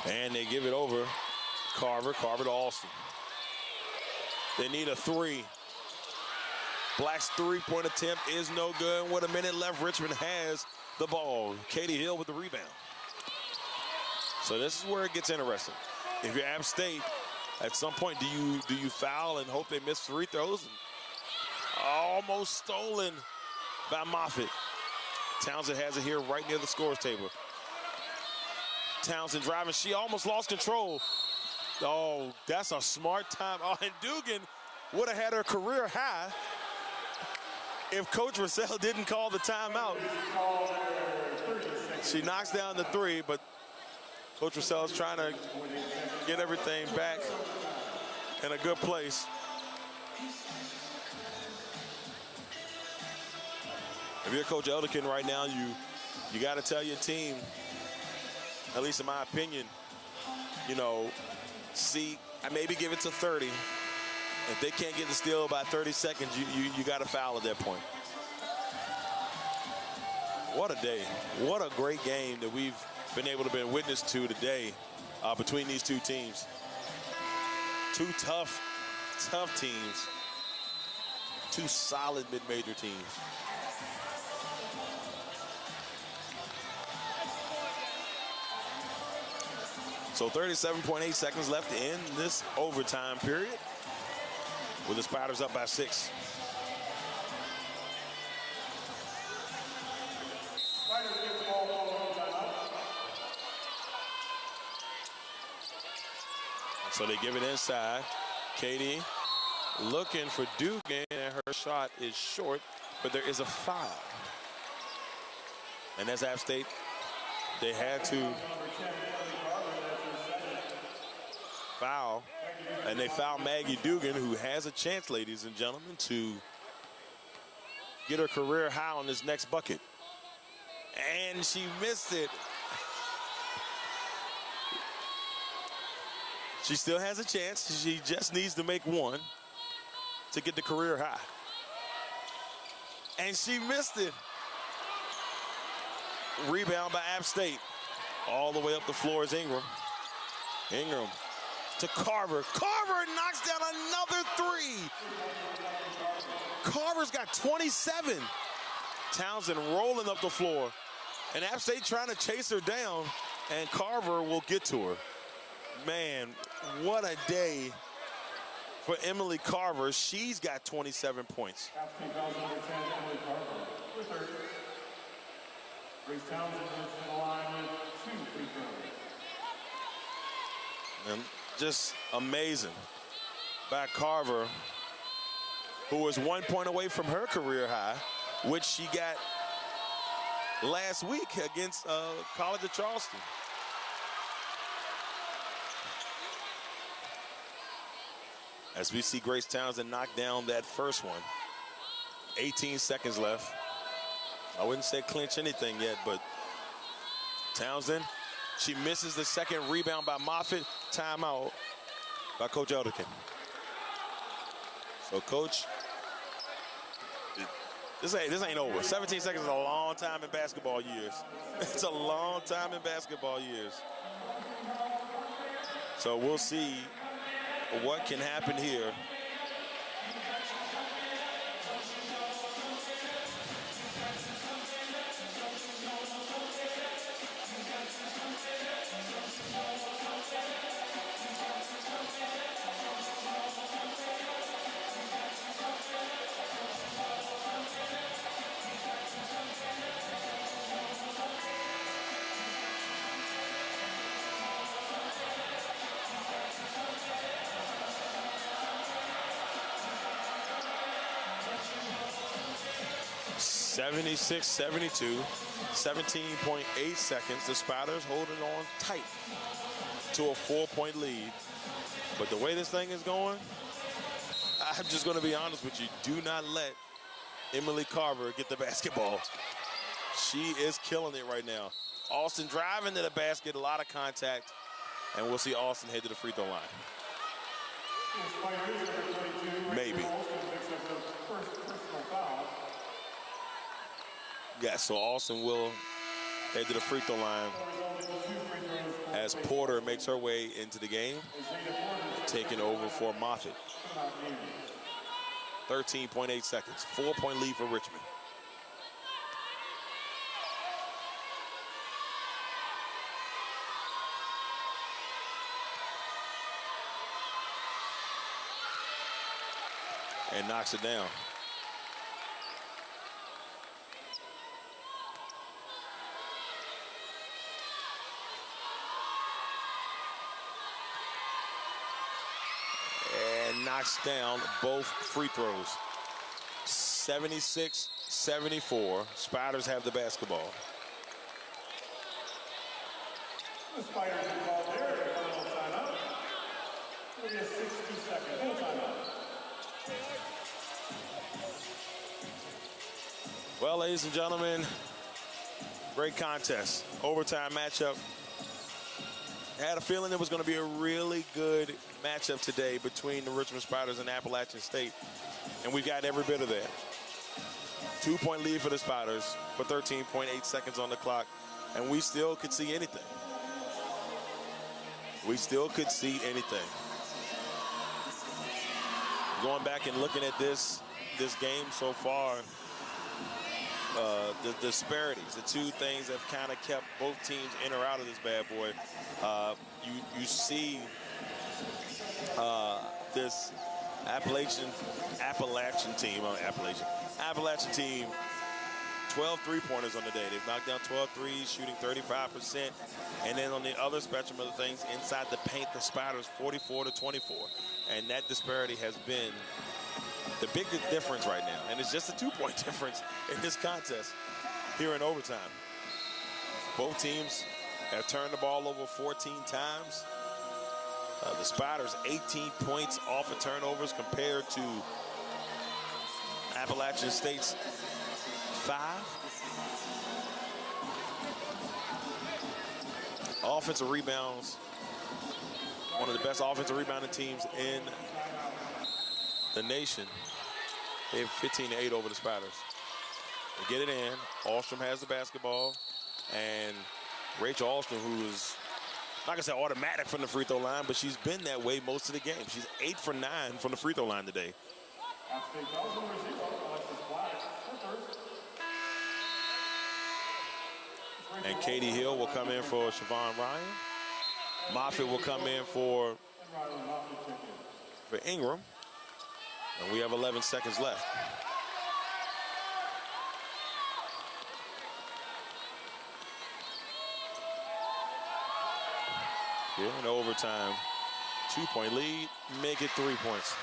Speaker 3: And they give it over. Carver to Alston. They need a three. Black's three-point attempt is no good. With a minute left, Richmond has the ball. Katie Hill with the rebound. So this is where it gets interesting. If you're App State, at some point, do you foul and hope they miss free throws? Almost stolen by Moffitt. Townsend has it here right near the scores table. Townsend driving. She almost lost control. Oh, that's a smart time. Oh, and Dugan would have had her career high if Coach Russell didn't call the timeout. She knocks down the three, but Coach Russell is trying to get everything back in a good place. If you're Coach Elderkin right now, you got to tell your team, at least in my opinion, see, I maybe give it to 30. If they can't get the steal by 30 seconds, you got to foul at that point. What a day. What a great game that we've been able to be witness to today between these two teams. Two tough teams. Two solid mid-major teams. So 37.8 seconds left in this overtime period, with the Spiders up by 6.
Speaker 2: Spiders get the ball following timeout.
Speaker 3: So they give it inside. Katie looking for Dugan, and her shot is short, but there is a foul. And that's App State. They had to foul, and they foul Maggie Dugan, who has a chance, ladies and gentlemen, to get her career high on this next bucket. And she missed it. She still has a chance. She just needs to make one to get the career high. And she missed it. Rebound by App State. All the way up the floor is Ingram. Ingram to Carver. Carver knocks down another three. Carver's got 27. Townsend rolling up the floor. And App State trying to chase her down, and Carver will get to her. Man, what a day for Emily Carver. She's got 27 points.
Speaker 2: App State fouls number 10, Emily Carver, with her. Grace Townsend is to the line with 2 free throws.
Speaker 3: And just amazing by Carver, who was 1 point away from her career high, which she got last week against College of Charleston. As we see Grace Townsend knock down that first one. 18 seconds left. I wouldn't say clinch anything yet, but Townsend, she misses the second rebound by Moffitt. Timeout by Coach Elderkin. So, Coach, this ain't over. 17 seconds is a long time in basketball years. It's a long time in basketball years. So we'll see what can happen here. (76-72), 17.8 seconds. The Spiders holding on tight to a 4-point lead. But the way this thing is going, I'm just going to be honest with you. Do not let Emily Carver get the basketball. She is killing it right now. Austin driving to the basket, a lot of contact, and we'll see Austin head to the free throw line. Maybe. Yeah, so Austin will head to the free throw line as Porter makes her way into the game, taking over for Moffitt. 13.8 seconds, 4-point lead for Richmond. And knocks it down. And knocks down both free throws. 76-74. Spiders have the basketball.
Speaker 2: The Spiders involved there. Final timeout. It'll be a 60-second full timeout.
Speaker 3: Well, ladies and gentlemen, great contest. Overtime matchup. I had a feeling it was going to be a really good matchup today between the Richmond Spiders and Appalachian State. And we got every bit of that. 2-point lead for the Spiders with 13.8 seconds on the clock. And we still could see anything. We still could see anything. Going back and looking at this game so far, the disparities, the two things that have kind of kept both teams in or out of this bad boy. You see this Appalachian team, 12 three-pointers on the day. They've knocked down 12 threes, shooting 35%. And then on the other spectrum of the things, inside the paint, the Spiders 44-24. And that disparity has been the big difference right now. And it's just a 2-point difference in this contest here in overtime. Both teams have turned the ball over 14 times. The Spiders 18 points off of turnovers compared to Appalachian State's 5. Offensive rebounds, one of the best offensive rebounding teams in the nation. They have 15-8 over the Spiders. They get it in. Alstrom has the basketball, and Rachel Alstrom, who is, not gonna say automatic from the free throw line, but she's been that way most of the game. She's 8 for 9 from the free throw line today. And Katie Hill will come in for Siobhan Ryan. Moffitt will come in for Ingram. And we have 11 seconds left. Here in overtime, 2-point lead, make it 3 points.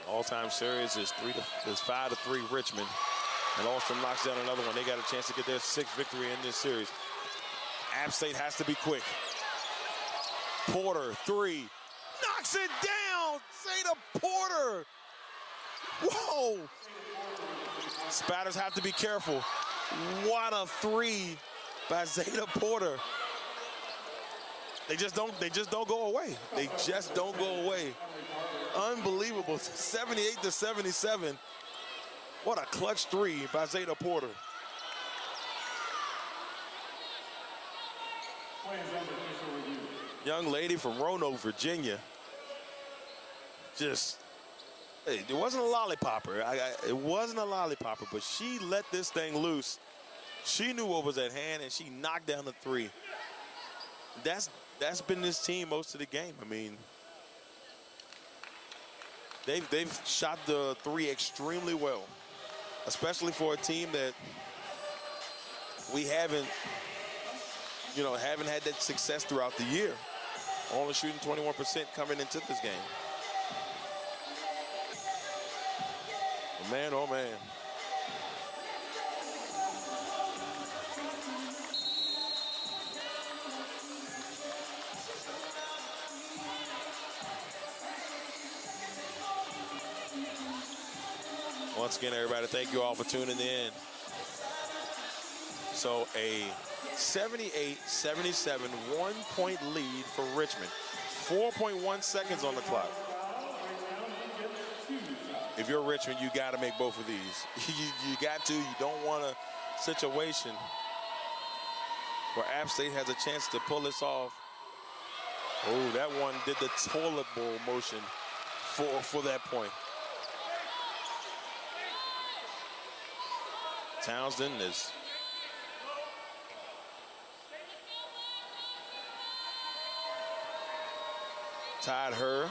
Speaker 3: All-time series is 5-3 Richmond. And Alstrom knocks down another one. They got a chance to get their 6th victory in this series. App State has to be quick. Porter, 3. Knocks it down! Zeta Porter! Whoa! Spiders have to be careful. What a 3 by Zeta Porter. They just don't go away. They just don't go away. Unbelievable. 78-77. What a clutch 3 by Zeta Porter. Young lady from Roanoke, Virginia. Just, hey, it wasn't a lollipopper. It wasn't a lollipopper, but she let this thing loose. She knew what was at hand, and she knocked down the 3. That's been this team most of the game. I mean, they've shot the 3 extremely well, especially for a team that we haven't had that success throughout the year. Only shooting 21% coming into this game. Man, oh man. Once again, everybody, thank you all for tuning in. So a 78-77 1-point lead for Richmond. 4.1 seconds on the clock. If you're Richmond, you got to make both of these. you got to. You don't want a situation where App State has a chance to pull this off. Oh, that one did the toilet bowl motion for that point. Townsend is tied her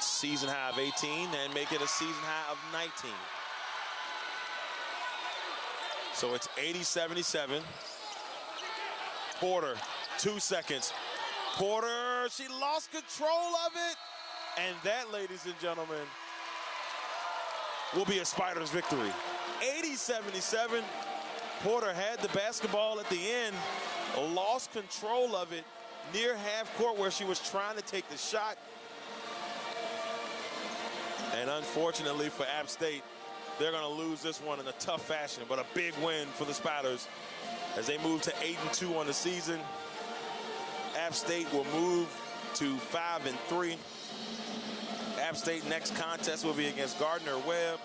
Speaker 3: season high of 18 and make it a season high of 19. So it's 80-77. Porter, 2 seconds. Porter, she lost control of it. And that, ladies and gentlemen, will be a Spiders victory. 80-77. Porter had the basketball at the end, lost control of it near half court where she was trying to take the shot. And unfortunately for App State, they're going to lose this one in a tough fashion, but a big win for the Spiders as they move to 8-2 on the season. App State will move to 5-3. App State next contest will be against Gardner-Webb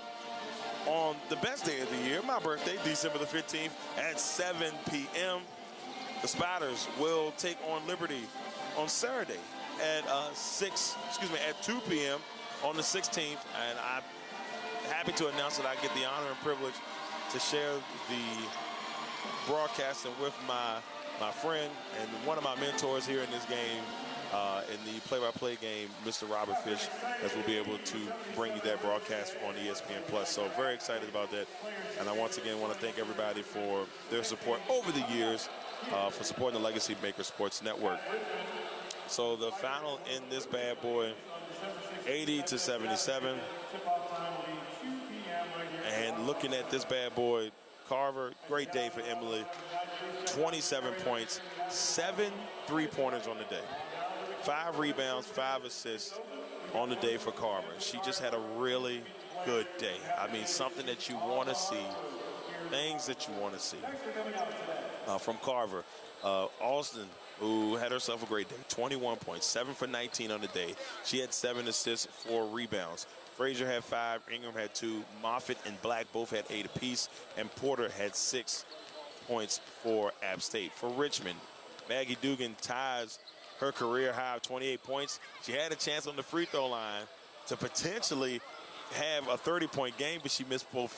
Speaker 3: on the best day of the year, my birthday, December the 15th at 7 p.m. The Spiders will take on Liberty on Saturday at at 2 p.m. on the 16th, and I'm happy to announce that I get the honor and privilege to share the broadcasting with my friend and one of my mentors here in this game, in the play-by-play game, Mr. Robert Fish, as we'll be able to bring you that broadcast on ESPN+. So very excited about that. And I once again want to thank everybody for their support over the years, for supporting the Legacy Maker Sports Network. So the final in this bad boy, 80-77. And looking at this bad boy, Carver, great day for Emily. 27 points, 7 3-pointers on the day. 5 rebounds, 5 assists on the day for Carver. She just had a really good day. I mean, something that you want to see, things that you want to see from Carver. Austin, who had herself a great day, 21 points, 7 for 19 on the day. She had 7 assists, 4 rebounds. Frazier had 5, Ingram had 2, Moffitt and Black both had 8 apiece, and Porter had 6 points for App State. For Richmond, Maggie Dugan ties her career high of 28 points. She had a chance on the free throw line to potentially have a 30-point game, but she missed both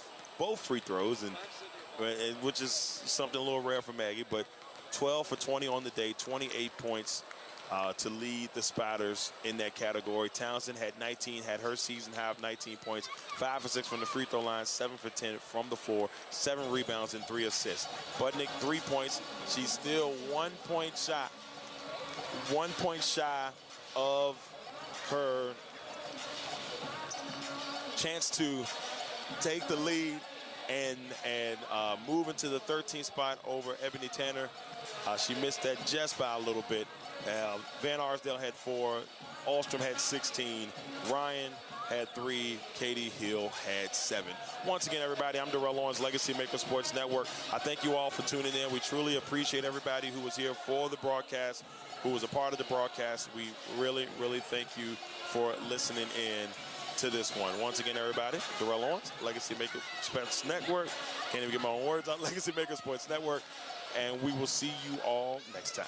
Speaker 3: free throws, and which is something a little rare for Maggie. But 12 for 20 on the day, 28 points to lead the Spiders in that category. Townsend had 19, had her season high of 19 points, 5 for 6 from the free throw line, 7 for 10 from the floor, 7 rebounds and 3 assists. Budnick, 3 points. She's still 1 point shy of her chance to take the lead and move into the 13th spot over Ebony Tanner. She missed that just by a little bit. Van Arsdale had 4, Alstrom had 16, Ryan had 3, Katie Hill had 7. Once again, everybody, I'm Darrell Owens, Legacy Maker Sports Network. I thank you all for tuning in. We truly appreciate everybody who was here for the broadcast, who was a part of the broadcast. We really, really thank you for listening in to this one. Once again, everybody, Darrell Owens, Legacy Maker Sports Network. Can't even get my own words out, Legacy Maker Sports Network. And we will see you all next time.